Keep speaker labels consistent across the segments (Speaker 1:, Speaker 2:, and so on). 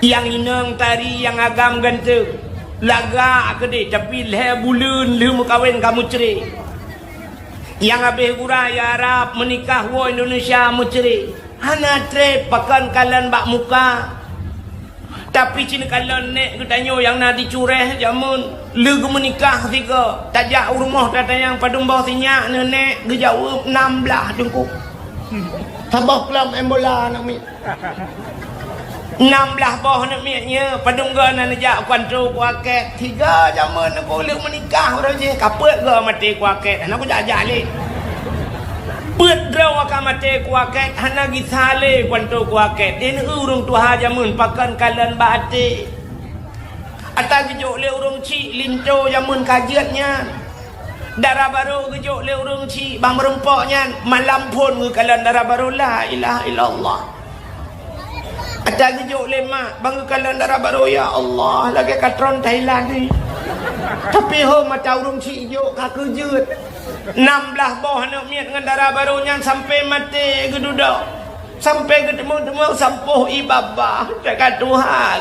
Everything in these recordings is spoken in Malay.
Speaker 1: Yang inang tari yang agam ganteng laga kedai tapi leher bulan lu kawin kamu cerai. Yang habis guraya Arab menikah wa Indonesia mu cerai. Hana tre pakan kalan bak muka. Tapi cina kalan nek ketanyo yang nak dicureh jamun lu menikah tiga. Tajak rumah tata yang padung bawah sinyak nenek gejauh 16 jengkuk. Tabah kelam embola nak mi. 16 bawah nak miaknya padung ga nak najak kontrol kuaket 3 jaman aku lu menikah orang je kapet ga mati kuaket nak aku jajak le. Pet draw akan mati kuaket hana gisale kontrol kuaket din urung tuha jamun pakan kalan bate. Ata gejuk le urung ci linto jamun kajiatnya. Darah baru gejuk le urung ci bang merempoknya malam pun ke kalan darah baru la ilaha illallah. Ada gejuk lemak bang kalan darah baru ya Allah lagi katron Thailand ni. Tapi ho macam urung ci juk ka kejut. 16 bawah nak miat dengan darah barunya sampai mati gedudak. Sampai ketemu-temu sampuh ibabah dekat Tuhan.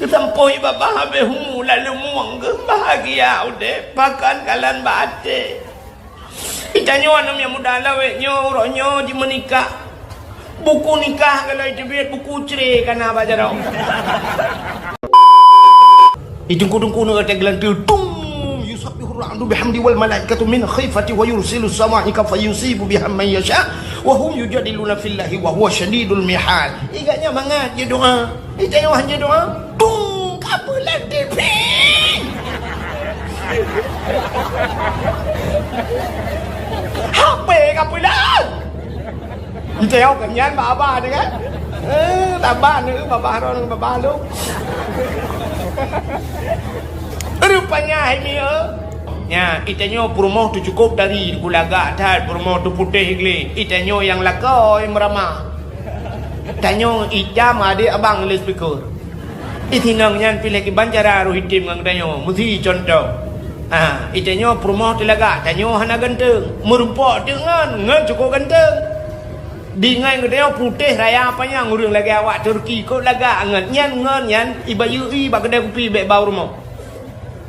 Speaker 1: Sampuh ibabah habis humu lalu muang ke bahagia udah pakan kalan bate. Itanyo anam yang muda lawek nyo ronyo di menikah. Buku nikah kalau itu biar buku cerai kan apa jarang. Idung-kudung kuno kata gelantul tung yusabbihu ar-ra'du bihamdi wal malaikatu min khifati wa yursilu as-sama'ika fayusibu biha man yasha wa hum yujadiluna fillahi wa huwa syadidul mihal. Igaknya mangat je doa. Itanyo hanya doa tung kapulan TV. HP kapulan. Treo cảm nhận bà đi cái bà nữ bà đó bà lúc rupanya ini ya itanyo promo tu cukup dari gulaga dan promo tu putih igli itanyo yang lakoi meramah itanyo ijam adik abang le speaker itinang nyan pilih ke banjara rohitim ngang itanyo mesti contoh itanyo promo tu laga itanyo hana ganteng merumpok dengan ngan cukup ganteng. Di ngai ngedeo putih raya apanya ngurung lagi awak Turki kau laga angan nyan ibayu i bak kedai kopi bek bau rumah.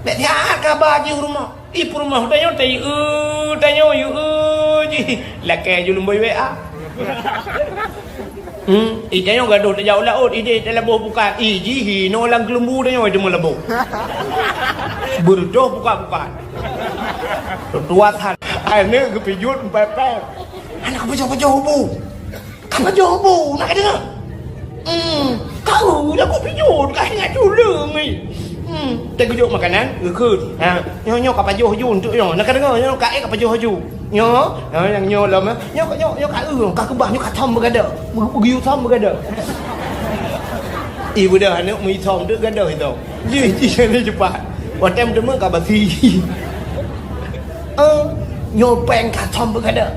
Speaker 1: Bek dia kabar je rumah. I rumah tanyo tanyo yu ji. Laki julum boy WA. Tanyo gaduh tak jauh laut ide dalam buah bukan. Ji hino lang kelembu tanyo itu melebu. Berdoh bukan. Tuatan. Ane kepijut pepe. Anak pejauh bu. Kamu jauh bu, nak dengar? Kau dah kau pijut, kau ingat dulu ni. Tak kejut makanan, gekut. Nyo kau pejauh haju untuk nyo. Nak dengar nyo kau kau pejauh haju. Nyo, yang nyo lama. Nyo kau kebah nyo kau thom bergada. Begiu thom bergada. Ibu dah anak mi thom tu gada itu. Ji ni cepat. Watem demo kau basi. Nyo peng kau thom bergada.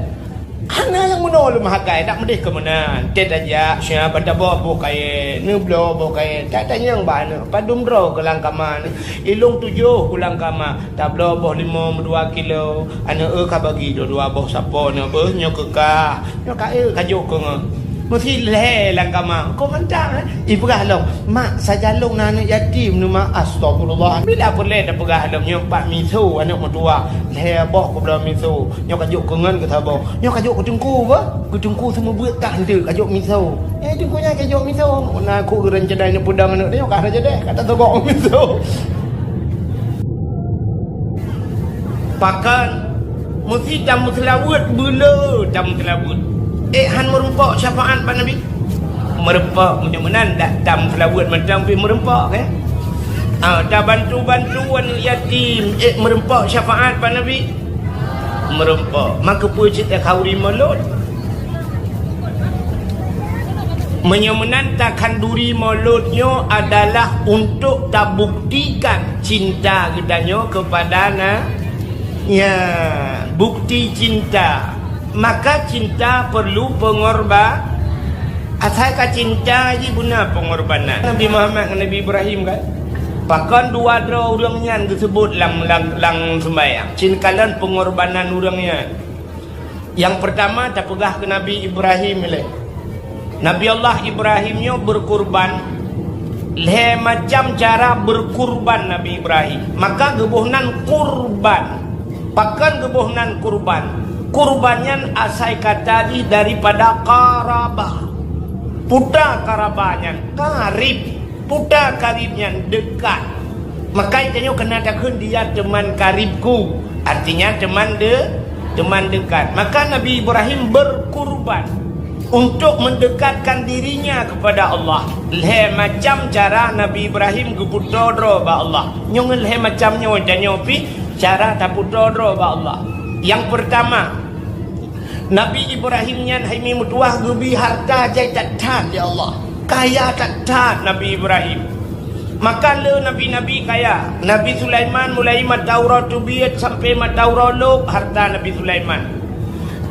Speaker 1: Hana yang menol mahakai tak medih ke mana tet aja siapa pada bawa kai nublo bawa kai tak tanya yang bana padum ro ke langkaman ilung 7 kulang kama tablo boh 5 2 kilo ana ka bagi 2 boh sapo ne beuh nyo kekah nyo ka kajuk ke mesti le langkama kau mentang ibu gahlong mak sajalong anak yatim nu mak astagfirullah bila boleh dah pegah halong nyo pak misu anak mertua le boh ko bla misu nyo kajuk ke ngan ke thabo nyo kajuk ke tungku ba ke tungku semua buat tak hende kajuk misu tungkunya kajuk misu na ku geran cedai ne pudang anak nyo ka aja deh kata togok misu pakan mesti jam selawut bela jam selawut han merempak syafaat Pak Nabi merempak mudah-mudahan dah dam selawat macam pi merempak kan dah bantuan yatim merempak syafaat Pak Nabi merempak maka puji kauri mulut menyemenantakan duri mulutnya adalah untuk tak buktikan cinta kitanya kepada ya bukti cinta. Maka cinta perlu pengorban. Asalkan cinta je guna pengorbanan. Nabi Muhammad dengan Nabi Ibrahim kan. Bahkan dua orangnya disebut lang sembahyang. Cinkalan pengorbanan orangnya. Yang pertama tak pegah ke Nabi Ibrahim ni. Nabi Allah Ibrahimnya berkorban le macam cara berkurban Nabi Ibrahim. Maka gebuhnan kurban, pakan gebuhnan kurban. Kurbannya asal kata di daripada karabah. Puta karabahnya karib, puta karibnya dekat. Maka itu kena takun dia teman karibku, artinya teman dekat. Maka Nabi Ibrahim berkurban untuk mendekatkan dirinya kepada Allah. Leh macam cara Nabi Ibrahim keputodro ba Allah. Nyong leh macamnya wajahnya pi cara taputodro ba Allah. Yang pertama, Nabi Ibrahimnya haimi mutuah gubi harta jai tak ya Allah. Kaya tak Nabi Ibrahim. Maka le nabi-nabi kaya. Nabi Sulaiman mulai mataurat tubiyat sampai mataurat luk harta Nabi Sulaiman.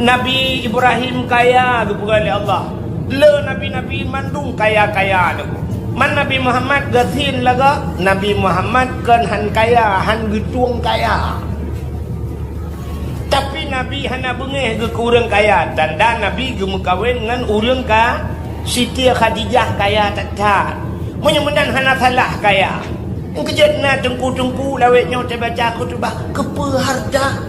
Speaker 1: Nabi Ibrahim kaya kepada Allah. Le nabi-nabi mandung kaya-kaya tu. Man Nabi Muhammad gasin laga. Nabi Muhammad kan han kaya, han getuang kaya. Tapi Nabi hana bengeh ke urang kaya. Tanda Nabi gemukawin dengan urang ka Siti Khadijah kaya tak. Menyemenan hana salah kaya. Kejat na tengku-tengku lawetnya terbaca khutbah kepe harta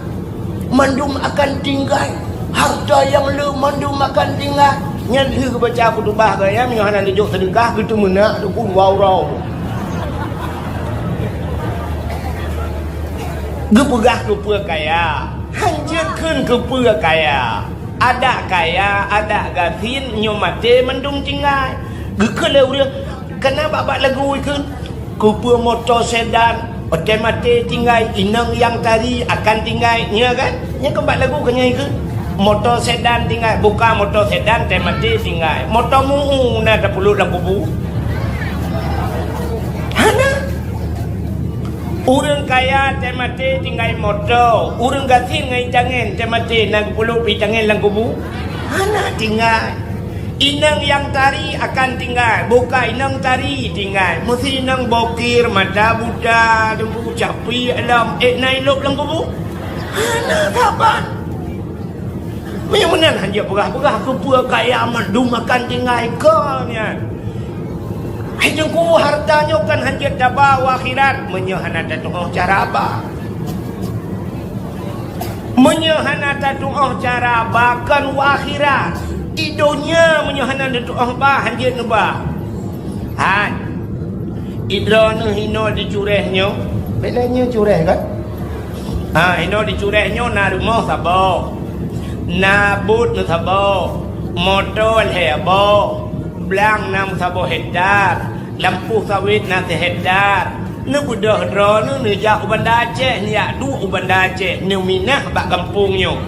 Speaker 1: mandum akan tinggal. Harta yang le mandum akan tinggal. Nyadhi ke baca khutbah kaya menyohana dijuk sedekah gitu menak tu pun wow. Gepegah kepe kaya. Hanjatkan kepe kaya. Ada kaya, ada gasin nyomate mandum tinggal. Gekele urang kena babak lagu ikut kupu motor sedan otomatis tinggal inang yang tadi akan tinggal nya kan nya kembali lagu kena ikut motor sedan tinggal buka motor sedan otomatis tinggal motor muu na tak perlu lagu bu hana urang kaya otomatis tinggal motor urang gasin ngai jangan otomatis nak perlu pi jangan lagu bu hana tinggal. Inang yang tari akan tinggal. Buka inang tari tinggal. Mesti inang bokir, mata buta, dembu capi alam. Naik lop lang kubu. Hana saban. Menyamanan hanya perah-perah kepua kaya mandum akan tinggal kanya. Hijau kubu hartanya kan hanya dabaw akhirat. Menyahana tatuh cara apa? Menyahana tatuh cara bahkan akhirat. Idonya menyohana datuk ahba hanjir neba. Han. Idrona hino dicurehnya. Belanya cureh kan? Hino dicurehnya na rumah sabo. Na but na sabo. Motor hebo. Blang nam sabo hektar. Lampu sawit na hektar. Nu budah drona nu jak ubanda Aceh ni ya du ubanda Aceh. Nu minah bak kampungnya.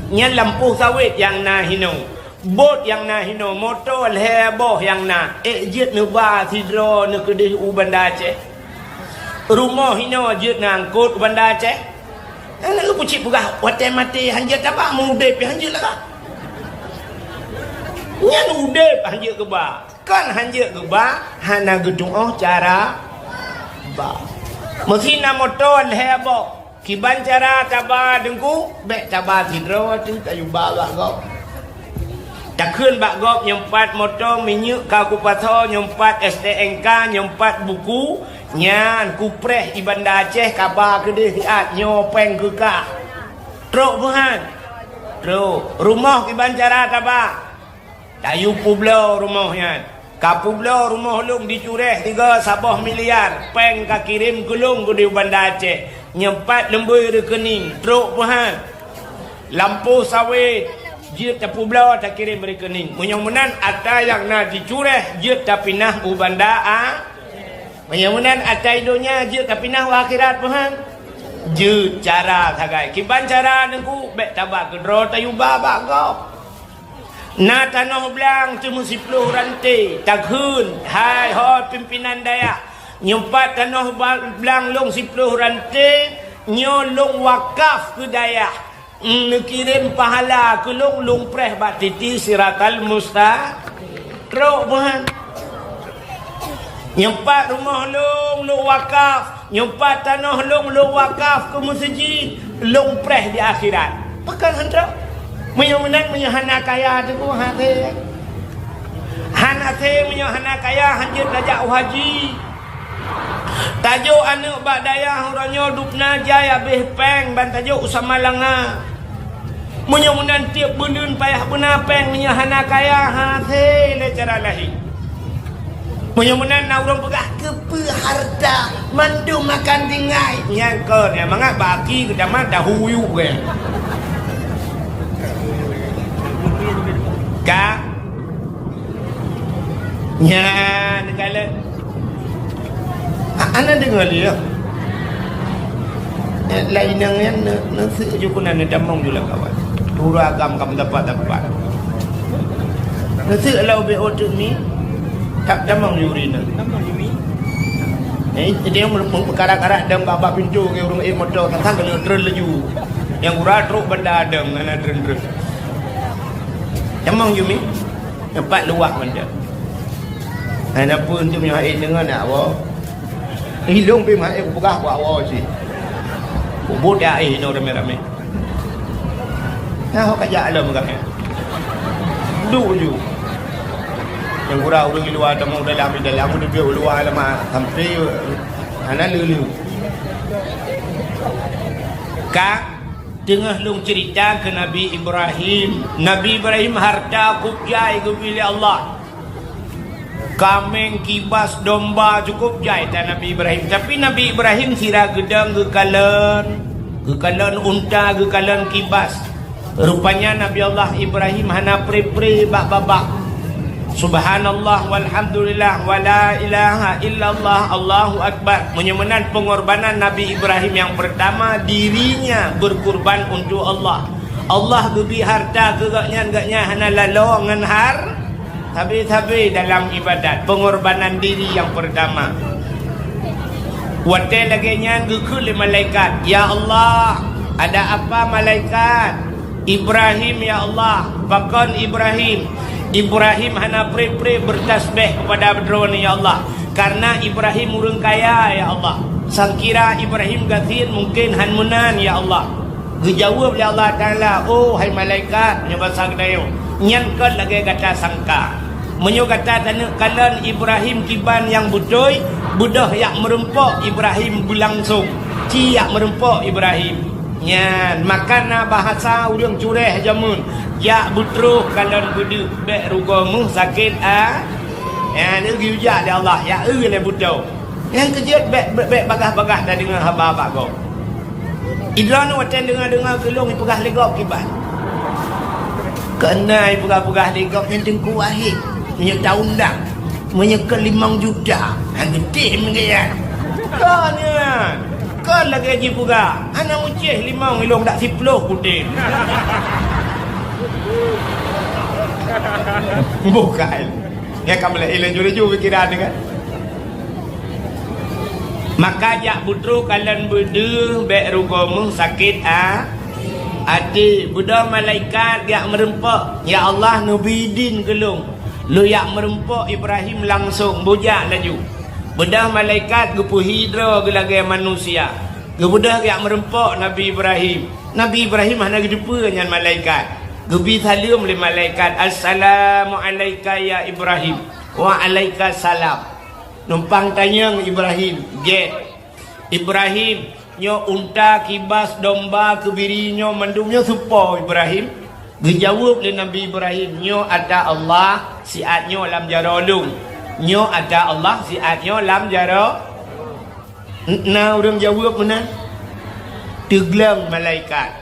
Speaker 1: Nya lampu sawit yang na hino. Bot yang na hino motor heboh yang na jet nu ba sidro nu kedih u Banda Aceh. Rumah hino jet ngangkut Banda Aceh. Lu pucik pugah wate mati hanjat apa mudep hanjat lah. Nyan udep hanjat ke ba. Kan hanjat ke ba hana gedung cara ba. Mesti na motor heboh. Kiban cara taba dengku bek taba sidro tu kayu ba kau. Tak kun bak gop nyempat motor minyak kau kupato nyempat STNK nyempat buku nyan kupreh di Banda Aceh kabar kedih hiat nyopeng ke ka truk buhan truk rumah kiban cara tabak tayu publo rumahnya ka publo rumah lung dicureh 3 sabah miliar peng ka kirim gulung ke di Banda Aceh nyempat lembui rekening truk buhan lampu sawit jut tapu belau tak kirim rekening. Menyamunan ada yang nak dicureh jut tak pinah u Banda menyamunan ada idonya jut tak pinah u akhirat Tuhan. Jut cara sagai. Kiban cara nengku bek tabak kedro tayu babak kau. Na tanah belang cuma 10 rantai. Takhun hai hot pimpinan daya. Nyempat tanah belang long 10 rantai nyolong wakaf ke daya. Kirim pahala ke lung preh batiti siratal mustaqim buhan. Nyempat rumah lung wakaf, nyempat tanah lung wakaf ke masjid, lung preh di akhirat. Pakan hendak menyamanan menyahana kaya tu hati. Hana te menyo hana kaya hanjut lajak haji. Tajuk anak bak daya huranyo dupna jai habis peng ban tajuk usama langa. Menyo menan tiap belun payah benar peng menyo hana kaya ha te le cara lahi. Menyo menan na urang pegah kepe harta mandu makan dingai. Nyangkon ya mangak baki ke zaman dahulu ke. Ka nya negala ana dengar dia lain yang nasi jukunan damang juga kawan turagam kam dapat nasi lau be otu ni tak damang yurina dia perkara-kara dam baba pintu ke urang motor tang kena drel laju yang ura truk benda dam ana drel damang yumi tempat luah benda ana pun tu punya air dengan nak awak hilung pi mai buka buat awak si bubut dia air no rame-rame nah kaya alam kan du ju yang kurang orang luar temu dalam dia luar lama sampai ana lulu ka tengah lung cerita ke Nabi Ibrahim harta kubjai ke pilih Allah kambing kibas domba cukup jai tak Nabi Ibrahim. Tapi Nabi Ibrahim sira gedang gekalan unta gekalan kibas. Rupanya Nabi Allah Ibrahim hana pre-pre bak-babak. Subhanallah walhamdulillah wala ilaha illallah Allahu akbar. Menyemenan pengorbanan Nabi Ibrahim yang pertama dirinya berkurban untuk Allah. Allah beri harta kegaknya hana lalu ngan har habis-habis dalam ibadat pengorbanan diri yang pertama. Wate lagi nya gekul malaikat. Ya Allah, ada apa malaikat? Ibrahim ya Allah, pakon Ibrahim hana pre-pre bertasbih kepada drone ya Allah. Karena Ibrahim urang kaya ya Allah. Sangkira Ibrahim gatin mungkin hanmunan ya Allah. Dijawab oleh Allah Taala, oh hai malaikat nyebasa kedayo. Nyankan lagi kata sangka. Menyo kata tanah kalan Ibrahim kiban yang budoy budah yak merempok Ibrahim berlangsung ciak merempok Ibrahim nyan makana bahasa urang cureh jamun yak butruh kalan budu bek rugomu sakit ya ni giuja dia Allah ya le budo yang kejut bek bagah-bagah dah dengan haba-haba go idran waten dengar kelong pegah legok kiban kena pegah-pegah legok yang tengku wahid menyek undang menyek 5 juta gede menggaya kan lagi haji pura anak ucih 5 ilong tak 10 putih bukan ya kamu lah ilang juri-juri pikiran kan maka jak putru kalian berdua bek rugomu sakit adi budak malaikat yak merempak ya Allah nubidin gelung lu yak merempok Ibrahim langsung bujak laju. Bedah malaikat gepu hidra gelagi manusia. Gebudah yak merempok Nabi Ibrahim. Nabi Ibrahim hana gedepa dengan malaikat. Gebi salam le malaikat. Assalamu alayka ya Ibrahim. Wa alayka salam. Numpang tanya Ibrahim. Get. Ibrahim nyo unta kibas domba kebirinyo mendumnya supo Ibrahim. Dijawab oleh Nabi Ibrahim, nyo ada Allah, siatnyo lam jarolung. Nyo ada Allah, siatnyo lam jaro. Nah, orang jawab mana? Teglang malaikat.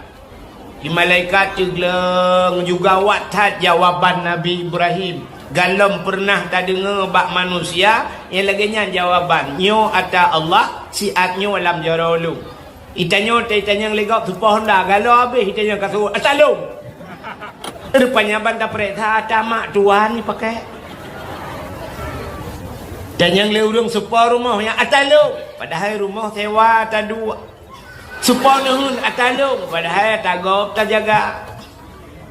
Speaker 1: Di malaikat teglang juga watat jawaban Nabi Ibrahim. Galam pernah tak dengar bak manusia, yang laginya jawaban. Nyo ada Allah, siatnyo lam jarolung. Itanya yang legak supah honda, galau habis itanya kata, Assalamualaikum. Rupanya banta perintah tamak tuan ni pakai. Dan yang leurung supaya rumahnya atalung. Padahal rumah sewa tak dua. Supaya nuhun atalung. Padahal tak gop tak jaga.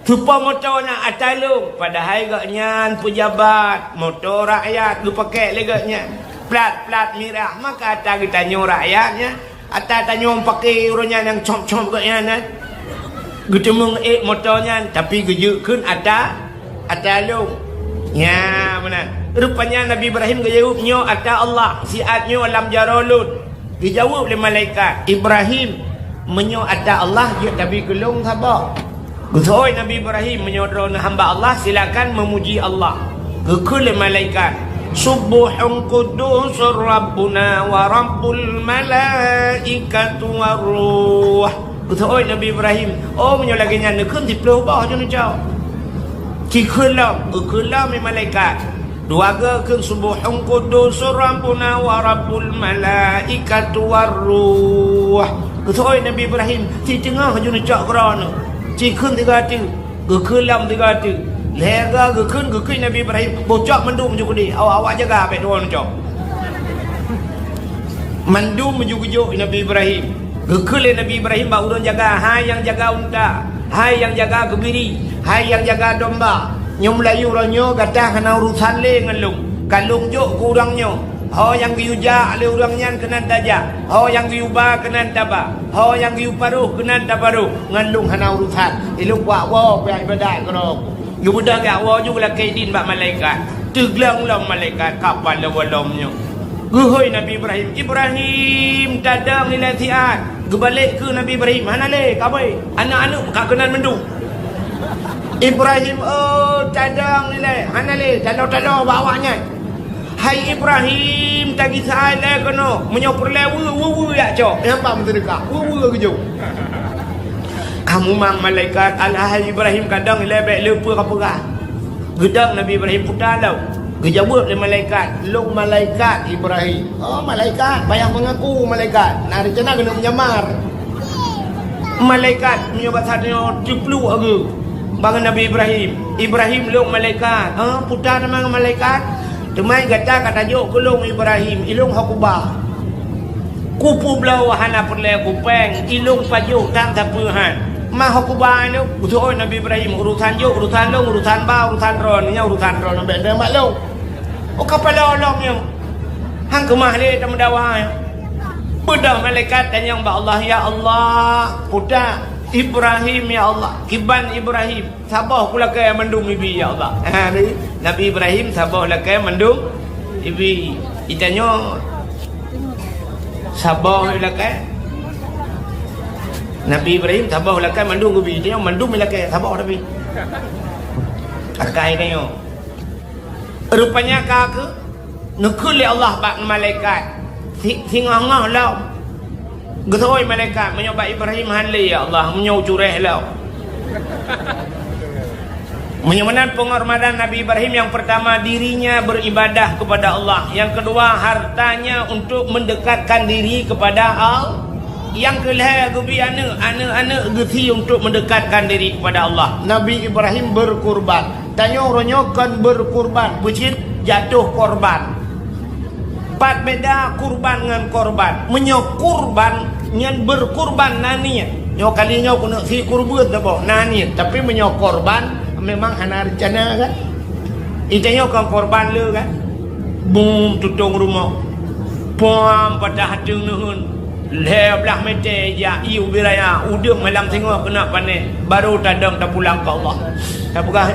Speaker 1: Supaya motor nak atalung. Padahal gaknya pejabat. Motor rakyat lu pakai legaknya. Plat merah. Maka tak kita nyo rakyatnya. Atas tanya pakai urunnya yang com-com gaknya. Getemung motornya tapi gejukun ada long Ya benar. Rupanya Nabi Ibrahim jawabnya ada Allah. Siatnya alam jarolun. Dijawab oleh malaikat. Ibrahim menyo ada Allah dia Nabi gelung sabar. Gusoi Nabi Ibrahim menyodorna hamba Allah silakan memuji Allah. Gekul malaikat. Subuhun qudusur rabbuna wa rabbul malaikatu waruh. Gusoi Nabi Ibrahim. Oh menyo lagi nyana keun 10 bah je จ้า Chỉ khơi lòng với malaikat. Dua ga keun subuhun qudusur rabbuna wa rabbul malaikatu waruh. Gusoi Nabi Ibrahim ci tengah je จ้า kerana chỉ khơi 3 chữ. Gekul lòng 3 chữ. Lega gekul Nabi Ibrahim bocok mendung juga di awak jaga baik doang cok mendung juga Nabi Ibrahim gekul Nabi Ibrahim bau don jaga hai yang jaga unta hai yang jaga kebiri hai yang jaga domba nyom layu ronyo kata kena urusan le ngelung kalung jok kurangnya ho yang giuja le urangnya kena daja ho yang giuba kena daba ho yang giu paruh kena dabaruh ngelung kena urusan ilung wa pe ibadat kena you budak gak wajib lah kaidin bak malaikat. Teglang lah malaikat kapal lah walomnya. Guhoi Nabi Ibrahim dadang nilai tiat. Gebalik ke Nabi Ibrahim. Mana le kabai? Anak-anak kak kenal mendung. Ibrahim dadang nilai. Mana le talo-talo bawanya. Hai Ibrahim tagi sai le kono. Menyopur le wu ya cok. Nampak menterika. Wu ke jauh. Kamu mang malaikat Al-Ahai Ibrahim kadang lebek lupa apa-apa. Gedang Nabi Ibrahim putar tau. Gejawab oleh malaikat. Long malaikat Ibrahim. Oh malaikat. Bayang mengaku malaikat. Nah rencana kena menyamar. Malaikat menyobat satunya ceplu aku. Bangun Nabi Ibrahim. Ibrahim long malaikat. Putar nama malaikat. Temai kata jok ke long Ibrahim. Ilong hakubah. Kupu belau hana perle kupeng. Ilong pajuk tak tapuhan. Ma hokubah ni usoi Nabi Ibrahim urusan yo urusan long urusan ba urusan ron nya urusan ron be de mak long o kapala long yang hang kemah le tam dawa bedah malaikat dan yang ba Allah ya Allah puda Ibrahim ya Allah kiban Ibrahim sabah kula ke mendung ibi ya Allah ni Nabi Ibrahim sabah la ke mendung ibi itanyo sabah la ke Nabi Ibrahim tabah lakai mandung gubi dia mandung lakai tabah Nabi akai dia rupanya kak nekul li Allah bak malaikat singangah lau getoi malaikat menyoba Ibrahim hanli ya Allah menyau cureh lau menyamanan penghormatan Nabi Ibrahim yang pertama dirinya beribadah kepada Allah, yang kedua hartanya untuk mendekatkan diri kepada Allah, yang kelihatan gubi anak geti untuk mendekatkan diri kepada Allah. Nabi Ibrahim berkurban. Tanya orangnya kan berkurban, bucin jatuh korban. Pat beda kurban dengan korban. Menyok kurban nyan berkurban nani. Nyo kalinya kena si kurban tabo nani, tapi menyok korban memang hana rencana kan. Itanya kan korban le kan. Bum tutung rumah. Pom pada hadung nuhun. Leblah mete ya iu biraya udang malam tengok kena panen baru tadang tak pulang ke Allah. Tak pegah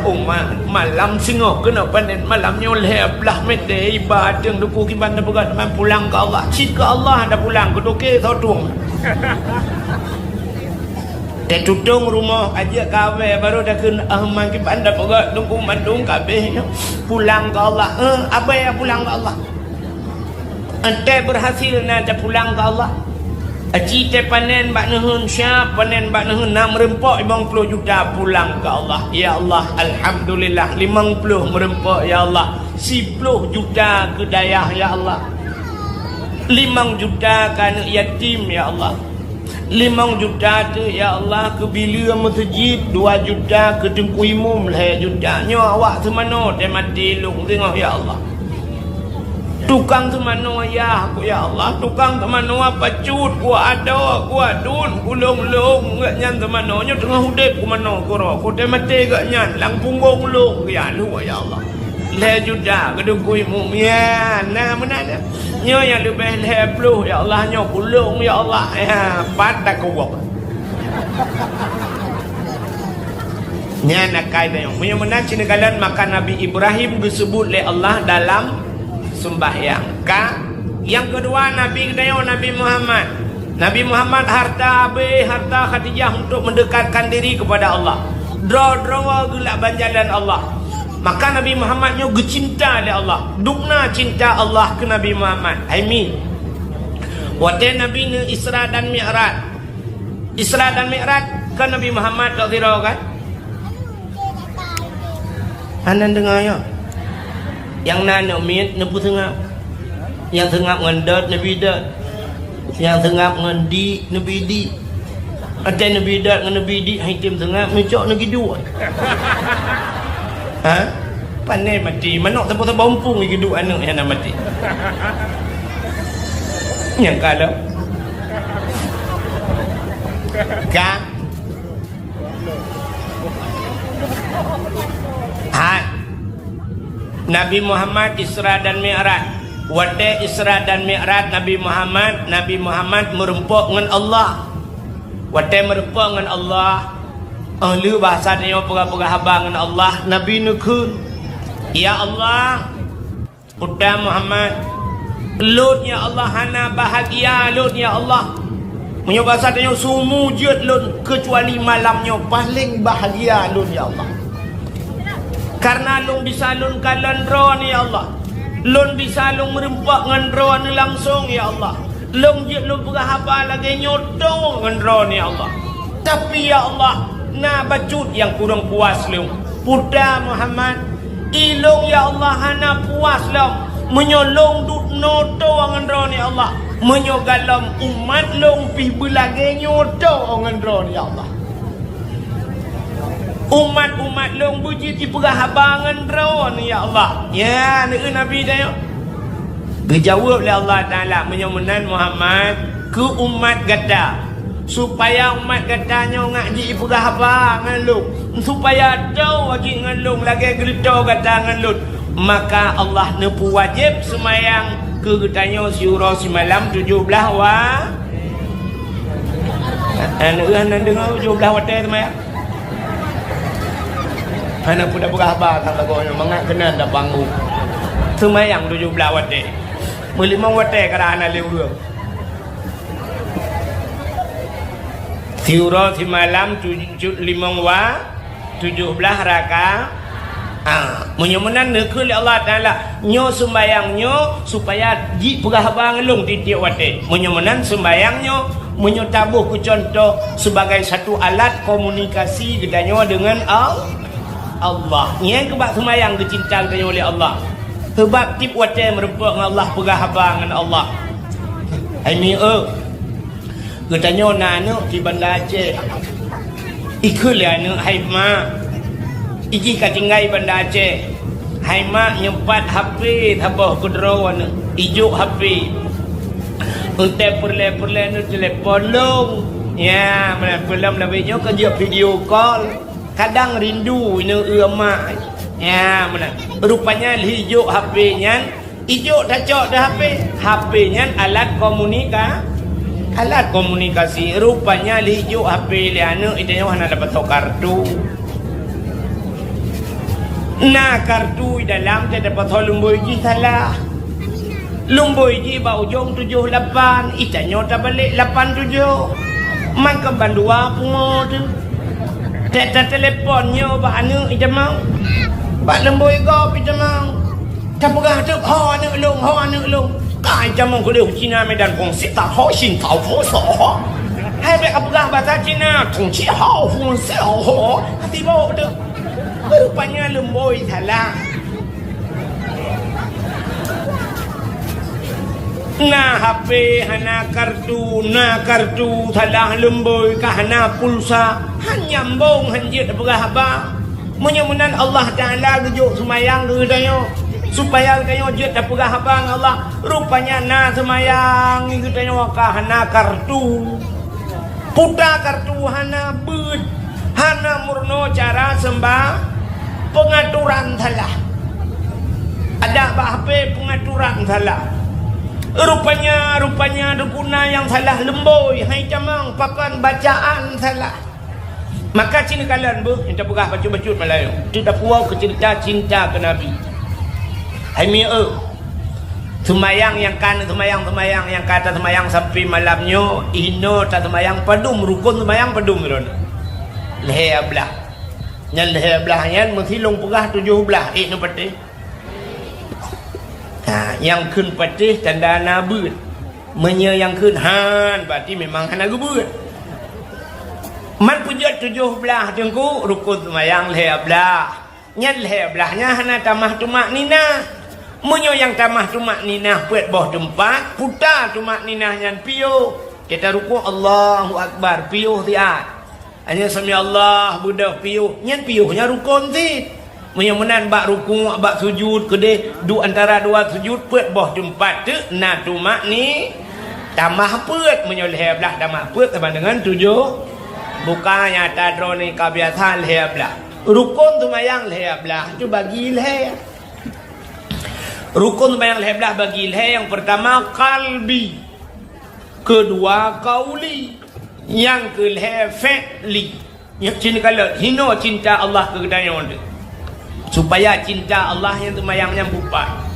Speaker 1: malam tengok kena panen malamnya leblah mete ibadang duku kiban tak pegah tak pulang ke Allah. Cik ke Allah dah pulang ke doke sotung. Dah tutung rumah aja kawe baru dah kena man kiban tak pegah duku mandung kabeh pulang ke Allah. Apa ya pulang ke Allah? Ente berhasil nak pulang ke Allah. Aci te panen bak nehun syap panen bak nehun 6 rempok 50 juta pulang ke Allah. Ya Allah alhamdulillah 50 merempok ya Allah. 10 juta ke dayah ya Allah. 5 juta ke anak yatim ya Allah. 5 juta tu ya Allah ke bila masjid. 2 juta ke tengku imum lah juta. Nyo awak semana te mati lung tengok ya Allah. Tukang temano ya aku ya Allah, tukang temano apa cut gua ada gua dun gulung long gak nyan temano nya tengah hudep ku mano koro ku te mate gak nyan lang punggung long ya lu ya Allah le juda kedung ku imum ya nah menana nyo yang lebih le puluh ya Allah nyo gulung ya Allah ya pat tak kuwak nya nakai dah punya menang cinagalan maka Nabi Ibrahim disebut oleh Allah dalam sembahyang ka. Yang kedua Nabi kedayo Nabi Muhammad harta Khadijah untuk mendekatkan diri kepada Allah. Draw gelak banjalan Allah. Maka Nabi Muhammad nyo gecinta oleh Allah. Dukna cinta Allah ke Nabi Muhammad. Aimi. Waktu Nabi ni Isra dan Mi'raj. Isra dan Mi'raj kan Nabi Muhammad tak kira kan? Anan dengar ya. Yang nana mit nepu tengah. Yang tengah ngendat Nabi dat. Yang tengah ngendi Nabi di. Ada Nabi dat dengan Nabi di hitam tengah mencok lagi dua. Ha? Pandai mati. Manok tempat bompung lagi dua anak yang nak mati. Yang kalau kan Nabi Muhammad Isra dan Mi'raj. Wate Isra dan Mi'raj Nabi Muhammad merempuk dengan Allah. Wate merempuk dengan Allah. Lu bahasa dia pura-pura habang dengan Allah. Nabi nukun, ya Allah, udah Muhammad, Lut ya Allah hana bahagia Lut ya Allah. Punya bahasa dia sumujud Lut kecuali malamnya paling bahagia Lut ya Allah. Karena Lung bisa lun kalan ron ya Allah. Lun bisa lung merempak dengan ron langsung ya Allah. Lung je lun berapa lagi nyotong dengan ron ya Allah. Tapi ya Allah, na bacut yang kurang puas lung. Putra Muhammad, ilung ya Allah hana puas lung. Menyolong dut noto dengan ron ya Allah. Menyogalam umat lung pi belage nyoto dengan ron ya Allah. Umat long buji di perahabangan ron ya Allah. Ya, Nabi dah. Dijawab oleh Allah Taala menyomenan Muhammad ke umat gata supaya umat gatanya ngaji perahabangan lu supaya tahu lagi ngalung lagi gerita gata ngalut. Maka Allah nepu wajib semayang ke gatanya surah semalam 17 wa. Anak dengar 17 watai semayang. Anak pun dah berhabar kan lagunya mengat kena dah panggung. Semayang 17 watai. Melimang watai kerana lewur. Surah semalam 5 wa 17 raka. Menyemenan nekul Allah Taala nyo sembayangnya supaya ji berhabar ngelung titik watai. Menyemenan sembayangnya menyutabuh ku contoh sebagai satu alat komunikasi gedanya dengan Allah. Yang kebak semayang kecintaan oleh Allah. Sebab tip watai merempuk dengan Allah, perhabar dengan Allah. Ini katanya nak di Bandar Aceh. Ikulah anak Haima. Iji katinggai Bandar Aceh. Haima nyempat HP tabah kudro anak. Ijuk HP. Untuk perle nu telefon long. Ya, mana belum lebihnya kerja video call. Kadang rindu ini mak. Ya, mana? Rupanya hijau HP-nya, hijau tacok dah HP-nya alat komunikasi. Rupanya hijau HP liana itu yang mana dapat kartu. Nah, kartu dalam dia dapat lumboiji salah. Lumboiji bau ujung 78, itanya tak balik 87. Man ke bandua pungo tu. Teta teleponnya bak anu ita mau. Bak lemboi gop ita mau. Ta pegah tu ho anu long. Kai ita mau kuliah Cina Medan Kongsi tak ho xin tao fu so. Hai bek pegah bahasa Cina tong chi hao fu se ho. Hati bau tu. Rupanya lemboi salah. Na HP hana kartu salah lemboi ka hana pulsa hanyambung hanjit berahaba menyemenan Allah Taala rujuk semayang gedanya supaya gedanya jet berahaba Allah rupanya na semayang gedanya ka hana kartu puta kartu hana beut hana murno cara sembah pengaturan salah ada HP pengaturan salah. Rupanya duguna yang salah lemboi hai camang pakan bacaan salah. Maka cina kalian bu, yang tak pernah baca-baca Melayu. Tidak puas ke cerita cinta ke Nabi. Hai mi'e. Semayang yang kan semayang yang kata semayang sampai malamnya ino tak semayang padum rukun semayang padum ron. Leher belah. Yang leher belahnya mesti long pegah 7 belah. No patih. Yang kun patih tanda nabut. Menye yang kun han berarti memang hana gebut. Man pujat 7 belah tengku rukun semayang leher belah. Yang leher belahnya hana tamah tumak nina. Munyo yang tamah tumak ninah buat boh tempat putar tumak ninah yang piyo kita rukuk Allahu Akbar piyo tiat hanya sami Allah budak piyo nyan piyonya rukun ti munyo menan bak rukuk bak sujud kedeh du antara dua sujud buat boh tempat tu na tumak ni tamah puat munyo leher belah tamah puat sama dengan 7 bukannya tadroni kebiasaan leher belah rukun tumayang leher belah tu bagi leher. Rukun sembahyang leher belah bagi leher yang pertama kalbi, kedua kauli, yang ke leher fi'li. Yang cinta kalau hino cinta Allah ke kedayaan supaya cinta Allah yang sembahyangnya bupat.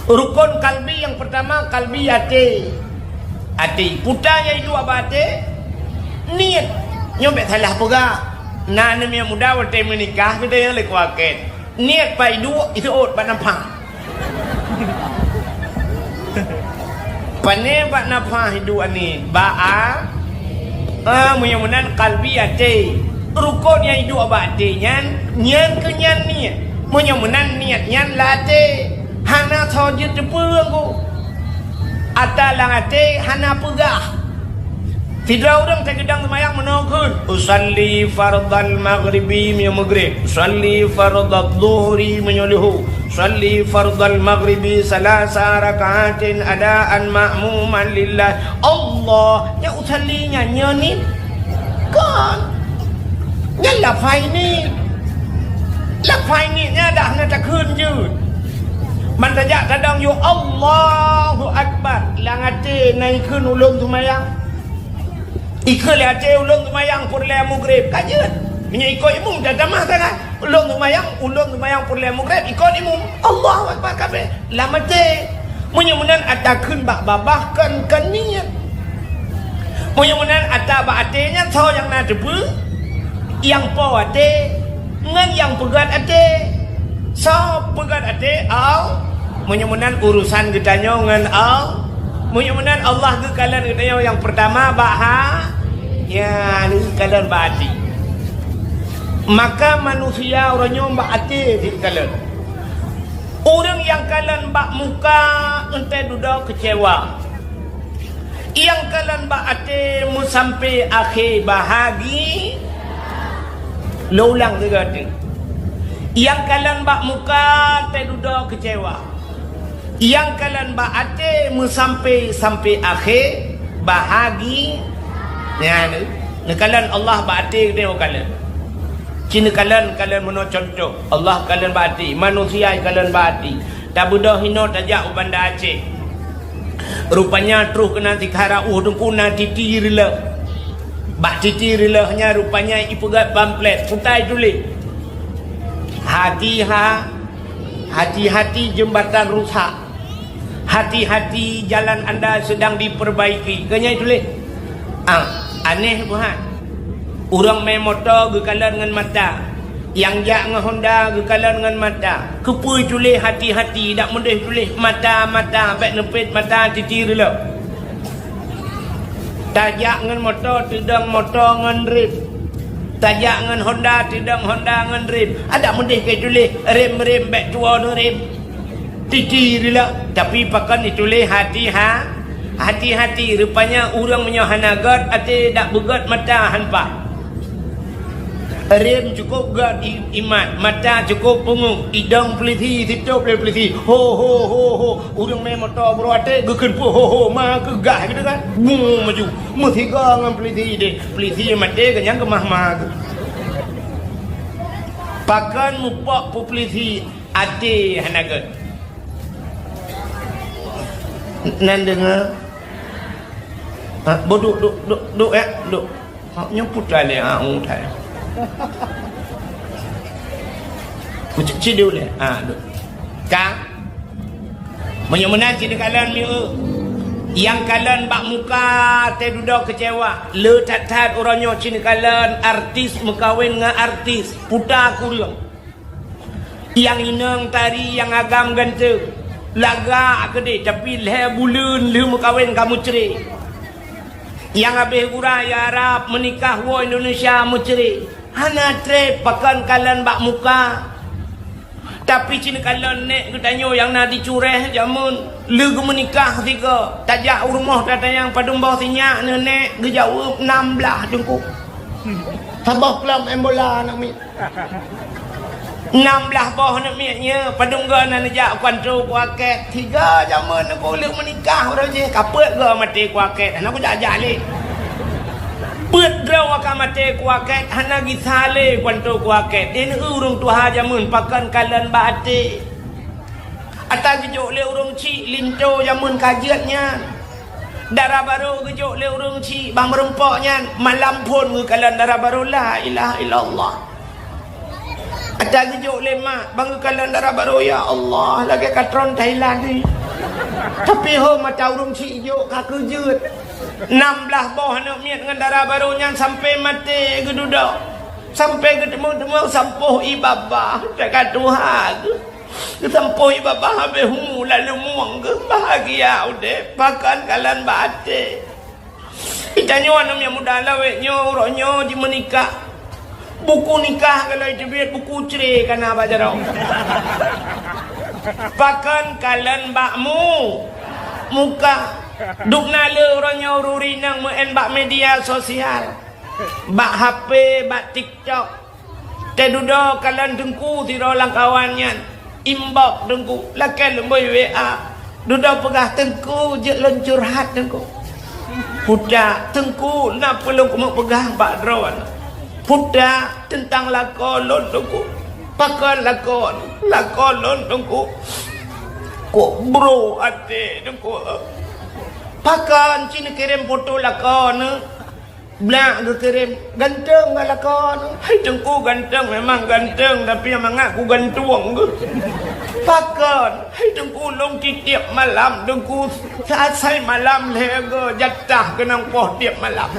Speaker 1: Rukun kalbi yang pertama kalbi hati. Putanya itu apa hati? Niat. Nyobek salah pegah. Nah yang muda waktu menikah kita yang lekuk akid. Niat pai dua itu ot nampang. Pane bak nafah hidup ni ba'a muyamunan kalbi ate rukun yang hidup abak ate nyan ke nyan niat muyamunan niat nyan late hana thojit tepung ku atalang ate hana pegah tidak orang tergedang semayang menokun usalli fardal maghribi miya maghrib usalli fardal dhuhri menyoluhu usalli fardal maghribi salasa rakaatin adaan ma'muman lillah Allah yang usallinya nyanyi kan yang lafai ni nya dah nak takun je man tajak kadang yo Allahu Akbar langate naik kun ulun semayang ikut lihat ulun semayang purle maghrib kajian punya ikut imum dah damah sangat ulun semayang purle maghrib ikut imum Allahu Akbar kabeh lamate munyamunan atakeun bak babahkan kan niat munyamunan ata bak atenya so yang na debu yang po ate ngan yang pegat ate so pegat ate au munyamunan urusan gedanya ngan au munyamunan Allah ke kalian gedanya yang pertama baha ya ni kalian baati maka manusia orangnya baati di kalian orang yang kalian bak muka ente duduk kecewa yang kalian baati mu sampai akhir bahagi lo ulang juga tu yang kalian bak muka ente duduk kecewa yang kalian baati mu sampai akhir bahagi ya ni kalian Allah baati dia kalian cina kalian meno contoh Allah kalian baati manusia kalian baati tak budak hino tajak ubanda Aceh rupanya terus kena tikara dengkuna titirila bak titirilahnya rupanya ipegat pamflet putai tulis hati-hati jembatan rusak hati-hati jalan anda sedang diperbaiki kanya tulis aneh buhan orang main motor gekalan dengan mata yang jak dengan Honda gekalan dengan mata kepui tulis hati-hati tak mudah tulis mata-mata baik nepit mata titir lah tajak dengan motor tidak motor dengan rem tajak dengan Honda tidak Honda dengan rem ada mudah ke tulis rem baik tua dengan rem titir lah tapi pakan ditulis hati-hati rupanya orang menyahanagat ate dak begat mata hanpa rem cukup gad iman mata cukup pungung idang peliti titop peliti ho orang main motor bro ate gekeun pu ho ma ke gah gitu kan maju mutiga ngan peliti mate kenyang kemah pakan mupak pu peliti ate hanagat nan dengar duk ya duk nyemput kali utai Cik dia boleh. Kang. Menyemena cik kalian miu. Yang kalian bak muka teh duduk kecewa. Le tat orangnya cik kalian artis mekawin dengan artis. Putar aku dia. Yang inang tari yang agam ganteng. Laga ke dia tapi leh bulan le mekawin kamu cerai. Yang habis guraya Arab menikah wa Indonesia menceri. Hana trip pakan kalian bak muka. Tapi cina kalian nek ketanyo yang nak dicureh jamun legu menikah tiga. Tajak rumah tata yang padung bawah sinyak nenek gejauh 16 dengku. Sabah kelam embola nak mi. 16 bawah nak minya padung ga nak nejak kontrol kuaket. Tiga jamun aku legu menikah orang je. Kapet ga mati kuaket. Aku jajak leh. เปิดเราอาการมาเตกว่าแกฮันนากิซาเลกวันโตกว่าแกเดินurung tu haja mun pakan kalian bate ata gejo le urung ci linto jamun kajiatnya darah baru gejo le urung ci bang merempoknya malam pun kalian darah baru la ilaha illallah ata gejo le mak bang kalian darah baru ya Allah lagi katron Thailand ni tapi ho mata urung ci jo ka kejut 16 bawah nak miat dengan darah barunya sampai mati gedudak sampai ketemu sampuh ibabah dekat Tuhan sampuh ibabah habis humu lalu muang ke bahagia udah pakan kalian bate itanya wanam yang muda lawetnya orangnya di menikah buku nikah kalau itu biar buku cerai kan apa jarang pakan kalian bakmu muka duk nala orangnya ururi nang muen bak media sosial bak HP bak TikTok te duda kalian dengku tiro lang kawannya inbox dengku lakan lemboi WA duda pegah tengku je lencur hat dengku pudak tengku nak perlu ku pegang bak drone pudak tentang lakon dengku pakan lakon dengku kok bro ate dengku pakan cina kirim foto lakon belak dia kirim ganteng gak lakon hai tengku ganteng memang ganteng tapi yang mengaku gantung ke pakan hai tengku long tiap malam tengku saat saya malam lega jatah kenang poh tiap malam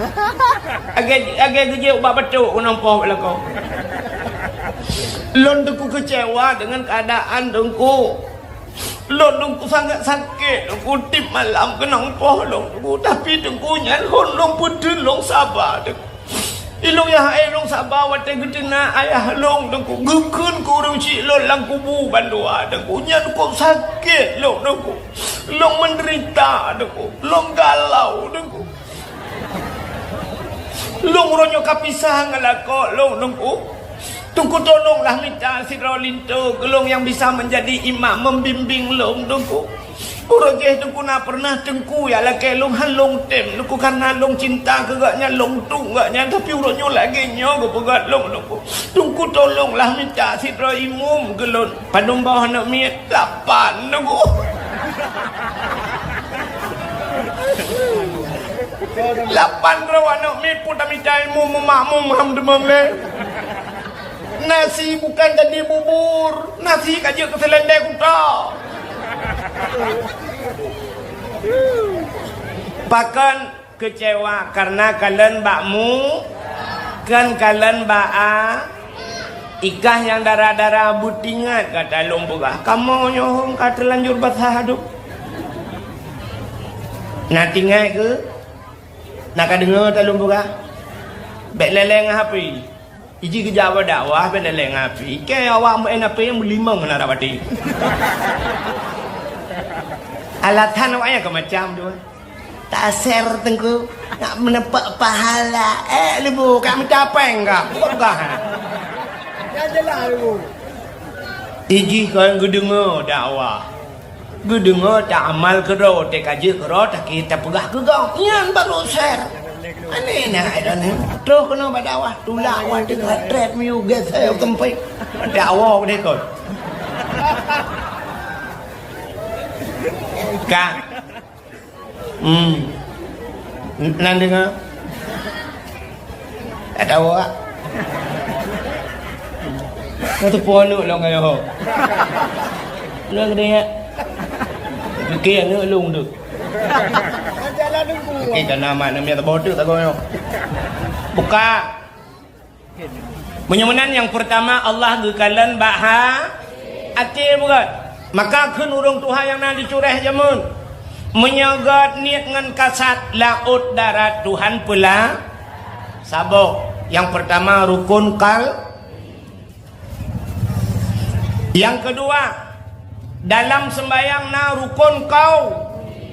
Speaker 1: agak gejek ubah betul kenang poh lakon lon tengku kecewa dengan keadaan tengku lon dengku sangat sakit dengku tip malam kenang poh dengku tapi dengkunya lon putun long sabar dengku ilong ya hai long sabar wate gedena ayah long dengku gukun ku urang ci lon lang kubu bandua dengku nya dengku sakit long dengku long menderita dengku long galau dengku long ronyo kapisah ngalako long dengku tungku tolonglah minta si Rolinto gelong yang bisa menjadi imam membimbing long dengku urangnya tungku nak pernah tengku ya laki long halong tem dengku karena long cinta kegaknya long tunggaknya tapi urangnya lagi nyogo pegat long dengku tungku tolonglah minta si Roimum gelon padung bawah nak miet 8 dengku 8 rawan nak miet pun tak minta ilmu memakmum ham demam le nasi bukan jadi bubur nasi kaji ke selendai kuda bahkan kecewa karena kalian bakmu kan kalian baa ikah yang darah-darah butingat kata lombogah kamu nyohong kata lanjur basah aduk nak tinggal ke nak dengar tak lombogah bek leleng hapi iji kejawa dakwah pada leng api ke awak main api yang melimang nak dapati alatan awaknya ke macam tu tak ser tengku nak menepak pahala lebu kak minta apa enggak bukan ya jelas lebu iji kan gedengar dakwah gedengar tak amal kero tak kaji kero tak kita pegah ke kau yang baru share aneh nak ada ni terus kena berdakwah tulang awak dengan treadmill geser tempat dakwah dia kot kak nak dengar ada awak Itu pono lo ngayo. Lo gede ya. Fikir ni lung tu.
Speaker 2: Jalan nunggu.
Speaker 1: Kita nama namanya bodoh tak kau. Buka. Menyemenan yang pertama Allah gekalan baha ati bukan. Maka kun urung Tuhan yang nak dicurah jamun. Menyagat niat ngan kasat laut darat Tuhan pula sabok. Yang pertama rukun yang kedua dalam sembahyang na rukun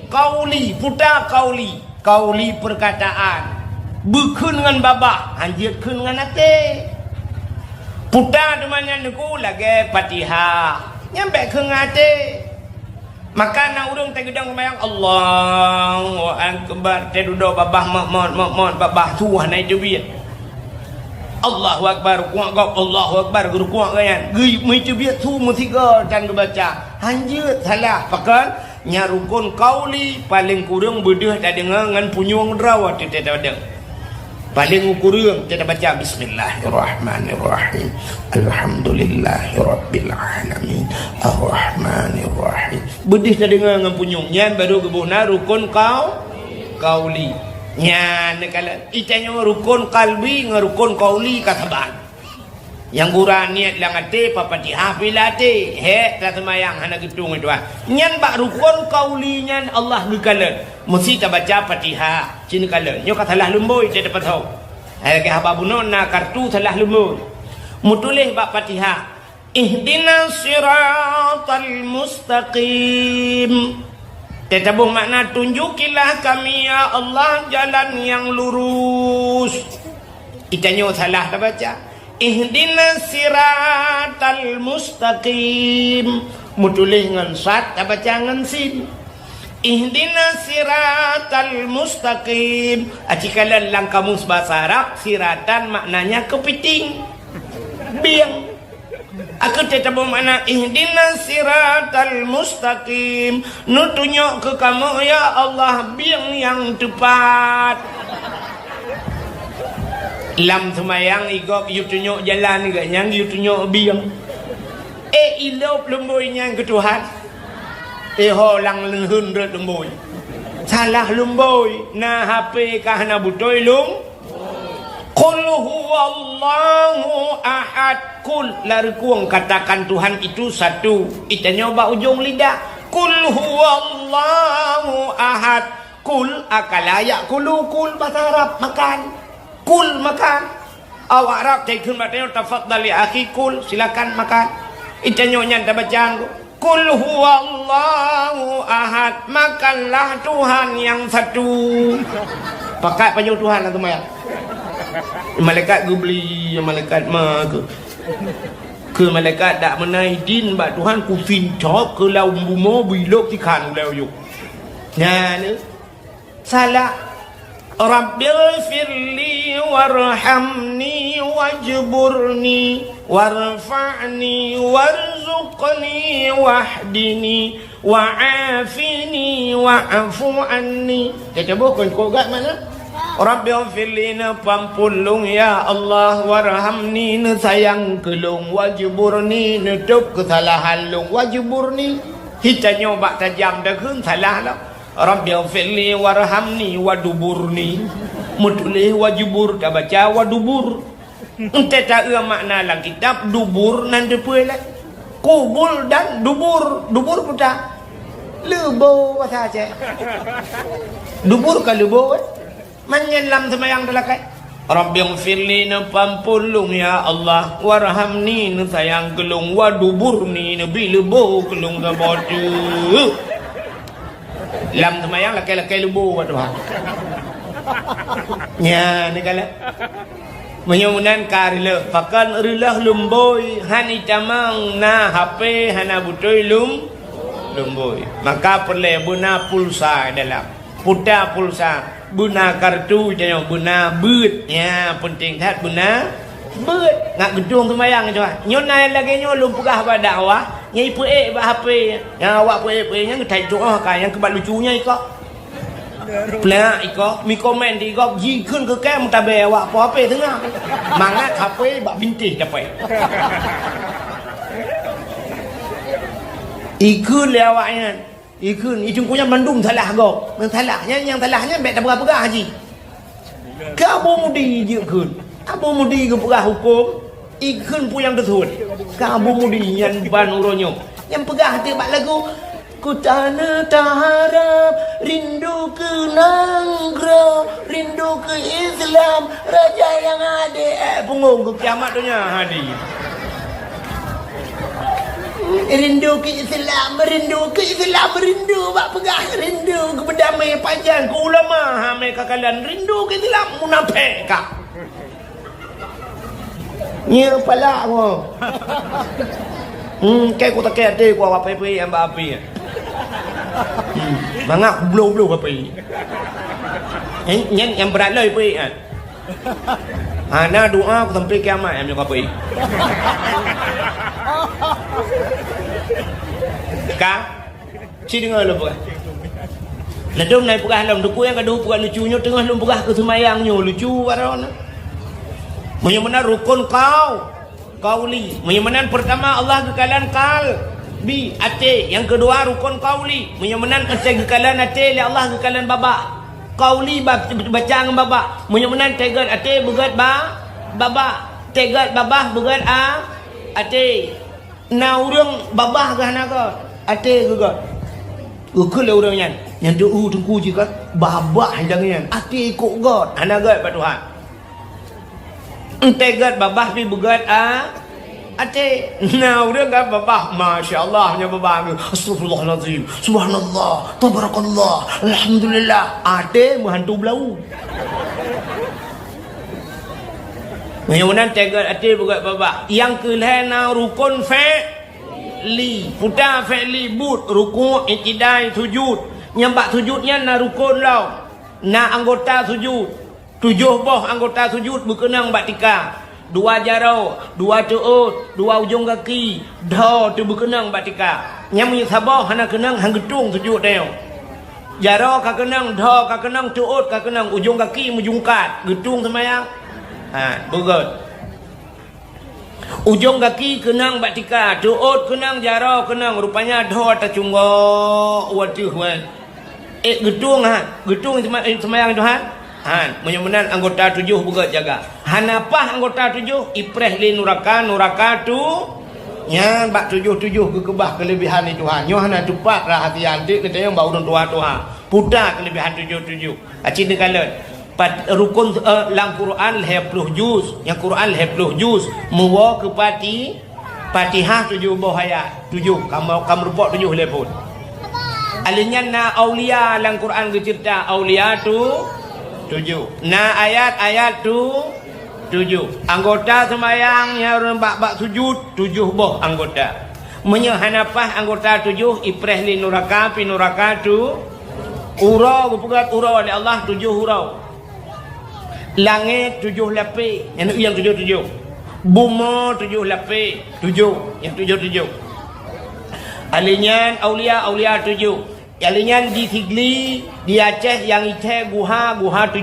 Speaker 1: kauli putar kauli perkataan berkun dengan babah anjir kun dengan hati putar demanya neku lagi Fatihah nyampe ke hati maka nak urung tegedang sembahyang Allahu akbar duduk babah mon babah tuah naik jubit Allahu akbar kuat Allahu akbar kuat kan gui macam biar tu mutiga dan baca hanjut salah pakan nya rukun kauli paling kurang bedah tak dengar dengan punyung drawat tidak ada paling kurang tidak baca bismillahirrahmanirrahim alhamdulillahirabbil alamin arrahmanirrahim bedah tak dengar dengan punyung nyan baru kebuhna rukun kauli nya kalau itanya rukun kalbi ngerukun kauli kataban yang gurah niat lang ate Fatihah pilate he tak semayang hana gitung itu nyan bak rukun kauli nyan Allah gekalan mesti tak baca Fatihah cini kalan nyo katalah lemboi dia dapat tahu ke haba bunon na kartu salah lemboi mutulih bak Fatihah ihdinas siratal mustaqim tetabuh makna tunjukilah kami ya Allah jalan yang lurus. Itanya salah dah baca. Ihdinas siratal mustaqim. Mutulih ngan sat dah baca ngan sin. Ihdinas siratal mustaqim. Acikalan lang kamus bahasa Arab siratan maknanya kepiting. Biang. Aku tidak bermakna ihdinas siratal mustaqim nutunjuk ke kamu ya Allah biang yang tepat lam semayang igop you tunjuk jalan ke yang you tunjuk biang ilop lemboi yang ke Tuhan holang lenghun red lemboi salah lemboi na HP kah na butoi lung Qul huwallahu ahad. Qul lari kuang katakan Tuhan itu satu. Kita nyoba ujung lidah. Qul huwallahu ahad. Qul akalaya kulu kul bahasa Arab makan. Qul makan. Awak Arab cekun bateo tafaddal li akhi qul silakan makan. Kita nyonya dah bacaan. Qul huwallahu ahad. Makanlah Tuhan yang satu. Pakai panjang Tuhan lah tu maya. Malaikat gue beli malaikat mah ke malaikat tak menai din bak Tuhan ku fin chop ke lau bumo bilok ti kan lau yuk nah ni salah Rabbil firli warhamni wajburni warfa'ni warzuqni wahdini wa'afini wa'afu anni kita bukan kau gak mana Rabbil firli na pampulung ya Allah warhamni na sayang kelung wajburni na tup kesalahan lung wajburni hitanya bak tajam dah kun salah lah Rabbil firli warhamni waduburni mutulih wajbur dah baca wadubur ente tak makna dalam kitab dubur nan depan lah kubul dan dubur putar lebo bahasa Aceh dubur ke lebo menyelam semayang dalakai Rabbil firli na pampulung ya Allah warhamni na sayang kelung waduburni na bilebo kelung na bodu lam semayang lakai lebo Tuhan nya ni kala menyumunan karila pakan rilah lumboi hani camang na HP hana butoi lumboi maka perle buna pulsa dalam putar pulsa guna kartu jangan guna beut ya penting tak guna beut nak gedung sembahyang tu nyonai lagi nyolong pegah pada dakwah nyai puek ba HP yang awak puek nya ngetai doa kan yang kebat lucunya ikak pula ikak mi komen di ikak jikun ke kem tabe awak apa HP tengah mangat HP bak bintih dapat ikun lewatnya ikun itu punya mandum salah go yang salahnya baik tak berapa haji kamu mudi je kun kamu mudi ke pegah hukum ikun pun yang betul kamu mudi yang ban uronyo yang pegah hati bak lagu ku tanah tak harap rindu ke Nanggro rindu ke Islam raja yang ada punggung ke kiamat dunia hadir rindu ke Islam rindu bak pegah rindu ke berdamai panjang ke ulama mereka kalian rindu ke Islam munafik kak nya pala aku kayak aku tak kaya aku apa-apa yang api mangak blow api yang berat lah api ana doa aku sampai kiamat yang api kak si dengar lu bukan ladum naik pegah dalam duku yang kedua pegah lucunya tengah lu pegah ke semayangnya lucu warna menyamanan rukun kauli menyamanan pertama Allah kekalan kalbi ate yang kedua rukun kauli menyamanan ate kekalan ate li Allah kekalan baba kauli baca dengan baba menyamanan tegat ate begat baba tegat babah begat ate na urang babah gahnaga ate gegat ukul urangnya yang doa tunggu jika babah jangan ate ikut god anagat pak Tuhan tegat babah pi begat ate na urang kan babah masya-Allah nya babah astagfirullahalazim subhanallah tabarakallah alhamdulillah ate menghantu belau menyunan tegat ate begat babah yang kelana rukun fi'li puta fi'li but ruku' i'tidal sujud nyambak sujudnya na rukun lau na anggota sujud 7 boh anggota sujud berkenang batika 2 jarau 2 tuut 2 ujung kaki dah tu berkenang batika yang menyesabah hana kenang hang getung sujud dia jarau ka kenang dah ka kenang tuut ka kenang ujung kaki mejungkat getung semayang begot ujung kaki kenang batika tuut kenang jarau kenang rupanya dah tercunggok waduh getung getung semayang Tuhan menyamanan anggota 7 begat jaga hanapah anggota 7 ipreh li nuraka tu nya bak 7 kekebah kelebihan ni Tuhan nyo hana tupak rahatian dik kata yang bau tua Tuhan puta kelebihan 7 acin dekalan rukun lang Quran 20 juz yang Quran 20 juz muwa ke Fatihah 7 buah ayat 7 kamu report 7 lepon alinyan na aulia lang Quran ke cerita aulia tu 7 na ayat tu 7 anggota sembahyang yang bak sujud 7 boh anggota menyehanapah anggota 7 ipreh li nuraka pi nuraka tu urau berpegat urau oleh Allah 7 urau langit 7 lapis yang 7 bumi 7 lapis 7 yang 7 alinyan aulia 7 Alinyan di Sigli, di Aceh yang Aceh guha 7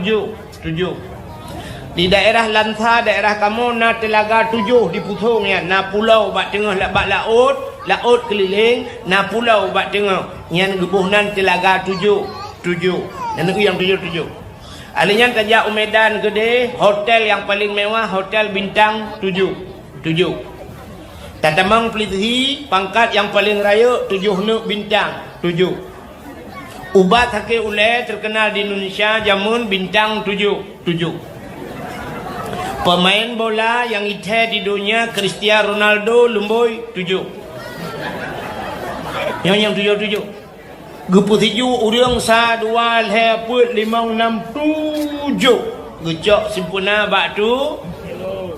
Speaker 1: di daerah Lansa, daerah kamu na telaga 7 di Pusongnya na pulau bak tengah bak laut keliling na pulau bak tengah yang gebuhnan telaga 7 dan itu yang 7 alinyan tajak Medan gede hotel yang paling mewah hotel bintang 7 Tatamang Pelithi pangkat yang paling raya 7 nuk bintang 7 ubat hakik ulai terkenal di Indonesia jamun bintang 7 pemain bola yang ite di dunia Cristiano Ronaldo Lumboy 7 yang 7 gepu 7 urang sa 2 leput 5 6 7 gecok sempurna bak tu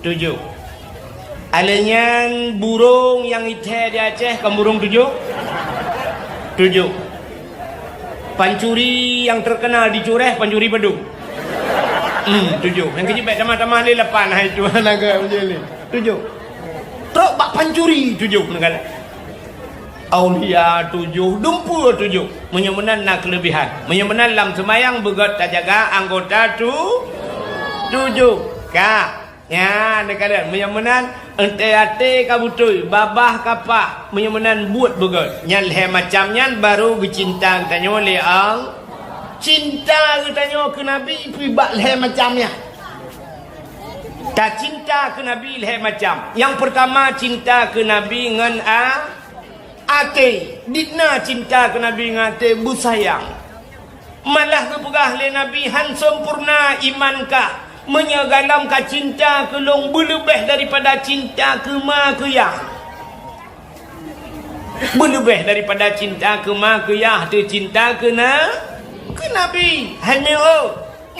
Speaker 1: 7 alenyan burung yang ite di Aceh kan burung 7 pancuri yang terkenal di Cureh pancuri Bedung 7 yang kecil baik tamah-tamah ni 8 hai tu naga macam ni 7 truk bak pancuri 7 negara aulia 7 dumpu 7 menyamanan nak kelebihan menyamanan lam semayang begat tak jaga anggota tu 7 kak ya negara menyamanan ente ka betul babah kapah menyemenan buat begot nyan le macam nyan baru bercinta tanyo le al cinta tanyo ke nabi pribad le macamnya tak cinta ke nabi le macam yang pertama cinta ke nabi ngan ate ditna cinta ke nabi ngan ate busayang malah ke pegah le nabi han sempurna iman ka menyegalam ka cinta ke long berlebih daripada cinta ke ma ke ya berlebih daripada cinta ke ma ke ya tu cinta ke nabi hanya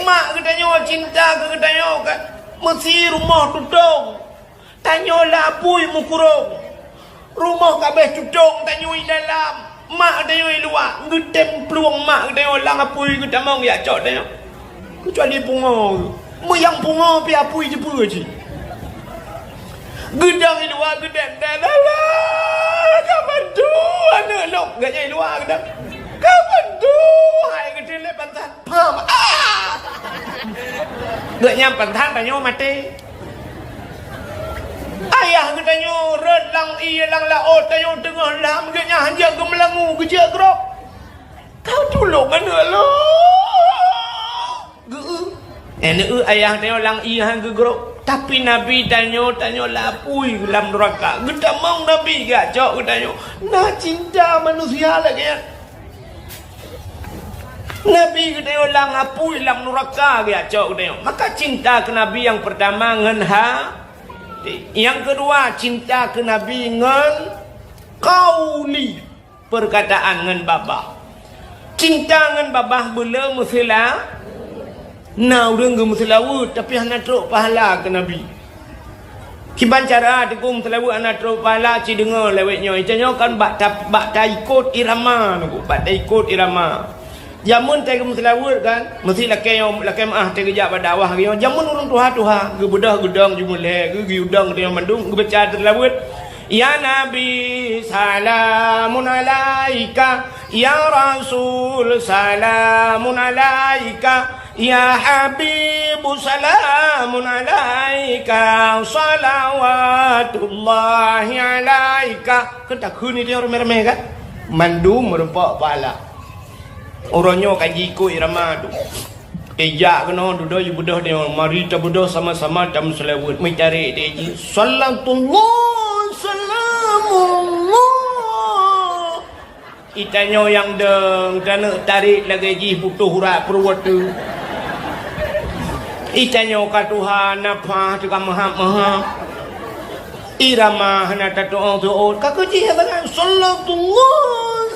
Speaker 1: mak katanya cinta ke katanya kan mesti rumah tudung tanyo lapui mukurung rumah kabeh tudung tanyo i dalam mak tanyo i luar ngedem peluang mak katanya lang apui ke tamang ya cok tanyo kecuali pungo yang pungo pi apui je pura je gedang i luar gedang dalam kapan tu anak lok gaknya i luar gedang kapan tu hai gede le pantan pam gaknya pantan tanyo mati ayah katanya redang iya lang laot tanyo tengah lam gaknya hanja gemelangu kerja gerok kau tolong mana lo ayah tanyo lang iya hang gerok tapi nabi tanyo lapui dalam neraka gedamang nabi gacok tanyo nah cinta manusia lagi ya nabi tanyo lang lapui dalam neraka gacok tanyo maka cinta ke nabi yang pertama ngan yang kedua cinta ke nabi ngan qauli perkataan ngan babah cinta ngan babah bela musilah Nau denggu muslawut tapi hana truk pahala ke nabi. Kiban cara tekung selawut hana truk pahala ci dengar lewetnya. Icanyo kan bak ta ikut irama nuku, bak ta ikut irama. Jamun tai ke muslawut kan, mesti lakai maah tai kerja pada awah dia. Jamun urang tuha gebedah gedang jumule, ge udang dia mandung ge baca selawut. Ya Nabi salamun alaika, ya Rasul salamun alaika. Ya Habibu salamun alaika salawatullahi alaika kan tak ni dia remeh-remeh kan mandum merempak pahala orangnya kaji ikut irama tu ejak kena duduk you budah dia mari kita budah sama-sama dalam selawat mai cari dia ji sallallahu salamullah itanyo yang deng dan tarik lagi ji putuh hurat perwat tu itanyo ka Tuhan apa tu ka maha irama hana tatu tu ka kuji habangan sallallahu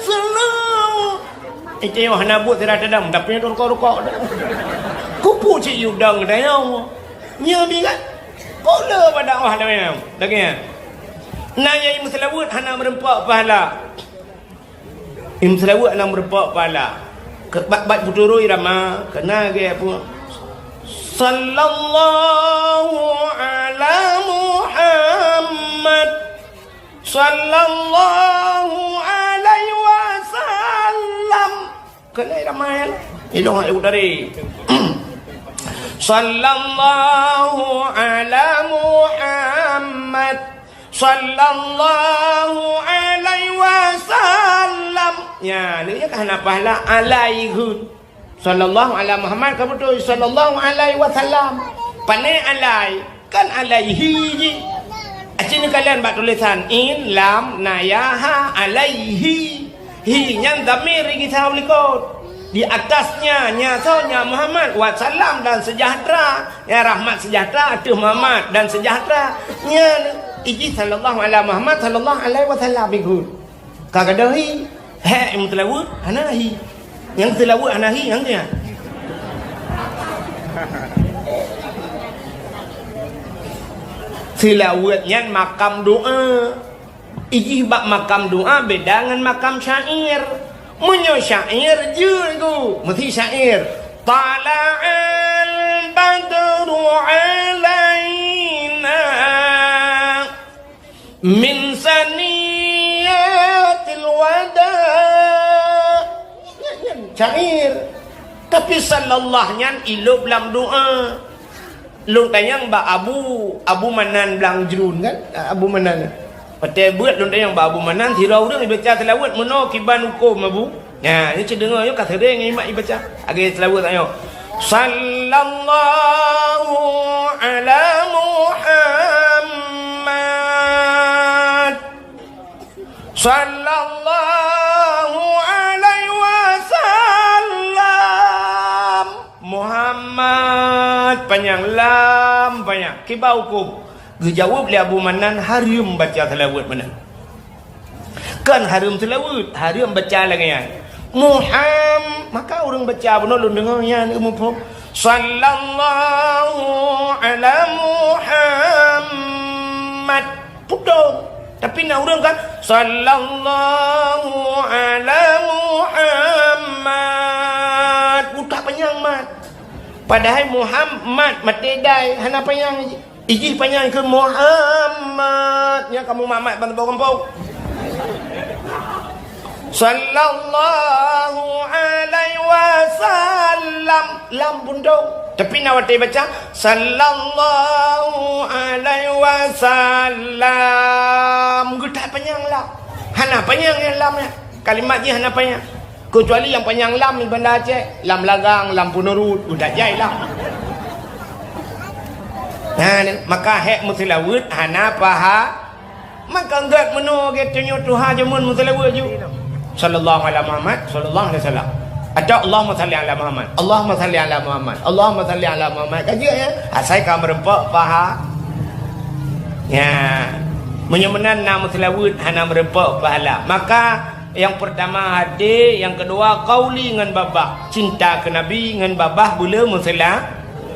Speaker 1: salam itanyo hana buat tira tadam tapi rokok kupu ci udang dayo nya bigat kola pada Allah dah lagi nanya im selawat hana merempak pahala im selawat hana merempak pahala bat puturu irama kena ge apa sallallahu ala Muhammad sallallahu alaihi wasallam kena ramai ilong ayat dari sallallahu ala Muhammad sallallahu alaihi wasallam ya ni kan pahala alaihi sallallahu ala Muhammad kamu tu sallallahu alaihi wasallam panai alai kan alaihi ji acin kalian buat tulisan in lam nayaha alaihi hi yang damir kita ulikot di atasnya nyasanya Muhammad wasallam dan sejahtera ya rahmat sejahtera tu Muhammad dan sejahtera nya iji sallallahu ala Muhammad sallallahu alaihi wasallam bigun kagak hi he mutlawut anahi yang selawat anahi yang dia selawatnya makam doa iji bak makam doa beda dengan makam syair munyo syair je tu mesti syair tala'al badru alaina min saniyatil wada syair tapi sallallahu nyan ilup dalam doa Lung tayang ba Abu Manan belang jerun kan? Abu Manan. Patai buat lung tayang ba Abu Manan tirau deung baca tilawat mono kiban hukum abu. Ya, ni cedengar yo kata deng imak baca. Agi tilawat ayo. Sallallahu ala Muhammad. Sallallahu alaihi wasallam. Muhammad panjang lam panjang kibau hukum. Dijawab oleh Abu Manan harum baca tilawat mana? Kan harum tilawat, harum baca lagi ya. Maka orang baca benar lu dengarnya ni umum. Sallallahu ala Muhammad. Putong. Tapi nak orang kan sallallahu ala Muhammad. Putak panjang mat. Padahal Muhammad mati dai hana panjang iji panjang ke Muhammad. Yang kamu Muhammad bantu-bantu. Sallallahu alaihi wasallam lam bundong tapi nak wati baca sallallahu alaihi wasallam getak panjang lam hana panjang yang lam ya kalimat je hana panjang kecuali yang panjang lam ni benda Aceh lam lagang lam punurut udah jai lam maka hek mutilawut hana paha maka enggak menu getunya Tuhan jamun mutilawut ju sallallahu alaihi Muhammad sallallahu alaihi wasallam atau Allahumma salli ala Muhammad Allahumma salli ala Muhammad Allahumma salli ala Muhammad kaji ya asai ka merempak paha ya menyemenan nama tilawut hana merempak pahala maka yang pertama hadis yang kedua qauli ngan babah cinta ke nabi ngan babah bula musalla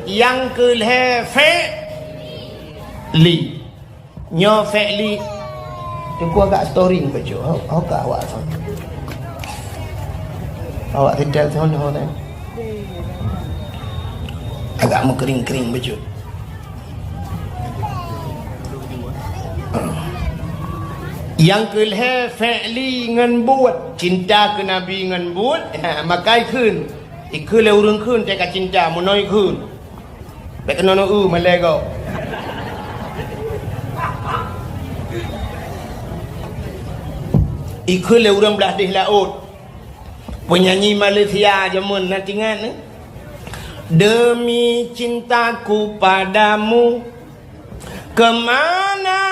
Speaker 1: yang kelhe li nyo fi'li tu agak story baca awak awak awak tidak tahu ni agak mau kering-kering baju yang kelhe fi'li ngan buat cinta ke nabi ngan buat makai khun ikut le urang khun te ka cinta monoi khun be kena no malego ikut le urang belah deh laut penyanyi Malaysia jamun nanti ingat ni demi cintaku padamu kemana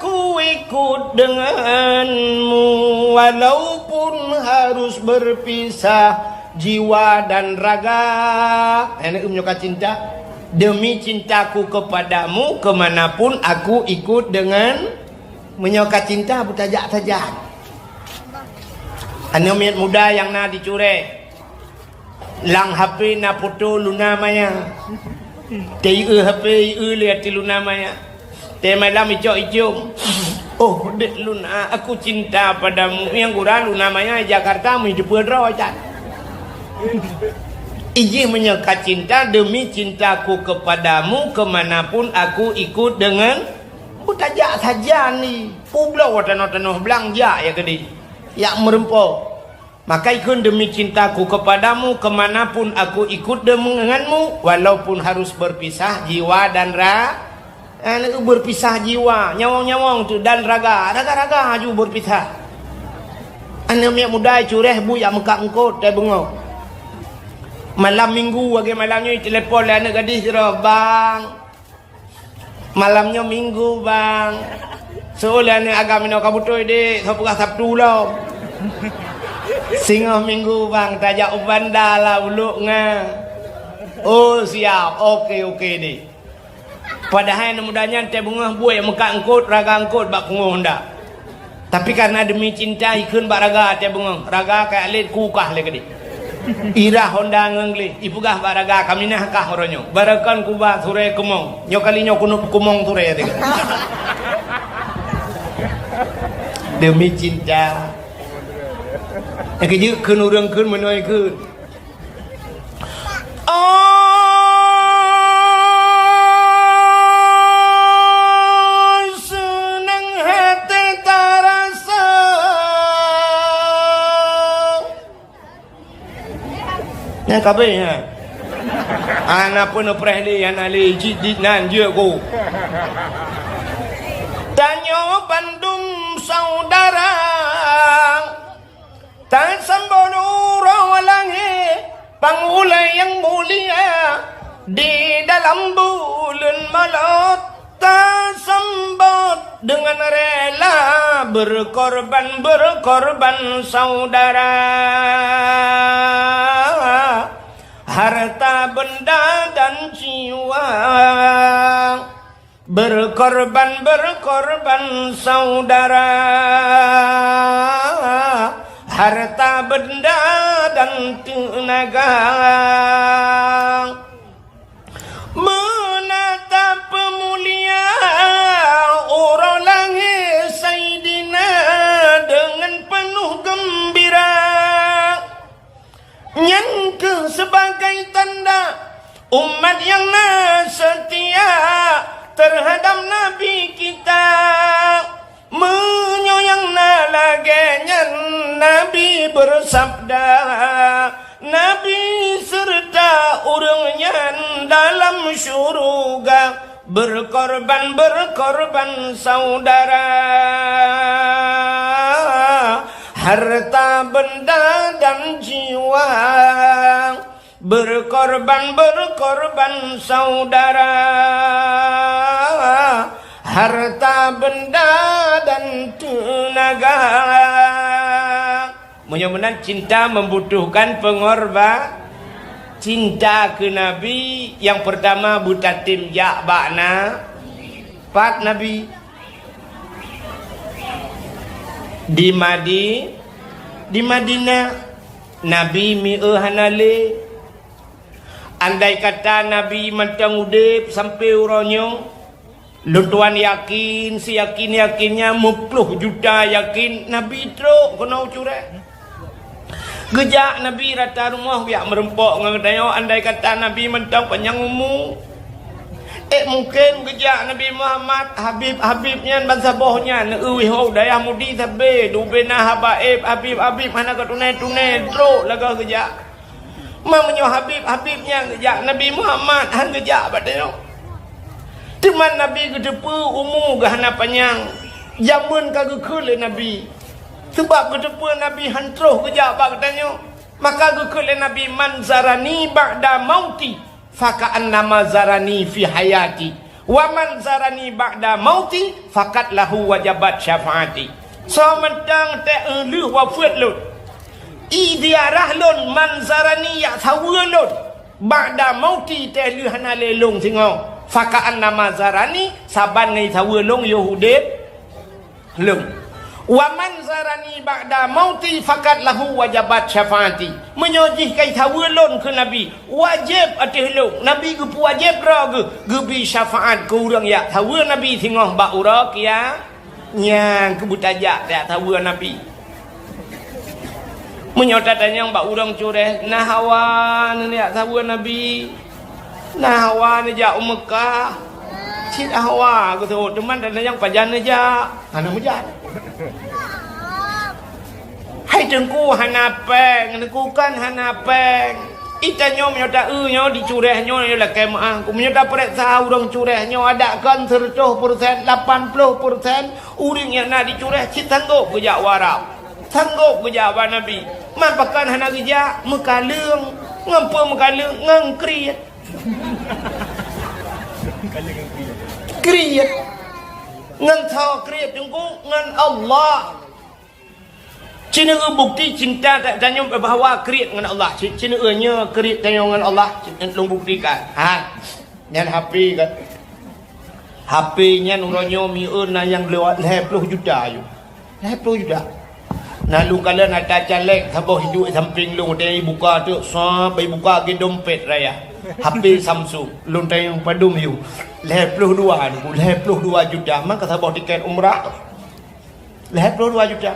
Speaker 1: ku ikut denganmu walaupun harus berpisah jiwa dan raga enak menyokat cinta demi cintaku kepadamu kemanapun aku ikut dengan menyokat cinta bertajak-tajak. Anak muda yang nak dicuri lang HP na foto luna maya tei HP lihat di luna maya tei malam ijo oh dek luna aku cinta padamu yang kurang luna maya Jakarta hidup berrojan iji menyekat cinta demi cintaku kepadamu kemanapun aku ikut dengan butajak saja ni pulau tanah-tanah belanja ya gede yang merempau maka ikut demi cintaku kepadamu kemanapun aku ikut denganmu walaupun harus berpisah jiwa dan berpisah jiwa nyawang-nyawang tu dan raga juga berpisah anak muda cureh bu yang mengkak-mengkot dan bengok malam minggu bagi malamnya telepon lah anak gadis bang malamnya minggu bang soalnya ni agak minum kabutoi dek Sabtu lah singoh minggu bang tajak ubanda lah uluk nga oh siap okey ni padahal mudahnya ente bungah buai muka angkut raga angkut bak kunguh ndak tapi karena demi cinta ikun bak raga ente bungah raga kayak alit kukah lagi irah honda ngengli ipugah bak raga kami nah kah oronyo barakan kubah sore kumong nyokali nyokunup kumong sore ya demi cinta yang kerja kun urang kun menoi kun senang hati terasa yang kabehnya Ana pun prehli ana li jidit nan je ko. Tanyo Bandung saudara tan sambonu rawalangi pangulai yang mulia di dalam bulan maut tak sambut dengan rela berkorban saudara harta benda dan jiwa berkorban saudara harta benda dan tenaga menatap pemulia orang langit Sayyidina dengan penuh gembira nyangka sebagai tanda umat yang setia terhadap Nabi kita menyoyang laganya Nabi bersabda Nabi serta orangnya dalam syurga berkorban saudara harta benda dan jiwa berkorban saudara harta benda dan tenaga. Mudah-mudahan cinta membutuhkan pengorban. Cinta ke Nabi yang pertama butatim ya bakna pat Nabi di Madinah Nabi mi'hanale. Andai kata Nabi mentang udip sampai uronyong Lutuan yakin, si yakin-yakinnya 10 juta yakin Nabi teruk kena ucurai. Gejak Nabi rata rumah biak merempok ngadanya andai kata Nabi mentang panjang umur. Mungkin gejak Nabi Muhammad Habib-habibnya bangsa bohnya neuih ho dayah mudi tabe dubena habaib habib mana ka tunai teruk laga gejak. Mamanya Habib-habibnya gejak Nabi Muhammad han gejak badanya. Teman Nabi kedepa umur gahana panjang. Zaman kagak kele Nabi. Sebab kedepa Nabi hantruh kejap katanya. Maka kele Nabi man zarani ba'da mauti faka'an nama zarani fi hayati. Wa man zarani ba'da mauti fakat lahu wajabat syafaati. So mentang te elu wafat lut. Idiarah lun man zarani ya thawa lut. Ba'da mauti te elu hanale long singo. Fakaan nama zarani saban ngai thawa long Yahudib long. Waman zarani ba'da mauti fakat lahu wajabat syafaati. Menyojih kai thawa long ke Nabi wajib atih long. Nabi ge wajib ra ge bi syafaat ke urang ya thawa Nabi thingoh ba ura kia nyang kebutajak tak thawa Nabi. Menyotatanya ba urang cureh nah hawan ni ya thawa Nabi. Nah hawa ni ja Mekah. Cik hawa aku tu teman dan yang pajan aja. Hana mujan. Hai tengku hana peng, tengku kan hana peng. Ita nyo menyota nyo dicureh nyo la kemah. Ku menyota periksa urang cureh nyo ada kan 100%, 80% uring yang nak dicureh cik sanggup ke jak warap. Sanggup ke jak Nabi. Mapakan hana geja mekaleung, ngampa mekaleung ngangkriat. Kriat ngan tho kriat tunggu ngan Allah. Cina bukti cinta tak tanya bahawa kriat ngan Allah. Cina nya kriat tanya ngan Allah. Long buktikan. Nyan HP kan. HP nya nuronyo miun yang lewat 20 juta ayu. 20 juta. Nah lu kala nak calek saboh hidup samping lu tadi buka tu sampai buka ke dompet raya. HP Samsung lu tayang padum you 22 juta maka saboh tiket umrah 22 juta.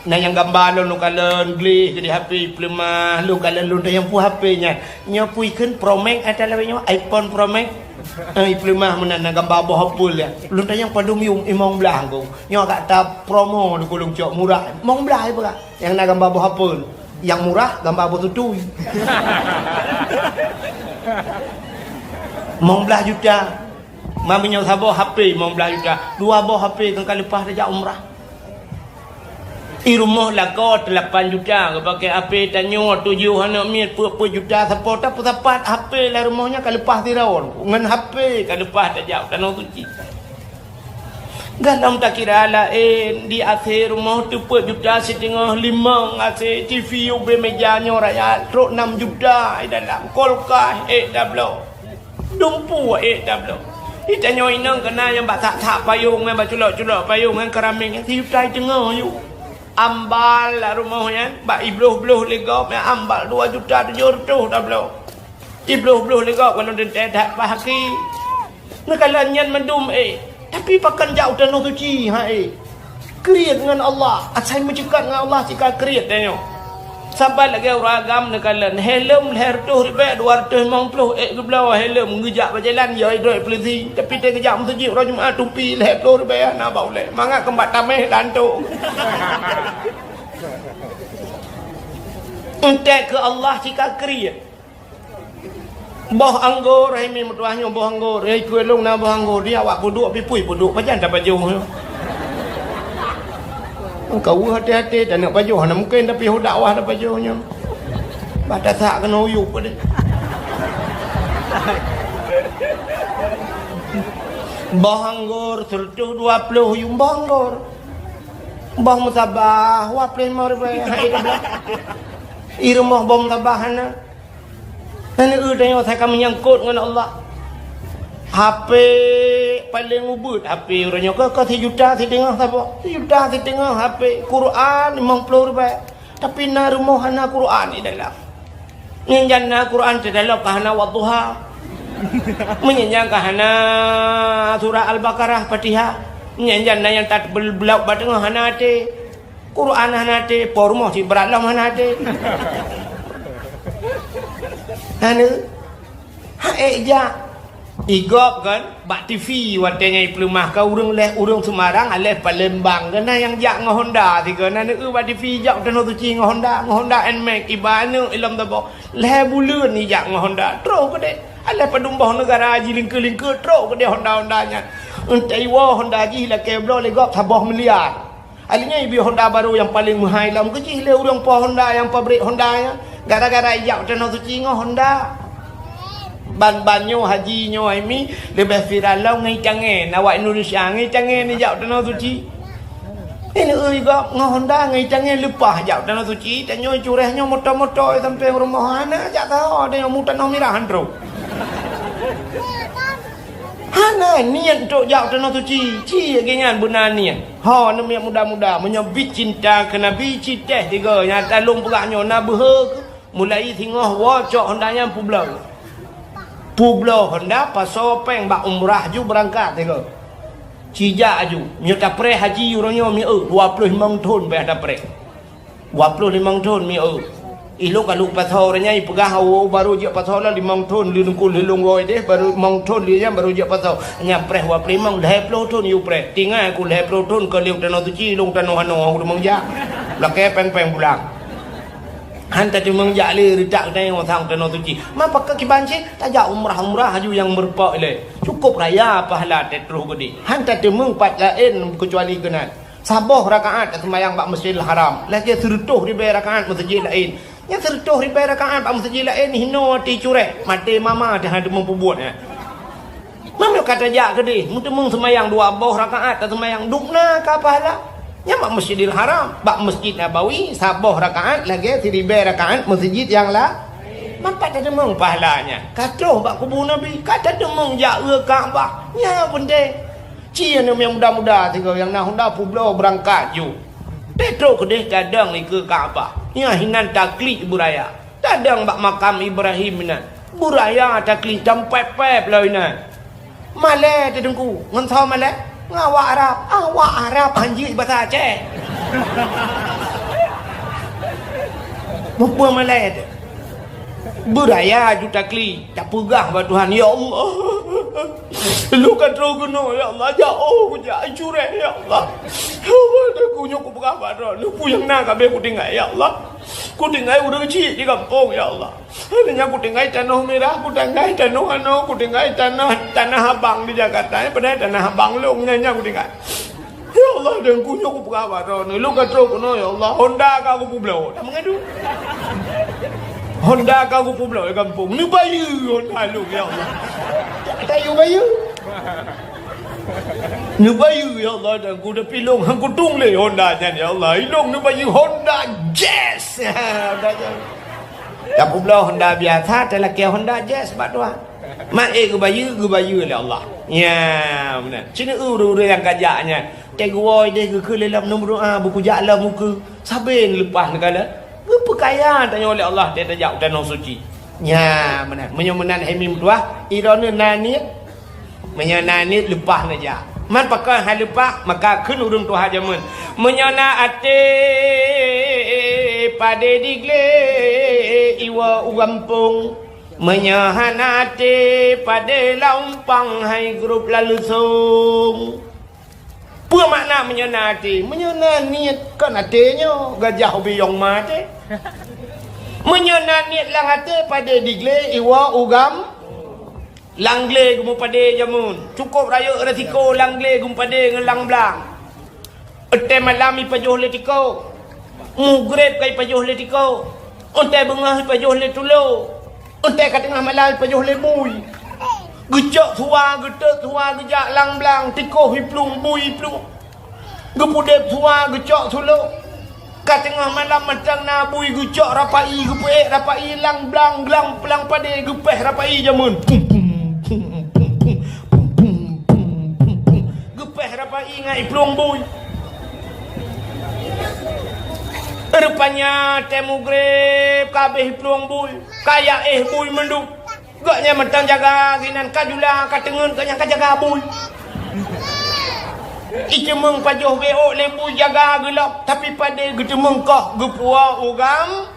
Speaker 1: Nah yang gambar lu kala beli jadi HP pelema lu kala lu tayang pu HP nya nyapuikeun Pro Max adalah iPhone Pro Max. Pelema menan gambar boh hapul ya. Lu tayang padum you imong belah ku. Nyo kat ta promo du kulung cok murah. Mong belah apa yang nak gambar boh hapul. Yang murah gambar boh tutui. 15 juta. Maminya sabah HP 15 juta. 2 buah HP kan lepas dah umrah. Rumah laga 8 juta. Pakai HP tanya 7 anak miet puluh juta. Siapa dapat HP lah rumahnya kan lepas tiraun. Dengan HP kan lepas dah jauh. Tanah suci. Galam tak kira lain di akhir rumah tu 4 juta setengah 5 asyik TV UB mejanya rakyat rok 6 juta dalam kolkah dablo dumpu dablo ditanya inang kena yang tak payung yang culak payung yang keraming yang tiup-tai tengah you ambal lah rumahnya bak ibluh-bluh legap yang ambal 2 juta 700 dablo ibluh-bluh legap kalau dia tak bahaki nak kalanyan mendum tapi pakan jauh tanah suci kriat dengan Allah asal mencekat dengan Allah jika kriat tanya sabar lagi orang agam nekalan helm leher tu ribat 250 ke belah helm ngejak berjalan ya hidroid polisi tapi dia kejap masjid orang Jumaat tumpi leher tu ribat nak bau leh mangak kembat tameh lantuk untuk ke Allah jika kriat boh anggur mi mutuahnya boh anggur kuelung na boh anggur dia awak puduk puduk macam tak baju kau hati-hati tak nak baju nak mungkin tapi dakwah dah bajunya pada tak kena uyup dia boh anggur 120 yung boh anggur boh musabah wa primo irumah boh musabahana dan tanya saya akan menyangkut dengan Allah HP paling ubud HP orangnya ke 1 juta setengah siapa 1 juta setengah HP Quran 50 rupiah tapi na rumah hana Quran di dalam menyanjana Quran di dalam kahana wadduha menyanjana kahana surah Al-Baqarah Fatihah menyanjana yang tak belau batengah hana hati Quran hana hati pormoh si beralam hana hati hana ja igop kan bak TV watenya pelumah ka urang leh urang Semarang aleh Palembang kana yang jak ngah Honda tiga nana bak TV jak tanah suci ngah Honda Nmax ibana ilam tabo leh bulan ni jak ngah Honda tro ke dek aleh padumbah negara haji lingke tro ke dek Honda-Hondanya entai wa Honda haji lah keblo le gop sabah miliar alinya ibi Honda baru yang paling mahal lam kecil le urang po Honda yang pabrik Hondanya gara-gara jak tanah suci ngah Honda ban-banyo hajinya ini lebih viral lah ngai cangen awak Indonesia ngai cangen ni jauh tanah suci ini juga ngah Honda ngai cangen lepas jauh tanah suci tanya curehnya motor-motor sampai rumah anak jak tahu ada yang mutan merah handro hana niat untuk jauh tanah suci ci gengan benar niat ha nama muda-muda menyebut cinta ke Nabi citeh tiga yang talung pegaknya nabuh mulai tengah wacok Hondanya Publo Honda pasopeng bak umrah ju berangkat tengok. Cijak ju. Mio tapre haji orangnya mio 25 tahun be ada pre. 25 tahun mio. Ilo kalau pasornya ipegah baru je pasor 5 tahun lungkul lung roy deh baru 5 tahun dia baru je pasor. Nya pre 25 10 tahun yu pre. Tinggal aku 10 tahun ke liu tanah suci lung tanah hano rumang ja. Lake peng-peng pulang. Hantar cuma jali ridak dengan orang tanah suci. Mapa kekibanci tajak umrah haju yang berpak le. Cukup raya pahala terus gede. Hantar cuma 4 lain kecuali kenal. Sabah rakaat sembahyang bak Masjidil Haram. Lagi serutuh ribu rakaat masjid lain. Yang serutuh ribu rakaat bak masjid lain hino ti curek. Mati mama dah ada memperbuat. Mama kata jak gede. Mung sembahyang 2 boh rakaat sembahyang dukna ka pahala. Ya bak Masjidil Haram, bak Masjid Nabawi, sabah rakaat lagi 1000 rakaat masjid yang lah. Mampat ada demung pahalanya. Kata bak kubur Nabi, kata demung jaga Kaabah. Ya benda. Cia yang muda-muda tiga yang nak Honda Publo berangkat ju. Tetro kedeh kadang ni ke Kaabah. Ya hinan taklid buraya. Kadang bak makam Ibrahim na. Buraya taklid campep-pep lah ina. Malai tedengku, ngentau malai. Awak Arab anjir bahasa Aceh. Mumpung Malay budaya juta kli tak pegah pada Tuhan ya Allah. Lu kan terguna ya Allah jauh je cureh ya Allah. Aku nyukup apa dah. Lu puyang nak kabeh ku tinggal ya Allah. Ku tinggal urang cik di kampung ya Allah. Hanya ku tinggal tanah merah, ku tinggal tanah ku tinggal tanah abang di Jakarta. Padahal tanah abang long nya ku tinggal. Ya Allah dan ku nyoku pegawai ni. Lu kata ku no ya Allah. Honda ka ku pulau. Tak mengadu. Honda ka ku pulau di kampung. Ni bayu Honda lu ya Allah. Tak bayu. Ni bayu ya Allah dan ku dah pilong hang ku tung le Honda nya ya Allah. Ilong ni bayu Honda Jazz. Tak pulau Honda biasa tak laki Honda Jazz sebab tu. Mak ku bayu le Allah. Ya benar. Sini uru yang kajaknya. Cikgu oi dia ke dalam nombor doa buku jala muka. Sabin lepas negala. Apa kaya tanya oleh Allah dia tajak tanah suci. Ya benar. Menyomenan hemim tuah irana nanit menyananit lepas naja. Man pakai hal lepas maka keun urang tuah jamun. Menyana ate pade digle iwa ugampung. Menyahana ate pade laumpang hai grup lalu sung. Apa makna menyana hati? Menyana niat kan hatinya gajah biyong mati. Menyana niat lang hati pada digle iwa ugam langle gumu pada jamun. Cukup raya resiko langle gumu pada ngelang belang. Ete malami pajuh letiko. Mugrib kai pajuh letiko. Ente bengah pajuh letulo. Ente kat tengah malam pajuh lebui. Gejak suar, getek suar, gejak lang belang, tikoh hiplung, bui plung. Gepudep suar, gejak suluk. Kat tengah malam matang na bui gejak rapai, gepek rapai, lang belang, gelang pelang pade, gepeh rapai jamun. Gepeh rapai ngai plung bui. Rupanya temu grep kabeh plung bui. Kaya bui menduk. Gaknya mentang jaga ginan kajula katengen kanya kajaga bui. Icemeng pajoh beo lembu jaga gelap tapi pada getemeng kah gepua ugam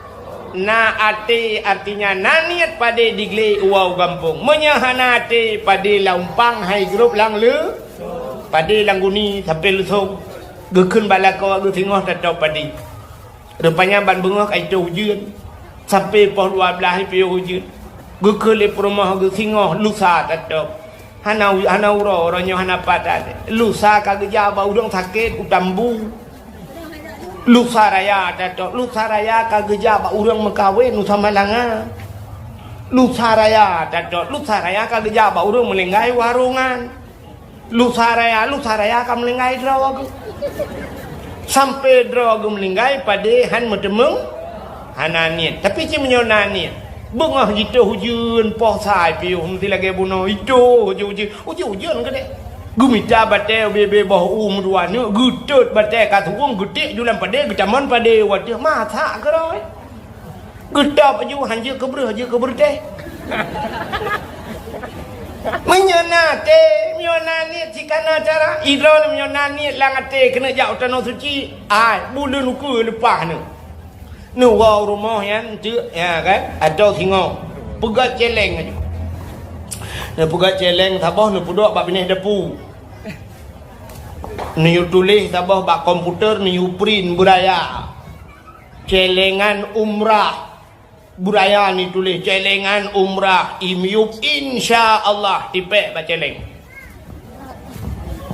Speaker 1: na ate artinya naniat pada digle uau gampung menyahana ate pada laumpang hai grup lang le pada langguni sampai lusung gekeun balakau ge tengah tatau padi. Rupanya ban bengok ai tu hujan sampai pos 12 pi hujan. Gukele perumah ge singoh lusa tatop hanau ro ronyo hana patat lusa kage jaba udang sakit utambu lusa raya tatop lusa raya kage jaba urang mekawin nusa malanga lusa raya tatop lusa raya kage jaba urang melenggai warungan lusa raya ka melenggai draw sampai draw ge melenggai pade han medemeng hananiat tapi ci menyonaniat. Bengah gitu hujan poh sai piu mesti lagi bunuh itu hujan ke dek gumita batel bebe boh dua ni gutut batel kat tuang gutik julan pade getaman pade wadah mata ke roi gutap aju hanje kebreh je kebreh teh menyonate menyonani cikana cara idron menyonani langate kena jauh tanah suci ai bulan uku lepas ni nuwau rumah yang cik ya kan ada tengok pegat celeng aja ni pegat celeng tabah ni pudok bab benih depu ni tulis tabah bab komputer ni print buraya celengan umrah buraya ni tulis celengan umrah imyup insyaallah tipek bab celeng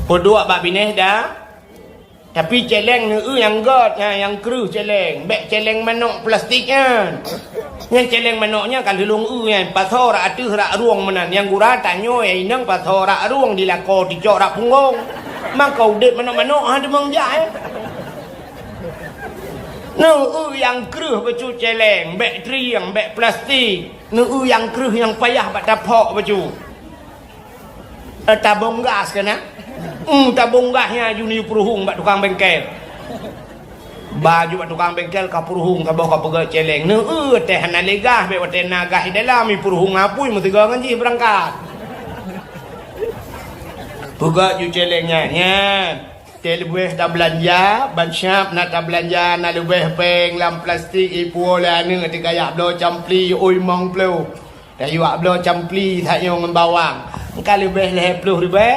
Speaker 1: pudok bab benih dah. Tapi celeng ni yang god yang kru celeng. Bek celeng manok plastiknya. Yang celeng manoknya kan dilung yang pasor atuh rak ruang menan. Yang gura tanyo inang pasor rak ruang dilako dicok rak punggung. Maka udip manok-manok ha demang ja. Nu yang kru baju celeng, bek triang, bek plastik. Nu yang kru yang payah bak dapok baju. Tabung gas kan tabung gasnya juni peruhung bak tukang bengkel. Baju bak tukang bengkel ka peruhung ka bawa ka pegat celeng. Ne teh na legah be wate nagah dalam mi peruhung apui mesti gangan ji berangkat. Pegat ju celengnya nya. Teh lebih dah belanja, ban syap nak dah belanja nak lebih peng lam plastik ipu lah ni ti kayak blo campli oi mong plu. Dah yuak blo campli tak nyong bawang. Engkau lebih 10 ribu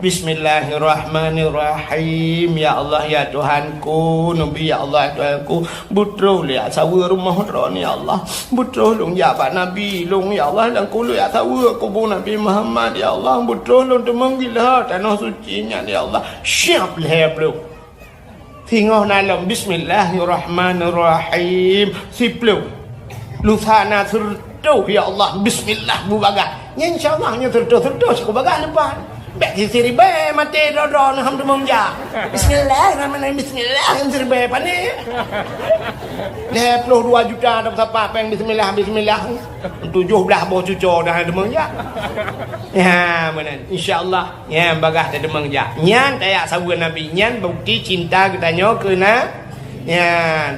Speaker 1: Bismillahirrahmanirrahim. Ya Allah ya Tuhanku, Nabi ya Allah ya Tuhanku, betul ya sawa rumah ni ya Allah, betul long ya Pak Nabi long ya Allah dan kulu ya sawa kubur Nabi Muhammad ya Allah, betul long temang gila tanah suci nya ya Allah. Siap leh bro. Tengok dalam Bismillahirrahmanirrahim. Siplu Lusana tertuh ya Allah. Bismillah bubaga. InsyaAllah nya tertuh cukup baga lepas. Bek siri be mati dodo ham demong ja. Bismillahirrahmanirrahim. Bismillah siri be pani. 22 juta dapat apa peng bismillah 17 boh cucu dah demong ja. Ya benar insyaallah ya bagah dah demong ja. Nyan kayak sabu Nabi nyan bukti cinta kita nyo kena ya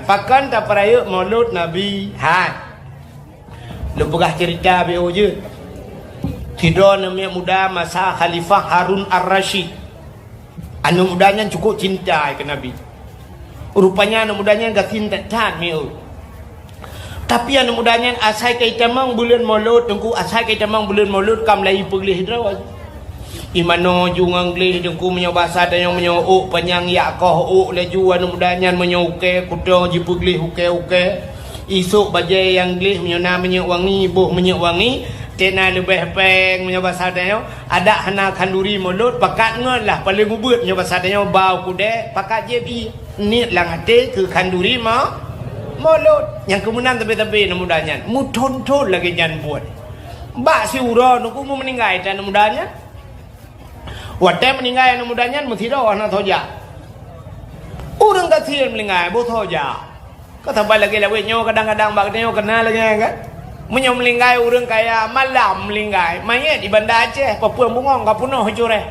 Speaker 1: pakan tak peraya maulud Nabi. Ha. Lu bagah cerita be je. Tidak namanya muda masa Khalifah Harun Ar-Rasyid. Anu mudanya cukup cinta ke Nabi. Rupanya anu mudanya enggak cinta tan meu. Tapi anu mudanya asai kai tamang bulan Maulud tengku asai kai tamang bulan Maulud kam lai peglih draw. Imano jung anglih tengku menyo bahasa dan yang menyo panjang yakoh laju anu mudanya menyo uke kudo ji peglih uke. Isuk bajai yang anglih menyo na menyo wangi boh menyo wangi. Tena lebih peng menyo bahasa danyo ada hana kanduri mulut pakat ngon lah paling ubut menyo bahasa danyo bau kude pakat jebi ni lang ate ke kanduri mulut yang kemudian tapi namudanya mu tonton lagi jan buat ba si uro nu mu meninggal tan namudanya wate meninggal namudanya mu thiro ana thoja urang ka thir meninggal bo thoja ka thabal lagi lawe nyo kadang-kadang bag nyo kenal lagi kan menyom melinggai urang kaya malam melinggai mayat di Banda Aceh Papua Bungong kapunoh hajure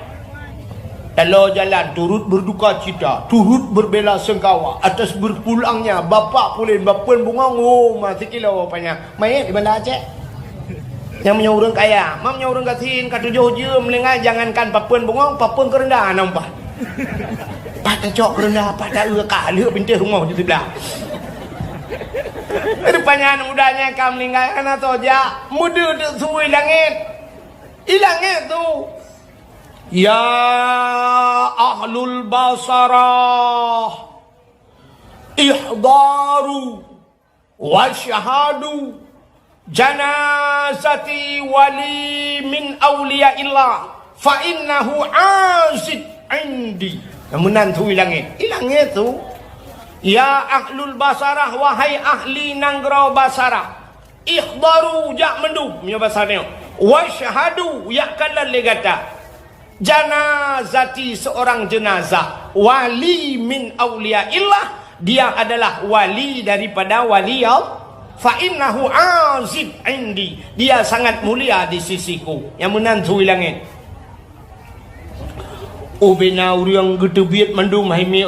Speaker 1: kalau jalan turut berduka cita turut berbela sengkawa atas berpulangnya bapa pulin Papua Bungong mati kilo apanya mayat di Banda Aceh yang menyom urang kaya mam menyom urang katin katujuh je melinggai jangankan Papua Bungong Papua kerendah nampak pada cok kerendah pada kali pintu rumah di sebelah. Rupanya mudanya kam lingkai kana toja mudu tu suwi langit ilangnya tu ya ahlul basarah ihdaru wa syahadu janazati wali min awliyaillah fa innahu azid indi namunan tu ilangnya tu ya ahlul basarah wahai ahli nanggro basarah ikhdaru jak menduk punya basarnya wa syahadu yak kala legata janazati seorang jenazah wali min awliyaillah dia adalah wali daripada wali Allah fa innahu azib indi dia sangat mulia di sisiku yang menantu ilangin ubena uriang gedebiat mendung mahimi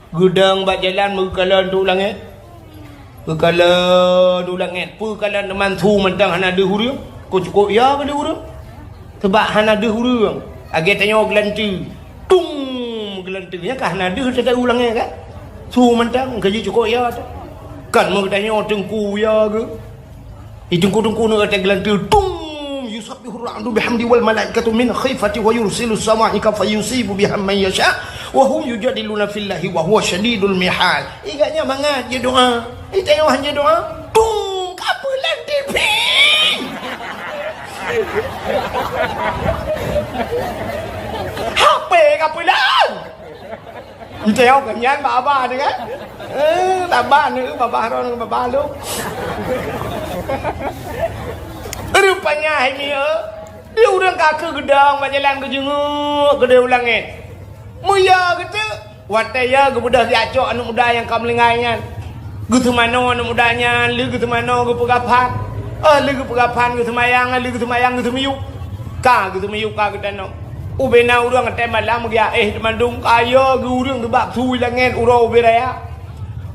Speaker 1: gudang bak jalan mengkalan tu langit mengkalan tu langit pengkalan teman tu mentang hana ada hurung kau cukup ya ke ada hurung sebab hana ada hurung agak tanya gelanti tung gelanti nya kah hana ada tak ulang kan tu mentang gaji cukup ya kan mau tanya tengku ya ke tengku-tengku nak kata gelanti tung yusabbihu ar-ra'du bihamdi wal malaikatu min khifati wa yursilu as-sama'ika fayusibu biha man yasha wa hum yujadiluna fillahi wa huwa syadidul mihal. Ingatnya mangat je doa. Tengok hanya doa. Tung kapulan TV. HP kapulan. Tengok kenyan baba dengan. Baba ni baba ron baba lu. Rupanya ini dia urang kaki gedang berjalan ke jenguk gede ulangin muya gitu wataya ke budak diacok anu muda yang kam lingaian gitu mano anu mudanya lu gitu mano ke pegapan lu ke pegapan gitu mayang lu gitu mayang gitu miyuk ka gitu miyuk ka gitu no ubena urang ngetem malam dia mandung kaya ke urang tebak suwi langit urau beraya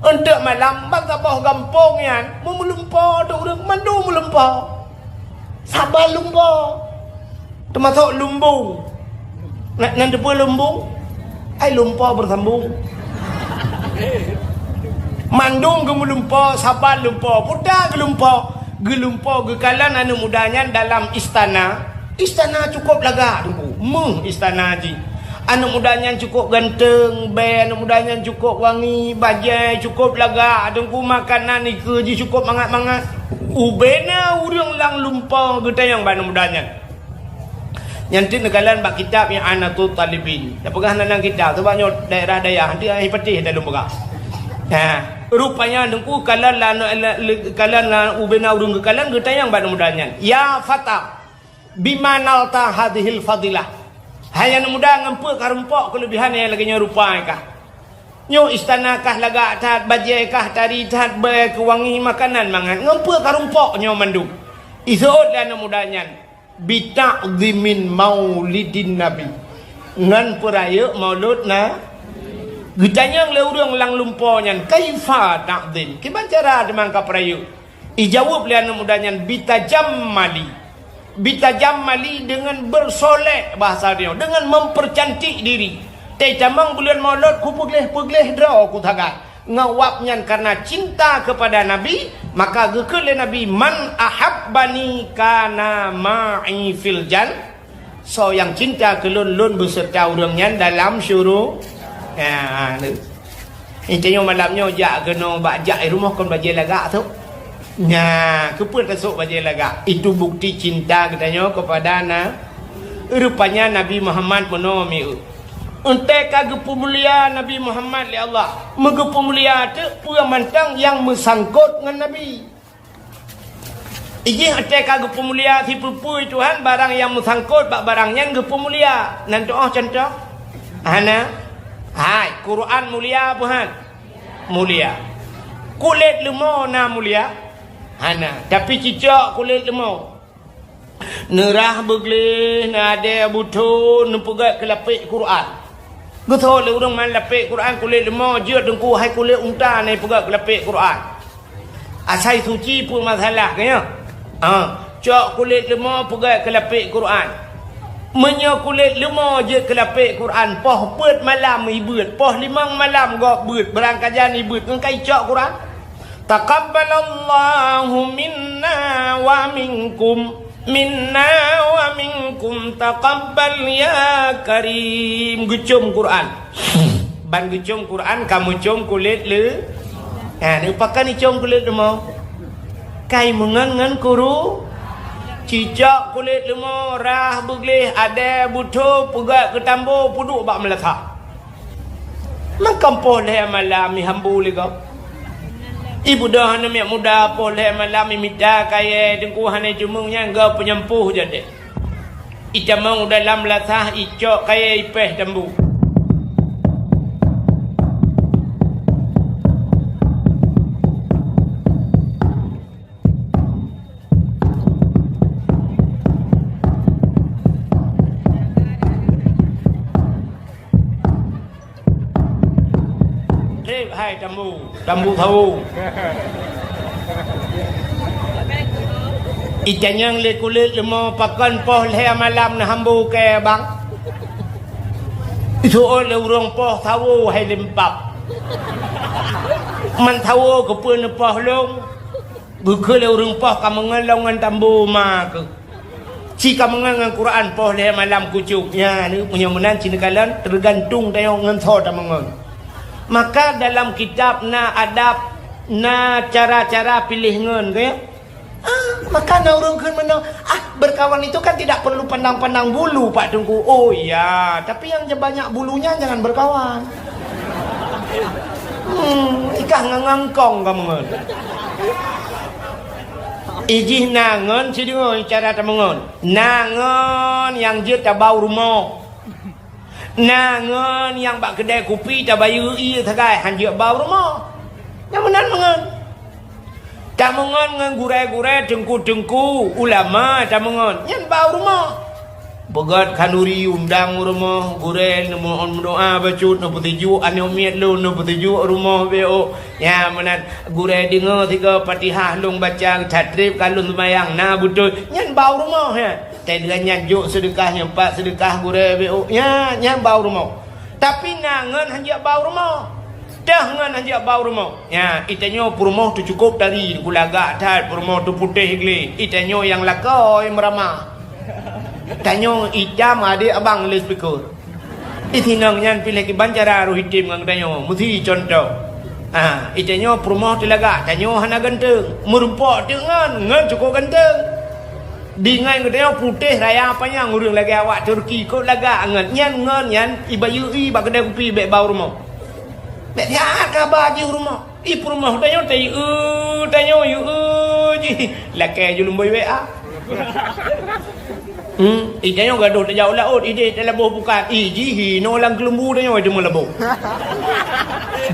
Speaker 1: untuk malam bang sabah gampong yan memelumpa tu urang mandung melempa sabar lumba termasuk lumbung nanti pun lumbung lumpa bersambung mandung ke melumpa sabar lumpa putar ke lumpa ke kalan anu mudanya dalam istana cukup laga tunggu istana haji. Anak mudanya cukup ganteng, anak mudanya cukup wangi, bajai cukup lagak, dengku makanan ni kerja cukup mangat-mangat. Ubena urang lang lumpang kita yang anak mudanya. Yang tu nekalan bak kitab yang Anatul Talibin. Dah pegah nang kitab tu banyak daerah-daerah dia patih dalam bekas. Rupanya dengku kalan ubena urang kekalan kita yang anak mudanya. Ya fata bimanalta hadhil fadilah. Hai anak muda ngampu karumpok kelebihan yang lagi nyerupai kah? Nyo istana kah lagak tat bajai kah tari tat ber kewangi makanan mangan ngampu karumpok nyo mandu. Isod anak mudanya bita'dhimin maulidin nabi. Ngan peraya maulud na gitanya le urang lang lumpo nyan kaifa ta'dhin. Kiban cara demangka peraya? Ijawab le anak mudanya bitajammali. Bitajammali dengan bersolek bahasa dia, dengan mempercantik diri. Tei camang bulan maulud ku pegleh draw ku taga. Ngawapnya karena cinta kepada Nabi, maka gekele Nabi man ahabbani kana ma'i fil jan. So yang cinta ke lun beserta urangnya dalam syurga. Intinya malamnya jak kena bajak rumah kon bajai lagak tu. Nah, keput kasuk bajai lagak. Itu bukti cinta katanya kepada rupanya Nabi Muhammad menolomi. Entai kagepu mulia Nabi Muhammad li Allah. Megepu mulia tu pura mantang yang mesangkut dengan Nabi. Iji entai kagepu mulia si pupui Tuhan barang yang mesangkut bak barangnya gepu mulia. Nan doa contoh. Hana. Hai, Quran mulia Tuhan. Mulia. Kulit lemau na mulia. Hana, tapi cicak kulit lemau. Nerah begleh, nade butuh, nempegat ke lapik Quran. Betul le urang man lapik Quran kulit lemau, jeut dengku hai kulit unta ni pegat ke lapik Quran. Asai suci pun masalah kaya. Cak kulit lemau pegat ke lapik Quran. Menyo kulit lemau je ke lapik Quran, poh beut malam ibut, poh limang malam gok beut, berangkajan ibut ngkai cak Quran. Taqabbalallahu minna wa minkum taqabbal ya karim. Gecum Quran. Ban gecum Quran kamu cum kulit le. Ni pakai ni cum kulit lemau. Kai mengan kuru. Cicak kulit lemau rah begleh ada butuh pegat ke tambo puduk bak meletak. Makampoh le malam mi hambu le kau. Ibu dah nak muda boleh malam minta kaya dengku hane jumungnya engkau penyempuh jadi. Icamang dalam latah icok kaya ipeh tambu. Hai tambu tahu. Icanyang le kulit lemau pakan poh le malam na hambu ke bang. Itu oleh urang poh tahu hai lempap. Man tahu ke pun poh long. Buku le urang poh kamangan longan tambu ma ke. Si kamangan dengan Quran poh le malam kucuknya ni punya menan cinakalan tergantung tayong ngan tho tamangan. Maka dalam kitab na adab na cara-cara pilih ngen ke maka na urang keun menang berkawan itu kan tidak perlu pandang-pandang bulu Pak Tengku. Oh iya, tapi yang banyak bulunya jangan berkawan. Ikah ngangkong kamu ngen. Ijih nangon sidingon cara tamangon. Nangon yang je tabau rumah. Nangon yang bak kedai kopi tak bayu iya tagai hanjak bau rumah. Yang menan mengan. Tak mengan ngan gurai-gurai dengku-dengku ulama tak mengan. Yang bau rumah. Begat kanuri undang rumah gurai mohon doa bacut no petiju ane umiat lu no petiju rumah beo. Ya menan gurai dengar tiga Fatihah long baca tatrib kalun sembahyang na betul. Yang bau rumah ya. Tadilah nyanjuk sedekahnya 4 sedekah gure BO nya bau rumah. Tapi nangan hanjak bau rumah. Dah ngan hanjak bau rumah. Ya, itanyo rumah tu cukup dari kulaga tat rumah tu putih gli. Itanyo yang lakoi meramah. Tanya ijam adik abang les pikir. Itinang yan pilih ki banjara ruhitim ngang tanya. Muti contoh. Itanya perumahan tilaga. Tanya hana ganteng. Merumpak dengan ngan cukup ganteng. Dengan katanya putih raya apanya ngurung lagi awak Turki kau laga ngan yan ibayu bak kedai kopi bek bau rumah. Bek dia kabar je rumah. Rumah tanya tanya je. Lakai je lumbai WA. Tanya gaduh tak jauh laut ide dalam bukan ji no lang kelembu tanya je melabuh.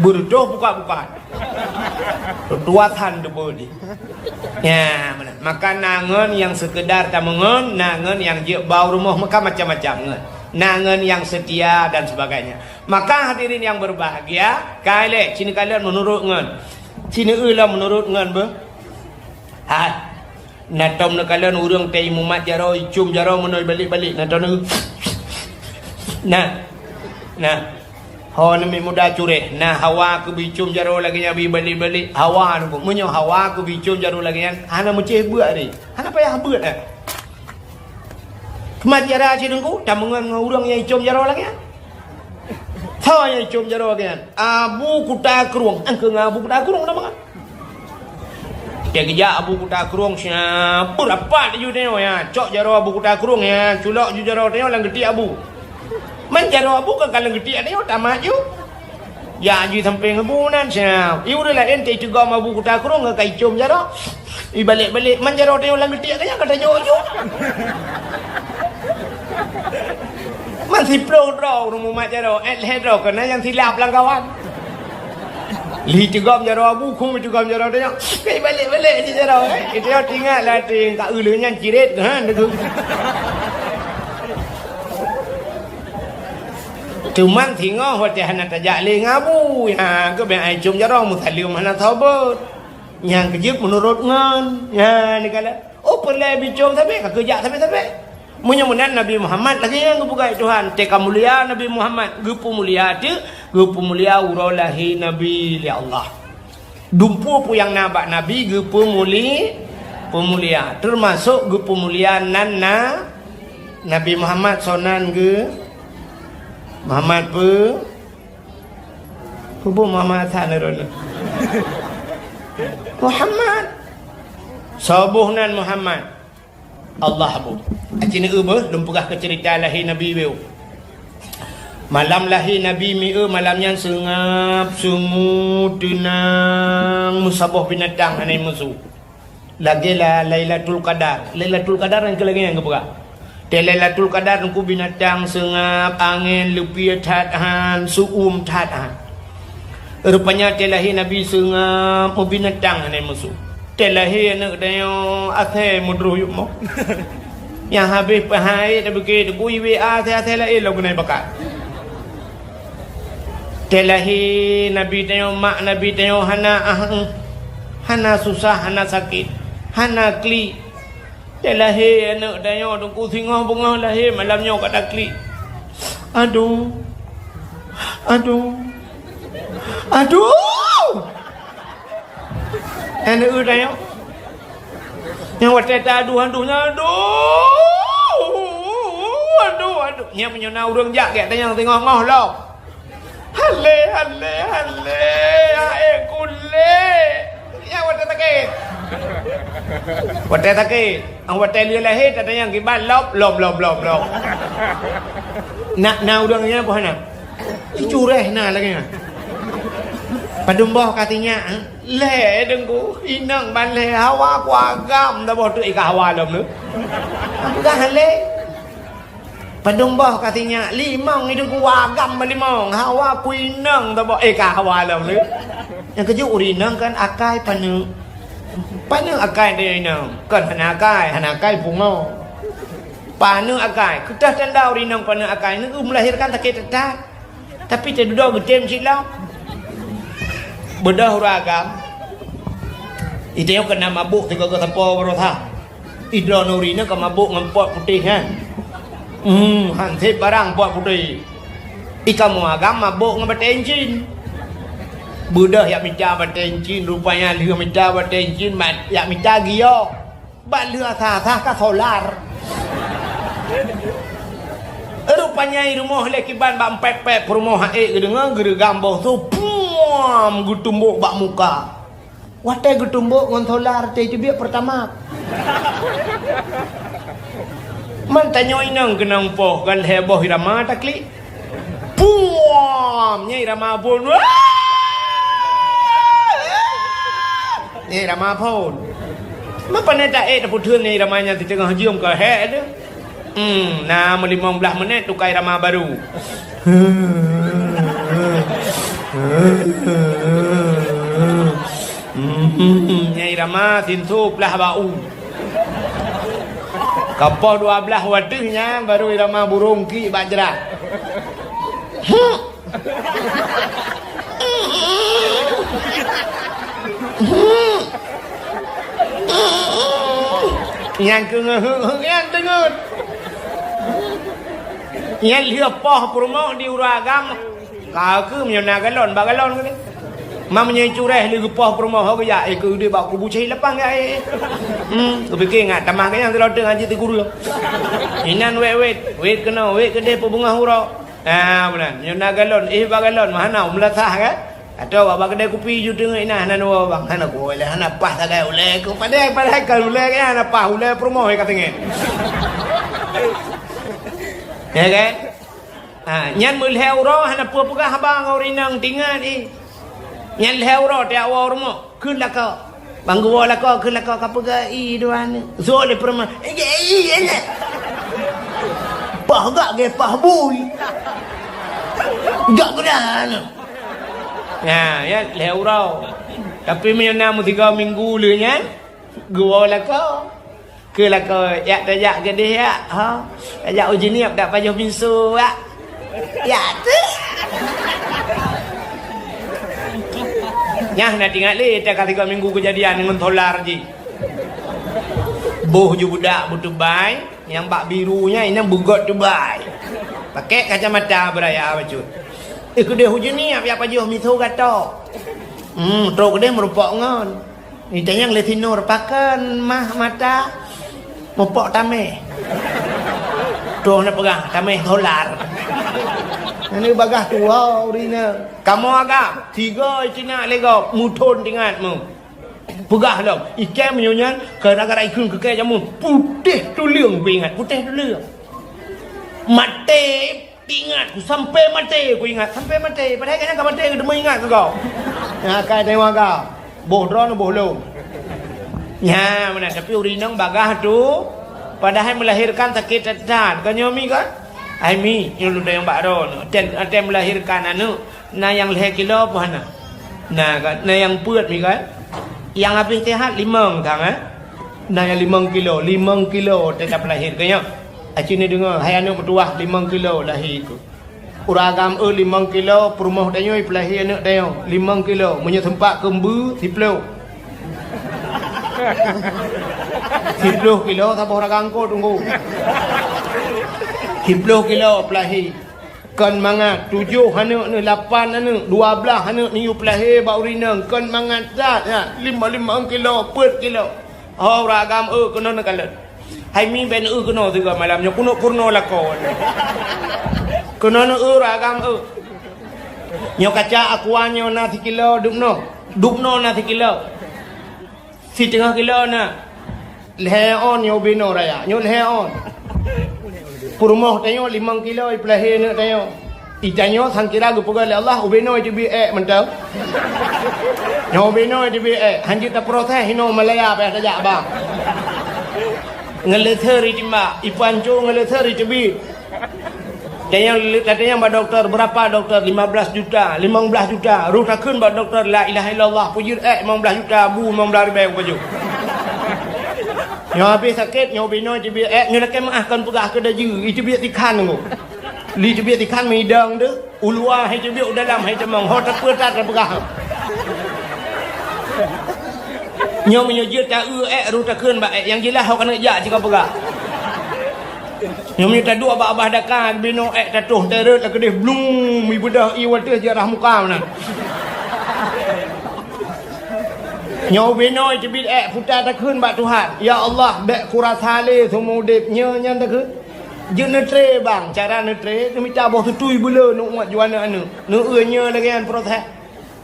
Speaker 1: Berdoh buka-buka. Tuatan tu boleh. Ya, maka nangan yang sekedar tamungan, nangan yang je bau rumah maka macam-macam ngan. Nangan yang setia dan sebagainya. Maka hadirin yang berbahagia, kalian sini kalian menurut ngan. Sini ulah menurut ngan be. Natom na kalian urang teh mumat jaro icum jaro menoi balik-balik natom na hawa nami muda cureh hawa ku bicum jaro lagi nya balik-balik hawa nu munyo hawa ku bicum jaro lagi yan hana muceh buat ni hana payah buat kemat jara cidengku tamungan urang yang icum jaro lagi yan thaw yang icum jaro lagi yan abu kuta kruang angke ngabu kuta kruang nama kan dia kerja abu kuta kruang siapa rapat ju tengok ya cok jaro abu kuta kruang ya culok ju jaro tengok lang geti abu man jaro abu kan kalau geti tengok tamat ju ya ju sampai ngebunan siap iu dah lah ente juga abu kuta kruang ke kai cum jaro i balik-balik man jaro tengok lang geti tengok kata jo man si pro draw rumu mat jaro head draw kena yang silap lang kawan li juga jaro abu kum juga jaro tengok kai balik-balik di jaro itu tinggal lah ting tak ulunnya ciret kan tu cuman tengok hotel hana tajak le ngabu ya ke be ai cum jaro mutalium hana taubat yang kejip menurut ngan ya ni kala perle bicom tapi kerja tapi Munyamunan Nabi Muhammad lagi yang kebukai Tuhan teka mulia Nabi Muhammad gupu mulia urolahi Nabi li Allah dumpu pu yang nabak Nabi gupu mulia termasuk gupu mulia nanna Nabi Muhammad sonan ge Muhammad pu Muhammad saneron Muhammad sabuhnan Muhammad Allah bu. Acina ubah lumpugah ke cerita lahir Nabi weu. Malam lahir Nabi malam yang sengap, sungu, tenang, musabah binatang anai musuh. Lagilah Lailatul Qadar. Lailatul Qadar yang kelagi yang kebuka. Lailatul Qadar nungku binatang sengap, angin lepi tathan, suum tathan. Rupanya lahir Nabi sengap, binatang anai musuh. Telahi nak tengok asal mudruh yuk mau. Yang habis pahai dah begitu kui WA asal lain lagu naik bakat. Telahi Nabi tengok mak Nabi tengok hana susah hana sakit hana kli. Telahi nak tengok tunggu singah bunga lahir malamnya kata kli. Aduh. Anak tanya yang watak aduh-aduhnya aduh nya menyona urang jak gak tanya tengok ngoh lo halle kulle ya watak takit ang watak dia lahir tanya kiban lop nak urangnya apa nak cureh na lagi Padumbah katanya le dengku inang ban le hawa kwa gam dah boh tu ika hawa lom nu bukan hale Padumbah katanya limang ni dengku wagam limang hawa ku inang dah boh ika hawa lom nu yang keju urinang kan akai panu akai dia inang kan hanakai pungo panu akai kita tanda urinang panu akai ni melahirkan takit tetat tapi terduda gedem silau bedah ragam itu yang kena mabuk tiga ke tempoh berotha idra nurina ke mabuk ngempot putih kan hansip barang pot putih ikamu agam mabuk ngebatencin bedah yak minta batencin rupanya lih minta batencin mat yak minta gio bat lih asah ka solar Rupanya rumah lekiban bak empek-pek rumah haik dengar gera gambar tu puam gutumbuk bak muka. Watai gutumbuk ngon solar teh biar pertama. Man tanya inang kenang poh gal heboh irama takli. Puam nya irama pun. Ni irama pun. Mapa nak tak putun ni iramanya di tengah jium ke hek dia. Nah 15 minit tukar irama baru. Nya irama tintup lah bau. Kapal 12 wadahnya baru irama burung ki bajra. Yang kengah yang dengut. Yang lihat poh rumah di uragam. Kau ke menyana galon bagalon ke ni. Mam nyai cureh li poh rumah ho ya ke dia bawa kubu cai lapang ya. Ku fikir ngat tamah ke yang terlalu ngaji ti guru. Inan wait kena wait ke dia bunga hura. Benar. Menyana galon bagalon mana melatah kan. Atau bapa kedai kopi ju tengok ina hana no bang hana ko le hana pah tagai ule ko padai kal ule ke hana pah ule promo he katenge. Ya kan? Nyan mul euro hana pu pegah abang orinang tingan Nyan euro dia awak rumah kun la ka. Bang gua la ka kun la ka pegah doan. So le promo. Pah gak ge pah bui. Gak gedan. Ya euro. Tapi menyana mu 3 minggu le nyan. Gua la ka. Ke la ka ya tajak gede ya. Ha. Tajak uji niap dak pajuh pinsu ya. Ya tu. Nyah nak tinggal le tak 3 minggu kejadian dengan solar ji. Boh ju budak butuh bai yang bak birunya ini bugot tu bai. Pakai kacamata beraya bacut. Kedai hujan ni apa pajuh miso kata. Truk kedai merupak ngon. Ni tanyang letinor pakan mah mata mopok tameh. Truk nak pegang tameh solar. Ini bagah tua urina. Kamu agak 3 Cina lego muton tingatmu. Pegah dah. Ikan menyonyan gara-gara ikun kekeh jamu putih tu liang ingat putih tu liang. Mate ingat ku sampai mati ku ingat sampai mati padahal kan mati ke demi ingat kau. Ya kai tengok kau. Boh drone boh lo. Ya mana tapi urinang bagah tu padahal melahirkan sakit cacat. Kau nyomi kan? Ai mi yang lu yang bakron. Atem melahirkan anu na yang 5 kilo apa hana. Nah kan na yang puat mi kan. Yang habis sehat 5 kang Na yang 5 kilo tetap lahir kanya. Acini dengar hai anak bertuah 5 kilo lahir ku. Uragam 5 kilo perumah danyo pelahir anak danyo 5 kilo punya tempat kembu 10 kilo tak orang angkut tunggu 10 kilo pelahir kan mangat 7 anak ni 8 anak 12 anak ni pelahir bau rinang kan mangat zat ya 5 kilo 4 kilo uragam kena nak kalat hai mi ben kena juga malamnya kuno purno lakon kena ragam nyo kaca akuanyo na 3 kilo dupno na 3 kilo si 3 kilo na leon nyo bino raya nyo leon purmoh tayo 5 kilo iplahe na tayo itanyo sangkira gupugal Allah ubino dibi mentang nyo bino dibi hanjit ta proses hino malaya pa saja bang ngeleteri timba ipancu ngeleteri cebi katanya mbak dokter berapa dokter 15 juta rutakeun mbak dokter la ilaha illallah puji 15 juta bu 15 ribu baju nyo habis sakit nyo bino cebi nyo nak maafkan pegah ke daju itu biar tikan ngo li cebi tikan midang de ulua hai cebi dalam hai cemong ho tepetat pegah nyo menyujud ta rutakeun mbak yang jelas hok kena ja jika pegah nyo minta dua abah dakan bino tatuh terut la kedih blum ibudah iwateh jarah muka mana nyo bino cebit putar takeun mbak Tuhan ya Allah bek kurasale sumudip nyo nyan takeun je netre bang cara netre tu minta boh tutui bela nu umat juana anu nu eunya lagi an protes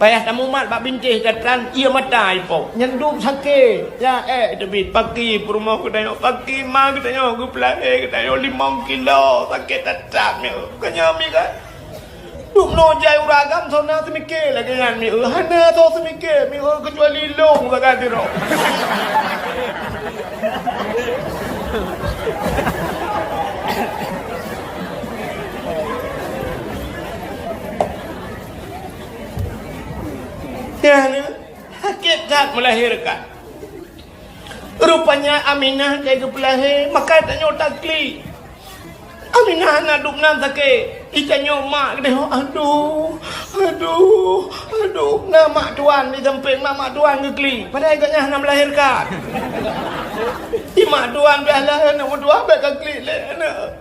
Speaker 1: payah tamu mat bak bintih katan ia matai po nyendum sake ya debit pagi rumah ku tengok pagi ma ku tengok ku pelai ku tengok 5 kilo sakit tetap ni kanya mi kan duk no jai uragam sona semike lagi kan mi hana to semike mi kecuali long sakat tiro dan sakit tak melahirkan. Rupanya Aminah jaga pelahir, maka tanya takli. Aminah nak duk nan sakit. Itanya mak dia, aduh, nama tuan di samping mak tuan ke kli. Padahal agaknya nak melahirkan. Mak tuan biarlah nak berdoa baik ke kli lah.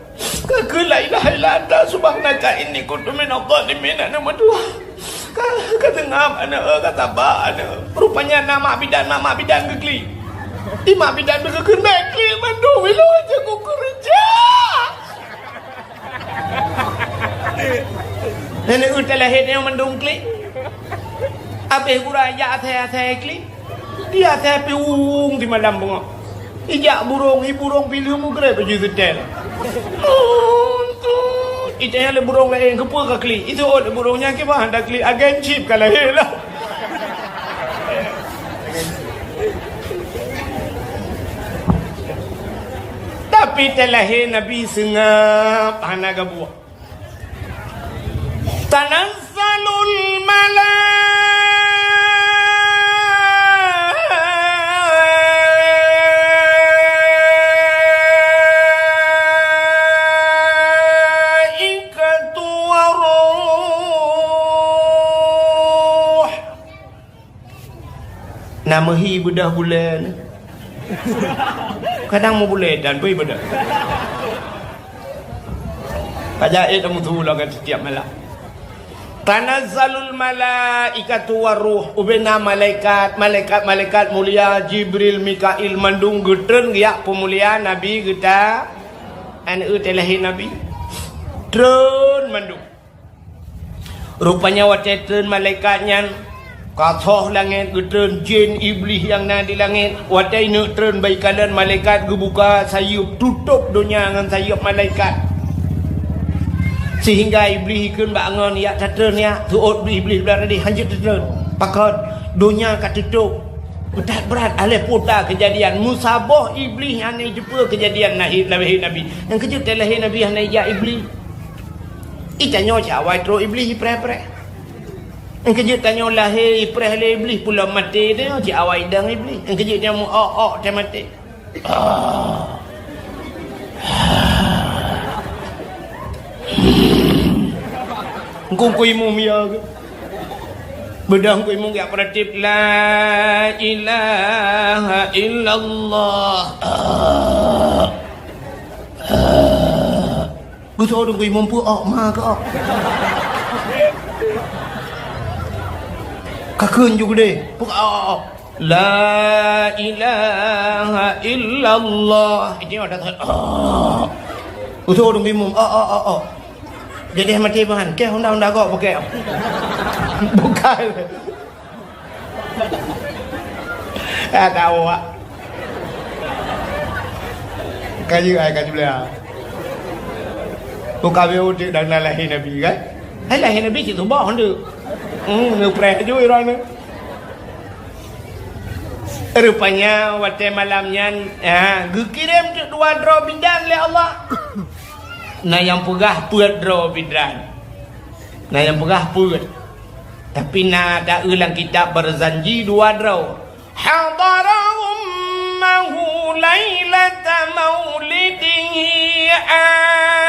Speaker 1: Ke la ilaha illa anta subhanaka inni kuntu minadh dhalimin nama tuan. Kata ngam anak kata ba anak rupanya nama mak bidan kekli mak bidan berkekun kekli mandu bila aja ku kerja nenek udah lahir yang mandung kli apa guraya athe kli dia athe piung di malam bunga ijak burung pilih mu kere baju setel itu yang le burung lain ke pun ke kli itu le burungnya ke bahan dak kli agen chip kalau lah tapi terlahir Nabi sengap anak buah tanazzalul nama hi bedah bulan kadang mau bulan dan pergi bedah kajaib kamu tu lah kan setiap malam tanazzalul malaikatu waruh ubena malaikat mulia Jibril Mikail mandung getren ya pemulia Nabi kita anu telahi Nabi tren mandung rupanya watetren malaikatnya katoh langit getren jin iblis yang na di langit watai nak tren baikalan malaikat gebuka sayup tutup dunia dengan sayup malaikat sehingga iblis ikun bangun ya tren ya tuot iblis belar tadi hanjut tren pakot dunia kat tutup berat alih putar kejadian musabah iblis anai jumpa kejadian lahir Nabi yang kejut lahir Nabi anai ya iblis itanya jawai terus iblis pre yang kejut tanya lahir iprah le iblis pula mati dia cik awai dang iblis yang kejut dia mu dia mati engkau imu mia ke bedah engkau imu gak peratip la ilaha illallah betul engkau imu pu ma ke kakun juga deh la ilaha illallah ini ada betul dong imam jadi mati bahan ke honda kok pakai bukan tahu ah kaji belah bukan dia dan lahir Nabi kan lahir Nabi itu bawa honda ngepreh juga orang ni rupanya waktu malamnya kirim dua draw bidan oleh Allah nah yang pegah puat draw bidan nah yang pegah puat tapi nak ada ulang kitab berzanji dua draw hadara ummahu lailata maulidihi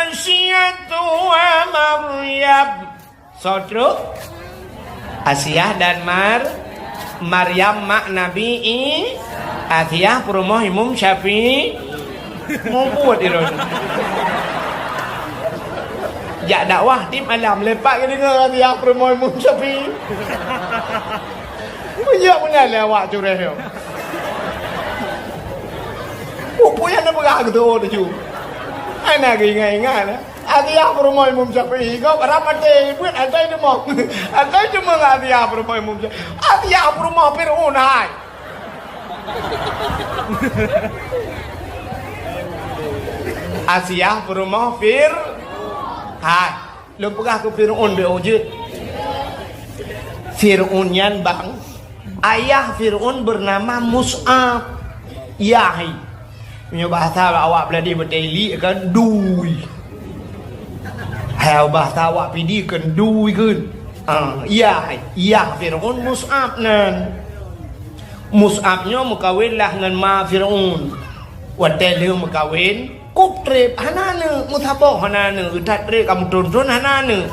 Speaker 1: Asyatu wa Maryam Sotro Asyah dan Maryam mak Nabi Atiyah perumoh Imam Syafi'i mau buat itu jak dakwah di malam lepak ke dengar Atiyah perumoh Imam Syafi'i banyak benar lewat curah dia punya nak berah gitu tu Anak ingat-ingat lah. Adia perumah Imam Syafi'i kau ramate buat antai demam. Antai cuma adia perumah Imam Syafi'i. Adia perumah Fir'aun hai. Asia perumah hai. Lu pegah ke Fir'aun dia ojit. Fir'aun yan bang. Ayah Fir'aun bernama Mus'ab. Yahi. Punya bahasa awak beladi berdeli kan dui. Hal bahasa awak pidi kan dui kan. Yahi. Yah Fir'aun Mus'ab nan. Mus'abnya mukawin lah dengan ma Fir'aun. Wadai dia mukawin. Kup trip hanana. Mutaboh hanana. Utat trip kamu tonton hanana.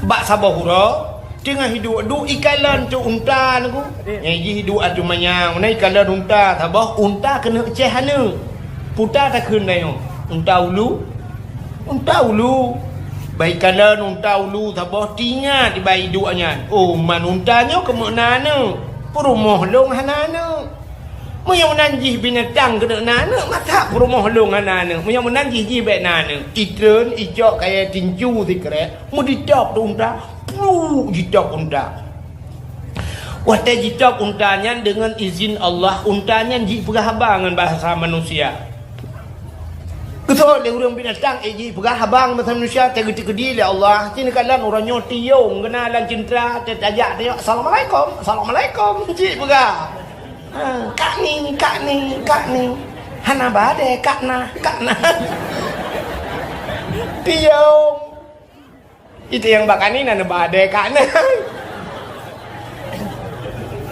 Speaker 1: Bak sabah hurau. Tengah hidup du ikalan tu unta aku. Yang hidup atu manyang. Mana ikalan unta tabah unta kena ceh hana. Puta tak kena yo. Unta ulu. Unta ulu. Baik ikalan unta ulu tabah tinggal di bayi hidupnya. Oh man untanya ke mana? Perumoh long hanana. Moyo menanjih binatang kena nana mata perumoh long hanana. Moyo menanjih ji baik nana. Kitren ijok kayak tinju sikret. Mu dicop tu unta. Jitak unta. Wata jitak untanya dengan izin Allah, untanya ji pergahabangan bahasa manusia. Betul dia orang binatang ji pergahabang bahasa manusia tegedi-tegedi oleh Allah. Sini kalan orang nyotiung kenalan cinta tajak dia assalamualaikum, assalamualaikum ji pergah. Kak ni. Hana bade kakna. Tiung. Itu yang bakani nana badai kana.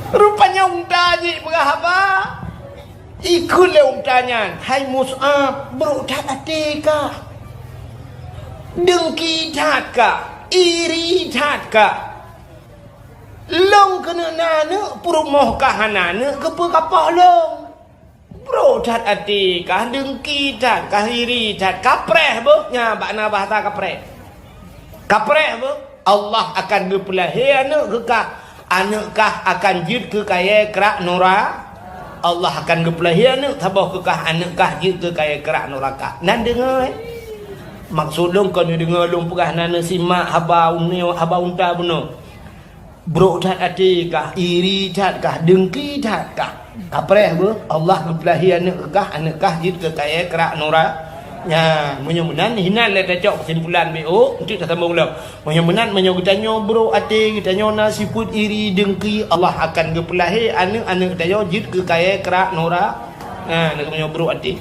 Speaker 1: Rupanya unta ji berapa? Ikutlah untanya. Hai Mus'ab, berutak hati kah? Dengki tak kah? Iri tak kah? Long kena nana perumoh kah nana kepa-kapah long. Berutak hati kah? Dengki tak kah? Iri tak kah? Kapreh bu? Nya bakna bahasa kapreh. Kapreh apa? Allah akan berpelahir anak ke kah? Anakkah akan jid ke kaya kerak nora? Allah akan berpelahir anak tabah ke kah? Anakkah jid ke kaya kerak noraka? Nan dengar maksud long kau ni dengar long pegah nana simak haba unta benar. Bro tak hati kah? Iri tak kah? Dengki tak kah? Kapreh apa? Allah berpelahir anak ke kah? Anakkah jid ke kaya kerak nora? Ya, mudah-mudahan hinan lah cocok kesimpulan BO untuk kita sambung lah. Mudah-mudahan kita tanya bro ati, kita tanya nasibut iri dengki Allah akan kepelahi anak-anak kita tanya jid ke kaya kerak nora. Nak tanya bro ati.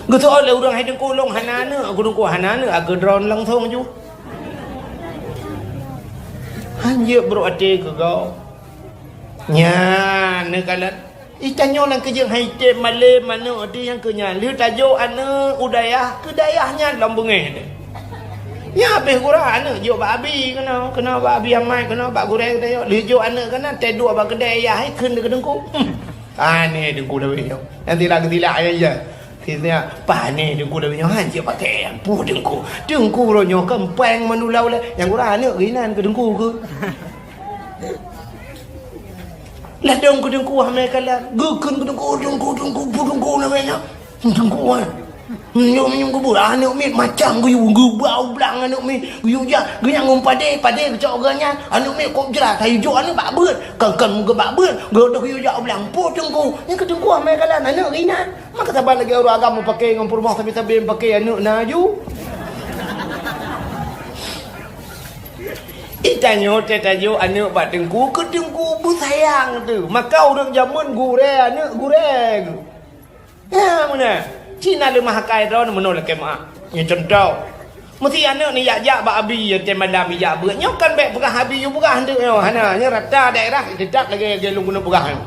Speaker 1: Gitu oleh orang hai dengku long hanana, aku dengku hanana aku drone langsung ju. Hanya bro ati ke kau. Nya, nak kalat. Ikannya orang kerja haitim malay mana ada yang kenyal. Dia tajuk anak udayah kedayahnya dalam bengih dia. Ya habis kurang anak jok babi kena babi amai kena bak goreng tajuk. Dia jok anak kena teduk bak kedayah hai ken dekat dengku. Ni dengku dah we. Nanti lagi tilak aja. Kita pani dengku dah we han je pakai pu dengku. Dengku ro nyo kempeng menulau le. Yang kurang anak rinan ke dengku ke. Lah dengku hamai kalah. Gekun dengku namanya. Dengku ah. Nyum kubur anak mi macam guyu bau belang anak mi. Guyu ja, genyang pade kecak orangnya. Anak mi kok jelas tayu jo anak bak beut. Kan muka bak beut. Godoh guyu ja belang po dengku. Yang dengku hamai kalah anak rina. Maka sabar lagi orang agama pakai ngam rumah tapi pakai anak naju. Itanyo tetayo anak bak dengku ke dengku bu sayang tu. Maka orang zaman gure anak gure. Ya mana? Cina le mahakai ron menolak kemak. Nya contoh. Mesti anak ni yak bak abi yang malam yak beut. Nyo kan bek pegah abi you pegah ndek yo. Hana nya rata daerah tetap lagi gelung guna pegah.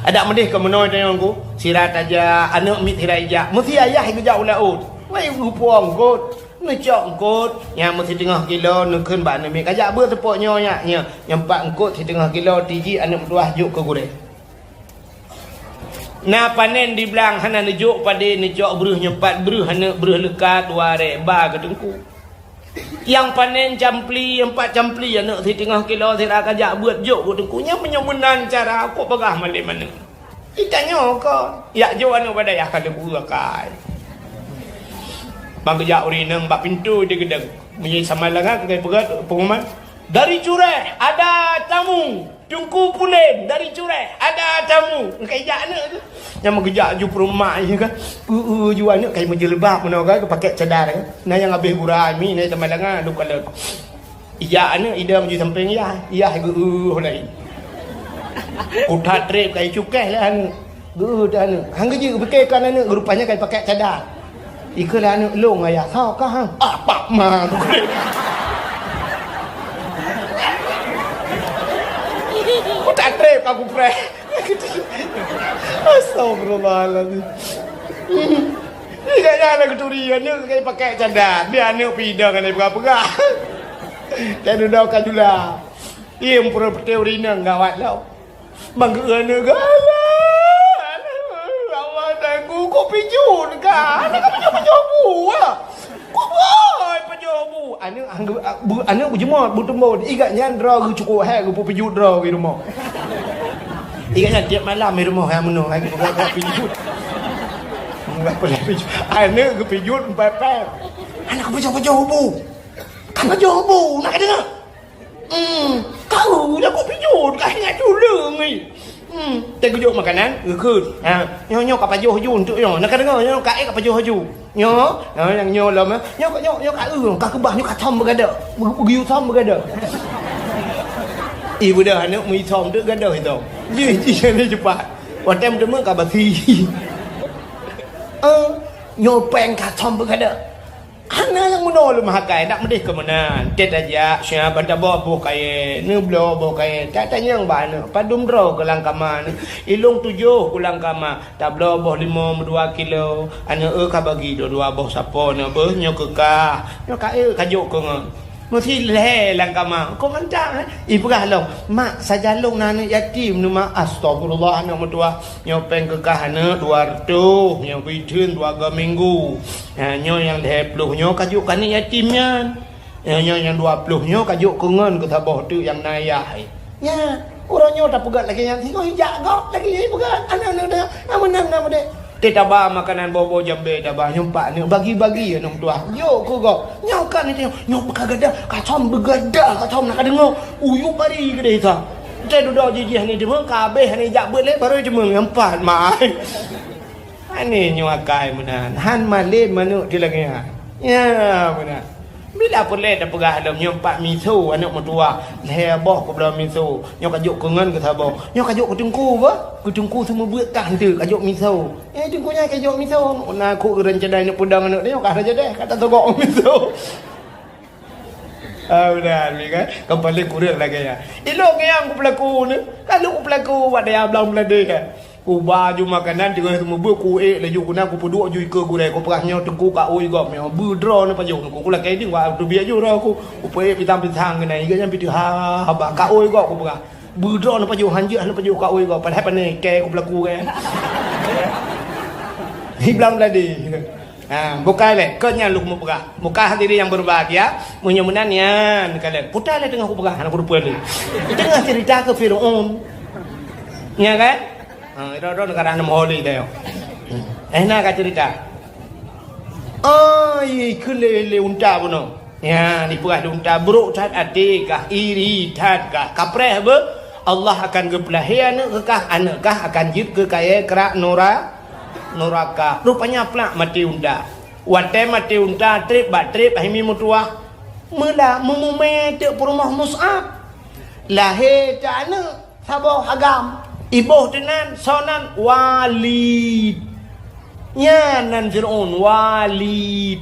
Speaker 1: Ada medih ke menoi tanya aku. Sirat aja anak mit hirai jak. Mesti ayah kerja ulaut. Wai rupuang kot. Ngecok kot yang mesti tengah kilo nukun bak nami kajak ber tepoknya nya yang 4 kot di tengah kilo tiji anak tuah juk ke goreng. Na panen di belang hana nejuk pada necok beruhnya 4 beruh hana beruh lekat ware ba ke dengku. Yang panen campli 4 campli anak di tengah kilo sira kajak buat juk ke dengku nya penyomunan cara aku pegah male mana. Ditanya kau. Ya jo anu pada ya kalau burakai. Bang kerja orang bak pintu dia gedeng. Menyi samalangan ke pegat pengumuman. Dari Cureh ada tamu. Tungku Pulen dari Cureh ada tamu. Kayak anak tu. Yang mengejar ju perumah je kan. Ju anak kayak menjelebab mana kan pakai cadar kan. Nah yang habis burai mi ni samalangan lu kalau. Iya anak ida menju samping ya. Ya lain. Utat trip kayak cukai lah anak. Dah anak. Hang je fikirkan anak rupanya kayak pakai cadar. Ikalah anak long ayah kau kah hang? Apa mah tu. Kau tak trip aku pre. Astagfirullahaladzim. Ini kayaknya anak keturian ni kayak pakai cadar. Dia anak pidang kan berapa-berapa. Dan udah kajulah. Ia pura teori ni ngawat lau. Bangga anak aku kau pijun kan? Anak kau penjobu lah. Kau boy penjobu. Anak berjemur bertemu. Igatnya drau cukup hai aku pijun drau di rumah. Igatnya tiap malam di rumah yang menung aku buat pijun. Enggak boleh pijun. Anak aku pijun pepek. Anak aku penjobu. Kau penjobu nak dengar? Kau dah kau pijun kayaknya dulu ni. Tay kujuk makanan ke. Nyo kat pajuh haju untuk nyo. Nak dengar nyo kat kat pajuh haju. Nyo, yang nyo lama. Nyo kat kat kebah nyo kat thom bergada. Pergi thom bergada. Ibu dah anak mui thom tu gada itu. Ji ni cepat. Waktu pertama kat basi. Nyo peng kat thom bergada. Hana yang menolak mahakai nak medih ke mana? Tet aja siapa dah bawa kaya, ni belum bawa kaya. Tak tanya yang mana? Padum draw ke langkaman. Ilung 7 ulang kama. Tak belum bawa 5 2 kilo. Ane ka bagi 2 bawa sapo na beuh nyo kekah. Nyo ka kajuk ke ngah. Mesti leh langkama. Kau mantap ibu long. Mak saja long nana yatim nu mak astagfirullah anak mertua. Nyo peng kekah anak 200. Nyo bidun 2 minggu. Nyo yang 10 nyo kajuk kan yatimnya. Nyo yang 20 nyo kajuk kengen ke tabah tu yang nayah. Ya, orang nyo tak pegat lagi yang tengok hijak kau lagi pegat. Anak-anak dah nama dek. Tabah makanan bobo jambe tabah nyumpak ni bagi-bagi anak tua. Yo kau nyokan ni nyok bergada kacom bergada kacom nak dengar uyu bari ke desa. Saya duduk jijih ni cuma kabeh ni jak boleh baru cuma empat mai. Ani nyokai menan han male manuk di lagi ya benar. Bila boleh dah pegah dalam nyompak miso anak mertua leboh ke dalam miso nyok kajuk kengan ke tabah nyok kajuk ke tungku apa ke tungku semua bertah tu kajuk miso tungkunya kajuk miso nak aku rencana nak pudang anak dia nyok aja deh kata togok miso udah ni kan kembali kurang lagi ya ilok yang aku pelaku ni kalau aku pelaku ada yang belum belade kan ku baju makanan dengan semua ku laju ku nak ku peduk ju ke gurai ku perahnya tengku ka oi gom yo budro na pajo ku la kai ding wa tu bia ju ro ku pe pitang nai ga yang pitu ha ba ka oi go ku perah budro na pajo hanje na pajo ka oi go padahal pane ke ku pelaku kan hiblang ladi bukan le kenya lu mu perah muka hadirin yang berbahagia mudah-mudahan kalian putar le tengah ku perah anak ku puan tengah cerita ke Firaun ya kan itu negara nama holy dah. Nak kata cerita. Kelele unta puno. Ya, di perah unta buruk tat adikah, iri tat kah, kapreh apa? Allah akan gebelahi anak kekah, anak kah akan jid ke kaya kerak noraka. Rupanya pelak mati unta. Wate mati unta trip himi mutua. Mula memume te perumah Mus'ab. Lahir ta anak sabah agam. Ibuh tenan sonan Walid. Ya nan Fir'aun Walid.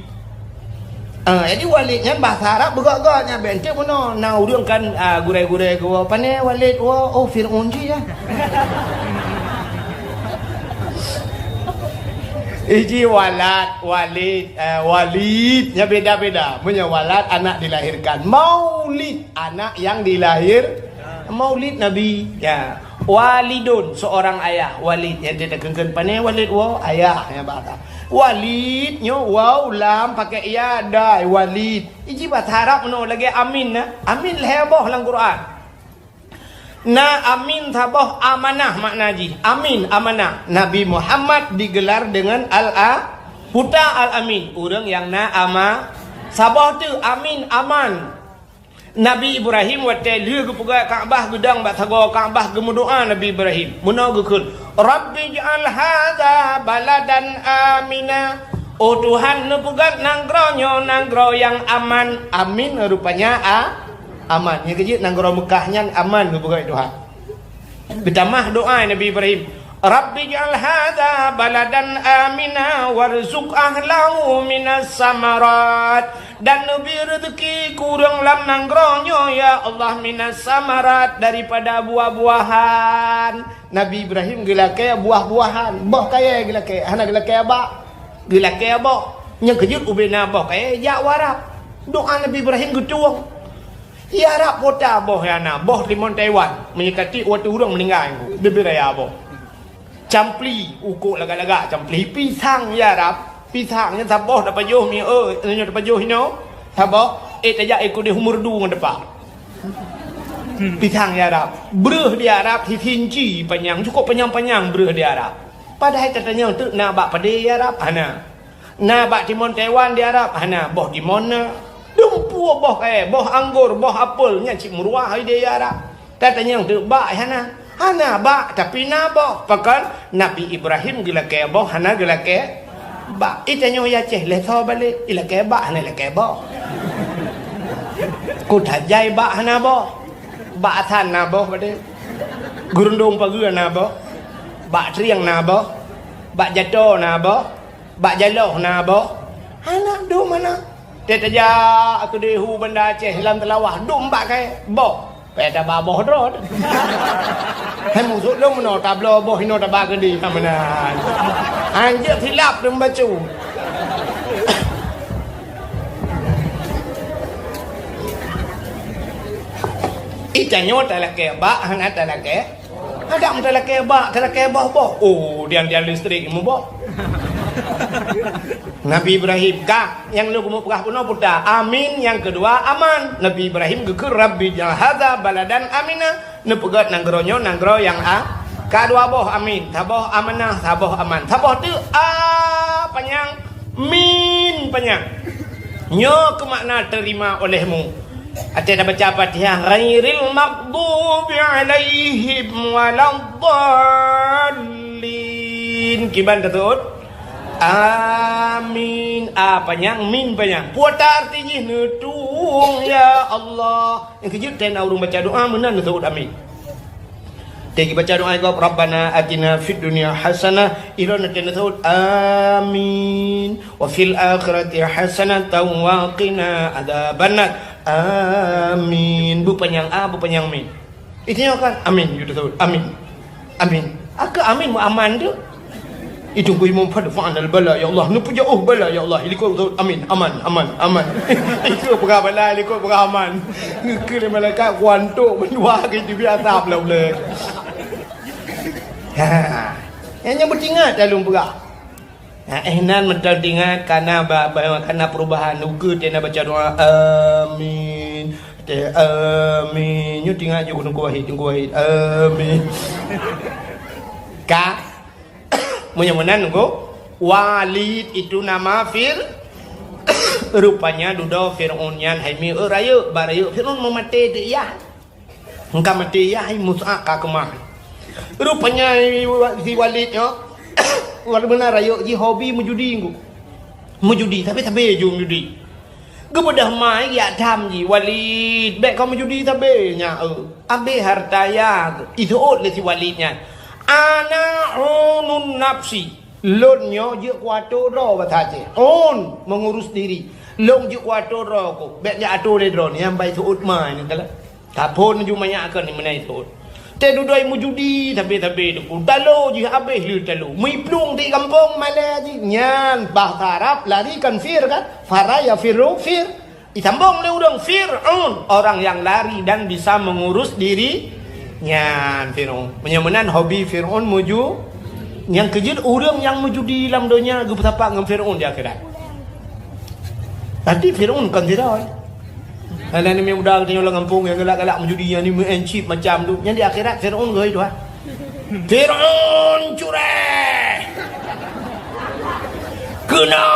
Speaker 1: Jadi Walid kan bahasa Arab begak-gaknya bente puno. Nah urang kan gurai-gurai gua pane Walid wa Fir'aun je ya. Iji Walidnya beda-beda. Punya walad anak dilahirkan. Maulid anak yang dilahir. Maulid Nabi ya. Walidun seorang ayah. Walid yang dia kengken pane Walid wa ayah ya bahasa. Walid nyo waw lam pakai ya dai Walid. Iji bahasa Arab no lagi amin na. Amin leboh dalam Quran. Na amin tabah amanah makna ji. Amin amanah. Nabi Muhammad digelar dengan Puta al-Amin. Orang yang na ama sabah tu amin aman. Nabi Ibrahim waktu dia ke pegang Kaabah gedang bak tago Kaabah gemudoa Nabi Ibrahim. Muna gekun. Rabbi ja'al hadza baladan amina. Oh Tuhan nu pegang nanggro yang aman. Amin rupanya aman. Yang kejut nanggro Mekahnya aman nu pegang Tuhan. Bertamah doa Nabi Ibrahim. Rabbi ja'al hadza baladan amina warzuq ahlahu minas samarat. Dan lebih rezeki kurang lam nanggronyo ya Allah minas samarat daripada buah-buahan. Nabi Ibrahim gelake buah-buahan. Boh kaya gelake. Hana gelake abak. Gelake abak. Yang kejut ubena boh kaya ya warap. Doa Nabi Ibrahim getuang. Ya rap kota boh yana. Boh limon Taiwan. Menyekati waktu orang meninggal. Bibiraya boh. Campli ukuk laga-laga campli pisang ya rap pisangnya saboh dapat joh mi nya dapat joh no saboh taja ikut di humur du ngan depan pisang ya rap breuh di Arab hitinci panjang cukup panjang-panjang breuh di Arab padahal katanya untuk na bak pade ya rap hana na bak timon Taiwan di Arab hana boh timon na dumpu boh boh anggur boh apel nya cik murwah hai di Arab katanya untuk bak hana bak tapi na boh pakan Nabi Ibrahim gila ke boh hana gila ke bak itanya ya ceh leso balik ila ke bak hana ila ke boh ku tajai bak hana boh bak than na boh bade gurundung pagi na boh bak triang na boh bak jato na boh bak jaloh na boh hana do mana tetaja aku dehu benda ceh dalam telawah dum bak ke boh Peta baboh drod. Hai musuh lu meno tablo boh hino tabak di kamanan. Anjir silap dem bacu. Icanyo talake bak hana talake. Ada talake bak talake boh. Oh, dia listrik mu boh. Nabi Ibrahim kah yang lu kumu pegah puno puta amin yang kedua aman. Nabi Ibrahim geger Rabbi jal hadza baladan amina nu pegat nanggronyo nanggro yang kedua boh amin taboh amanah taboh aman taboh tu panjang min panjang nyo ke makna terima olehmu ate dah baca Fatihah ghairil maghdubi alaihim waladdallin kiban tetut amin panjang min panjang puata artinya netung ya Allah yang kejut dan orang baca doa menan disebut amin tegi baca doa kau Rabbana atina fid dunya hasanah ila natin disebut amin wa fil akhirati hasanatan wa qina adzabannar amin bu panjang bu panjang min itu kan amin disebut amin aku amin mu aman tu itu gue mau pada fa'al bala ya Allah nu puja bala ya Allah iliko amin aman itu pegah bala iliko pegah aman ke malaikat kuantuk berdua ke di atap lah boleh hanya bertingat dalam pegah nan mental tingat karena perubahan nuke tena baca doa amin amin nyu tingat ju tunggu wahid amin ka menyemenan go Walid itu nama rupanya dudo Fir'aun yan haimi raya baraya Fir'aun memati dia engkau mati ya hai Musa ka kemah rupanya si Walid yo walaupun benar raya ji hobi mujudi tapi judi kemudah mai ya tham ji Walid baik kau mujudi tapi nya ambil hartaya itu le si Walidnya ana unun nafsi lonyo je kuato ro bataje on mengurus diri long je kuato ro ko beknya ato le ro ni ambai tuut mai ni kala tapon ju manya kan ni menai tuut te dudoi mujudi tapi ku talo je habis lu talo mi plung di kampung male ji nyan bahasa Arab lari kan fir kan faraya firu fir itambong le udang fir'aun orang yang lari dan bisa mengurus diri nyan Fir'aun menyemenan hobi Fir'aun muju yang kejut orang yang mujudi dalam dunia gu betapa ngam Fir'aun di akhirat tadi Fir'aun kan tidak Ada ni muda tengok orang kampung yang galak-galak menjudi yang ni mencip macam tu. Yang di akhirat Firaun goi tu. Firaun cureh. Kena.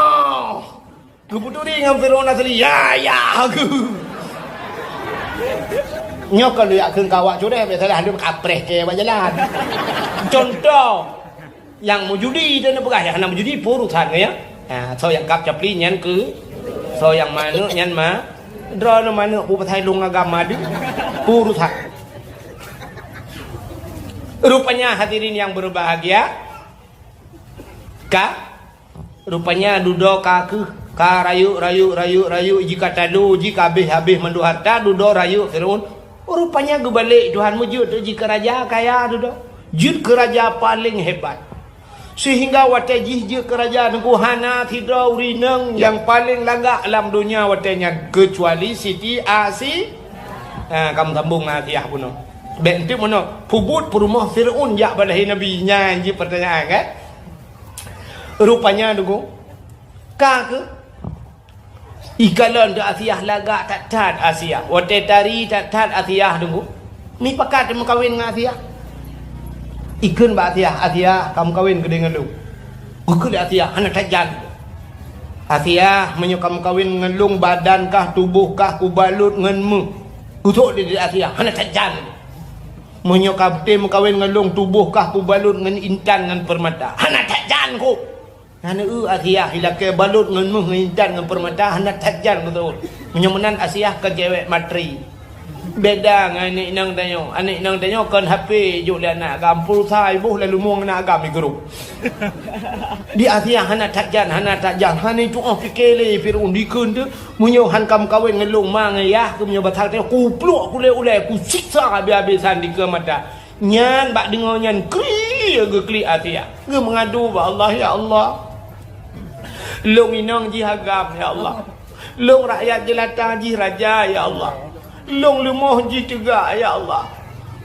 Speaker 1: Keputu ni dengan Firaun asli. Ya aku. Nyok kalau yak keung kawak cureh biasalah dia kapreh ke buat jalan. Contoh yang menjudi dia nak perah yang nak menjudi urusan ya. So yang kap capli nyan ke. So yang mana nyan ma draw no mana pu pathai lung agama di urusan. Rupanya hadirin yang berbahagia rupanya duduk ka rayu jika tadu jika habis mandu harta duduk rayu Firaun. Rupanya gebalik Tuhan mujud jika raja kaya duduk jud keraja paling hebat sehingga watajih je kerajaan kuhana tidak urineng yang paling lagak dalam dunia watanya kecuali Siti Asi. Kamu sambung Asiah puno bentuk mana pubut perumah Firaun jak balahi Nabi nyanyi pertanyaan kan. Rupanya dugu ke ikalan de Asiah lagak tak tat Asiah wate tari tak tat Asiah dugu ni pakat mau kawin dengan Asiah. Ikun ba Asiah kamu kawin ke dengan lu. Buku di Asiah anak tajan. Asiah menyo kamu kawin dengan lung badankah tubuhkah ku balut nganmu. Utuk di Asiah anak tajan. Menyo kapte kawin dengan lung tubuhkah ku balut ngan intan ngan permata. Anak tajan ku. Hana Asiah hilake balut nganmu ngan intan ngan permata anak tajan betul. Menyo menan Asiah ke cewek matri. Beda dengan anak nang tanyo kan HP juk le anak gampul sai buh lalu muang anak agam igrup. Di Asiah hana takjan hani tu fikir le Firaun dikeun tu munyo han kam kawin ngelung ma ngayah ku munyo bathak teh ku pluk ku le ku siksa habis-habisan di ke mata. Nyan bak dengar nyan kli Asiah. Ge mengadu ba Allah ya Allah. Long inang ji hagam ya Allah. Long rakyat jelata ji raja ya Allah. Long lemah ji tegak ya Allah.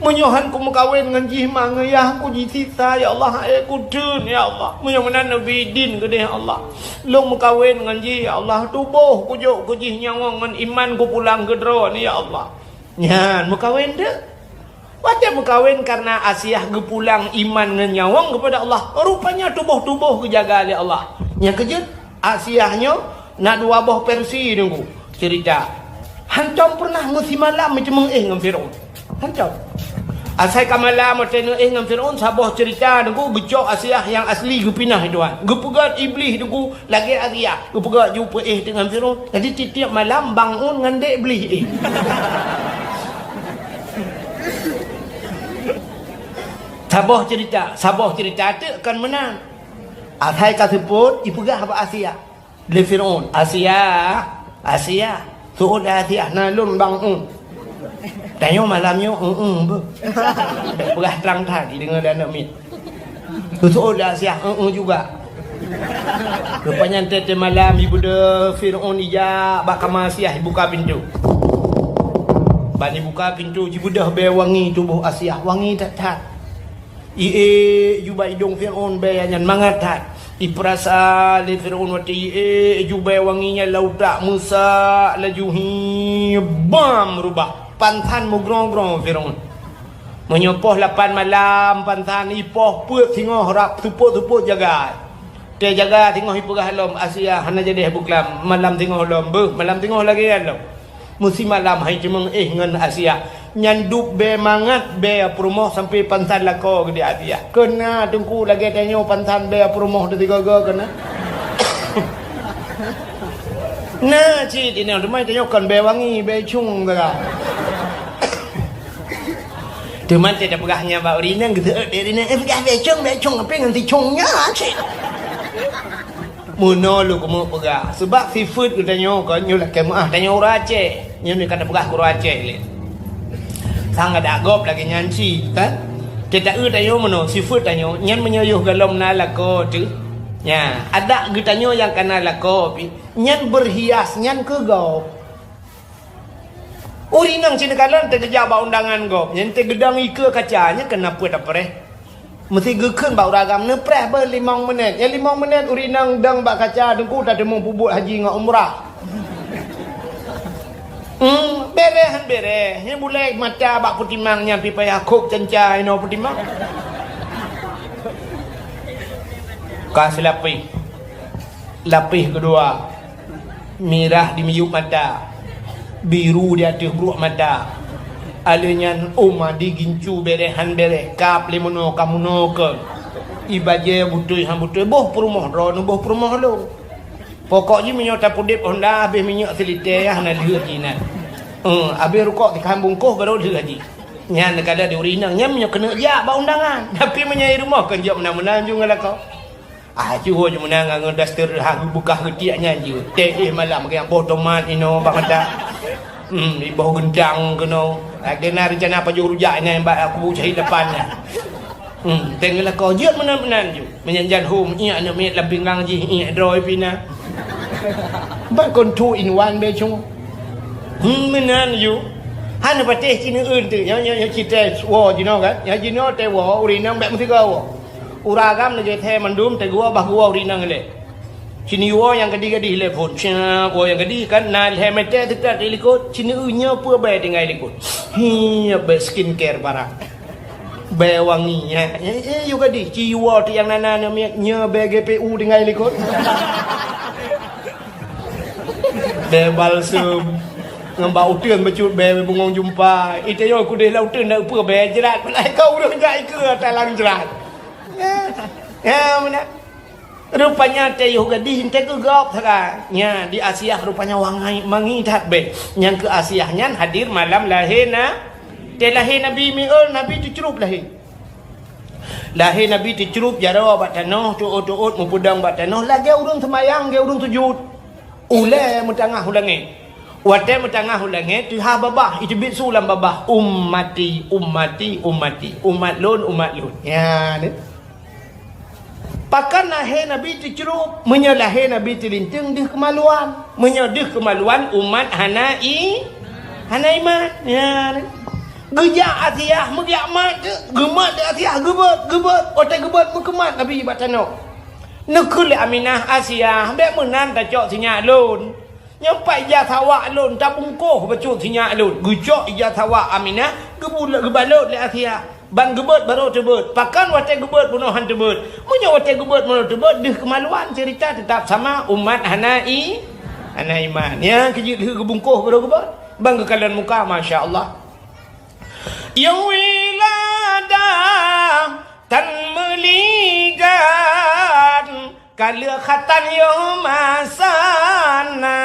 Speaker 1: Menyohan ku mengkawin dengan ji mangayah ku ji sisa ya Allah aku dun ya Allah. Menyohan Nabi din ke ya Allah. Long mengkawin dengan ji ya Allah tubuh ku juk ku ji nyawang dengan iman ku pulang ke dro ni ya Allah. Nyan mengkawin dah. Wajah mengkawin karena Asiah ke pulang iman dengan nyawang kepada Allah. Rupanya tubuh-tubuh ke jaga oleh Allah. Yang kejut Asiahnya nak dua buah Persi nunggu cerita. Hancam pernah musim malam macam dengan Firaun. Hancam. Asai kamalam macam dengan Firaun sabah cerita nunggu gejok Asiah yang asli gu pinah tuan. Gu pegat iblis nunggu lagi Asiah. Gu pegat jumpa dengan Firaun. Jadi tiap malam bangun dengan dek iblis Sabah cerita tu akan menang. Asai kasebut ipegah apa Asiah. Le Firaun. Asiah. Suruh dah Asiah nalun bangun. Tanya malamnya be. Perah terang tadi dengan dana mit. Suruh dah Asiah juga. Rupanya tete malam ibu de Firaun ija bak kamar Asiah buka pintu. Bani buka pintu ibu dah be wangi tubuh Asiah wangi tak. Juba hidung Firaun be yang mangat tak. Iprasa le Firaun wati juba wanginya lautak Musa lajuhi bam rubah pantan mugrong-grong Firaun menyopoh 8 malam pantan ipoh puut singoh rap tupuk jaga dia jaga tengok ipurah lom Asiah hana jadi buklam malam tengok lom malam tengok lagi kan lom musim malam hai cemeng ngan Asiah nyanduk be mangat be perumoh sampai pantan lako ke dia Asiah kena tunggu lagi tanya pantan be perumoh de tiga-tiga kena nah cik ini rumah tanya kan be wangi be cung dah teman tidak pegahnya bau rinang gitu rinang pegah be cung apa nganti cungnya cik Muno lu kamu pegah sebab seafood kita tanya kan nyulah kemah tanya orang Aceh nyu ni kata pegah orang Aceh le sang ada gop lagi nyanci kan kita tanya muno seafood tanya nyan menyayuh galom na lako tu ya ada gitu yang kena lako nyan berhias nyan ke gop urinang cina kalan terkejar ba undangan gop nyan tegedang ike kacanya kenapa tak pereh mesti gekeun bau ragam nepreh ber 5 minit. Ya 5 minit urinang dang bak kaca dengku tak demo pubut haji dengan umrah. Berehan bereh. Yang boleh mata bak putimang nyampi payah kok cancai no putimang. Kasih lapis kedua, merah di miyuk mata, biru di atas buruk mata. Alunyan di gincu berehan bereh kap lemono kamuno ke ibaje butuh han butuh boh perumah ron boh perumah lo. Pokoknya minyak tapudip honda habis minyak selite ya hana lihat jinan. Habis rukuk di kampung koh baru lihat ji. Nya negara di urinang nya minyak kena ja ba undangan. Tapi menyai rumah kan jom menang juga lah kau. Cuho je menang ngan daster ha buka hetiaknya je. Teh malam ke yang boh tomat ino bak ada. Di bawah gendang keno. Kena rencana apa juru rujak ni bak aku cari depannya. Tengoklah kau je menang je. Menyanjan home ia nak met lebih lang je ia droi pina. Bang kon 2 in 1 be chung. Menang je. Han pateh Cina eun tu yang kita wo you know kan. Yang you know te wo urinang bak mesti kau. Uragam na je the mandum te gua bah gua urinang le. Cini wo yang ketiga di telepon. Cina wo yang ketiga kan na he mete dekat ikut Cina unya apa bae tinggal ikut. Be skincare barang. Be wanginya. Juga di ciwo tu yang nana nya be GPU tinggal ikut. Be balsam ngambau teuan bacut be bungong jumpa. Ite yo ku deh lau teuan dak apa be jerat pelai kau dah jai ke talang jerat. Ya mana? Rupanya teh yo gadis teh ke gop thaka. Nya di Asia rupanya wangai mangi dak be. Yang ke Asia nyan hadir malam lahirna. Teh lahir Nabi miul Nabi dicerup lahir. Lahir Nabi dicerup jaro bat tanah tuut mupudang bat tanah lagi urang semayang ge urang sujud. Ule mutangah ulange. Wate mutangah ulange tu ha babah itu bit sulam babah ummati umat lun ya ni. Pakan lahir Nabi dicerup, menyalahir Nabi tilinteng dih kemaluan, menyadih kemaluan umat hana iman. Ya. Gejak Asiah megiak mat gemat de Asiah gebet otak gebet mukemat Nabi batano. Nekul Aminah Asiah bek menan ta cok sinya lun. Nyampai ija tawa lun tabungkoh bacut sinya lun. Gejak ija tawa Aminah gebalot le Asiah. Ban gebet baru tebet. Pakan watai gebet bunuhan tebet. Munya watai gebet baru tebet. Dih kemaluan cerita tetap sama umat hana iman. Ya kejit gebungkoh baru gebet. Bang kekalan muka Masya Allah. Yang wiladah tan meligan kala khatan yo masana.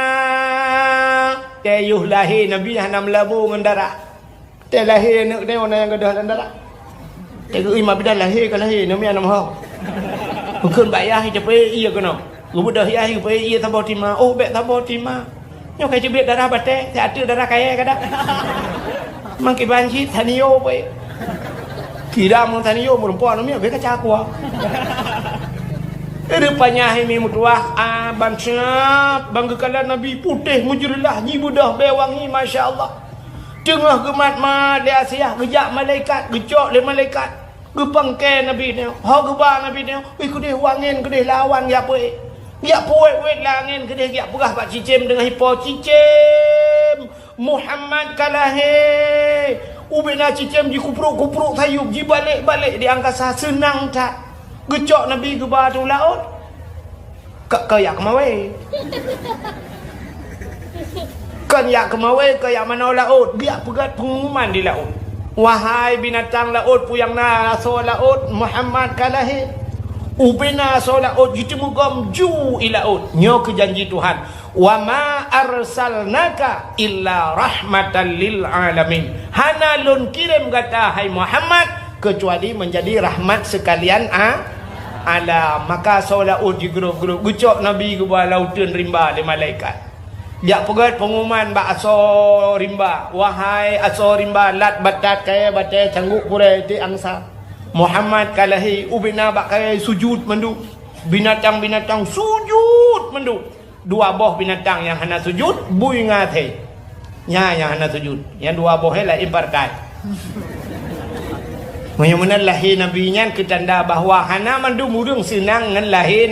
Speaker 1: Teyuh lahir Nabi hana melabu ngendara. Teh lahir nak tengok yang gadah ngendara. Tengok imam bidan lahir ke lahir Nabi anam ha. Bukan bayar cepe iya kena. Gubudah ya pe iya tabo tima. Oh bek tabo tima. Nyo kai cebet darah bate, ada darah kaya kada. Mangki banci taniyo pe. Kira mong taniyo perempuan ni be kaca aku. Rupanya hemi mutuah bansap banggakan Nabi putih mujurlah nyibudah bewangi masya-Allah. Tengah gemat ma di Asia gejak malaikat, gecok le malaikat. Gepangke Nabi ni. Ha geba Nabi ni. Ku deh wangin ku deh lawan ya pe. Ya puet langin ke dia pegah pak cicim dengan hipo cicim Muhammad kalahe ubina cicim ji kupruk sayup ji balik di angkasa senang tak gecok Nabi ke batu laut ke yak kemawe kan yak kemawe ke yak mana laut dia pegat pengumuman di laut wahai binatang laut puyang na so laut Muhammad kalahe ubina solat jitu gom ju ilaut nyo ke janji Tuhan wa ma arsalnaka illa rahmatan lil alamin hana lun kirim kata hai Muhammad kecuali menjadi rahmat sekalian alam maka solat di grup-grup gucok Nabi ke bawah lautan rimba di malaikat jak pegat pengumuman ba aso rimba wahai aso rimba lat batat kaya batai cangguk pure ti angsa Muhammad kalahi ubina bakai sujud mendu binatang sujud mendu dua boh binatang yang hana sujud bui ngate nya yang hana sujud yang dua boh lah ibarkai menyemunan lahir Nabi nyan ketanda bahawa hana mandu murung senang ngan lahir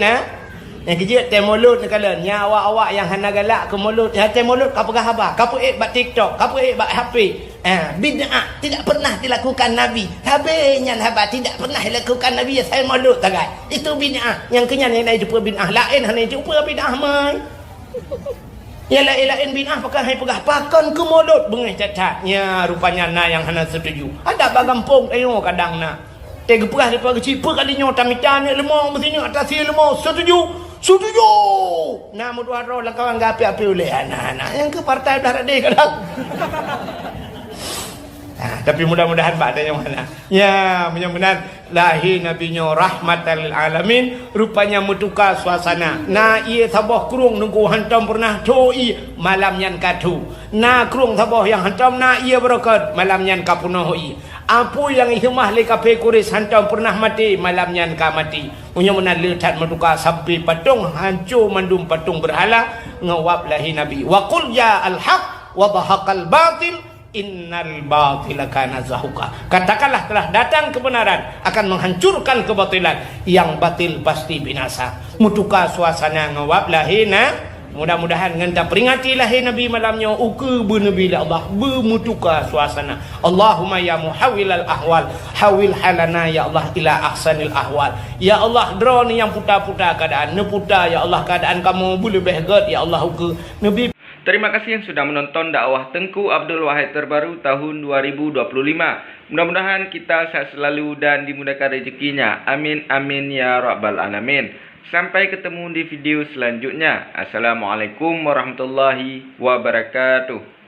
Speaker 1: Yang kerja teh mulut ni kala awak-awak yang hana galak ke mulut. Teh mulut kau pegah apa? Kau buat TikTok, kau buat HP. Bid'ah tidak pernah dilakukan Nabi. Habisnya haba tidak pernah dilakukan Nabi ya saya mulut tagai. Itu bid'ah. Yang kenyang yang jumpa bid'ah lain hanya jumpa bid'ah mai. Ya lain bid'ah pakai hai pegah pakan ke mulut bengih cacat. Ya rupanya na yang hana setuju. Ada bagampung tengok kadang na. Tega perah daripada kecil kalinya tamitan ni lemah mesti ni atas dia lemah setuju nah mudah roh lah kawan gapi-api oleh anak-anak yang ke partai dah ada kadang tapi mudah-mudahan baktanya mana ya mudah-mudahan lahir nabinya rahmatan lil alamin rupanya mutuka suasana na ia sabah kurung nunggu hantam pernah coi malam yan kadu na kurung sabah yang hantam na ia berkat malam yan kapunoi apa yang ihmah le kape kuris hantam pernah mati malam yan ka mati punya mana letat mutuka sampai patung hancur mandum patung berhala ngawab lahir nabi wa qul ya al haq wa dhahaqal batil innal batila kana zahuqa katakanlah telah datang kebenaran akan menghancurkan kebatilan yang batil pasti binasa mutuka suasana ngawab lahina mudah-mudahan ngenta peringati lahir nabi malamnya uke bernabi Allah bermutuka suasana Allahumma ya muhawwilal ahwal hawil halana ya Allah ila ahsanil ahwal ya Allah draw ni yang putar-putar keadaan neputar ya Allah keadaan kamu boleh behgat ya Allah uke nabi.
Speaker 3: Terima kasih yang sudah menonton dakwah Tengku Abdul Wahid terbaru tahun 2025. Mudah-mudahan kita sehat selalu dan dimudahkan rezekinya. Amin amin ya rabbal alamin. Sampai ketemu di video selanjutnya. Assalamualaikum warahmatullahi wabarakatuh.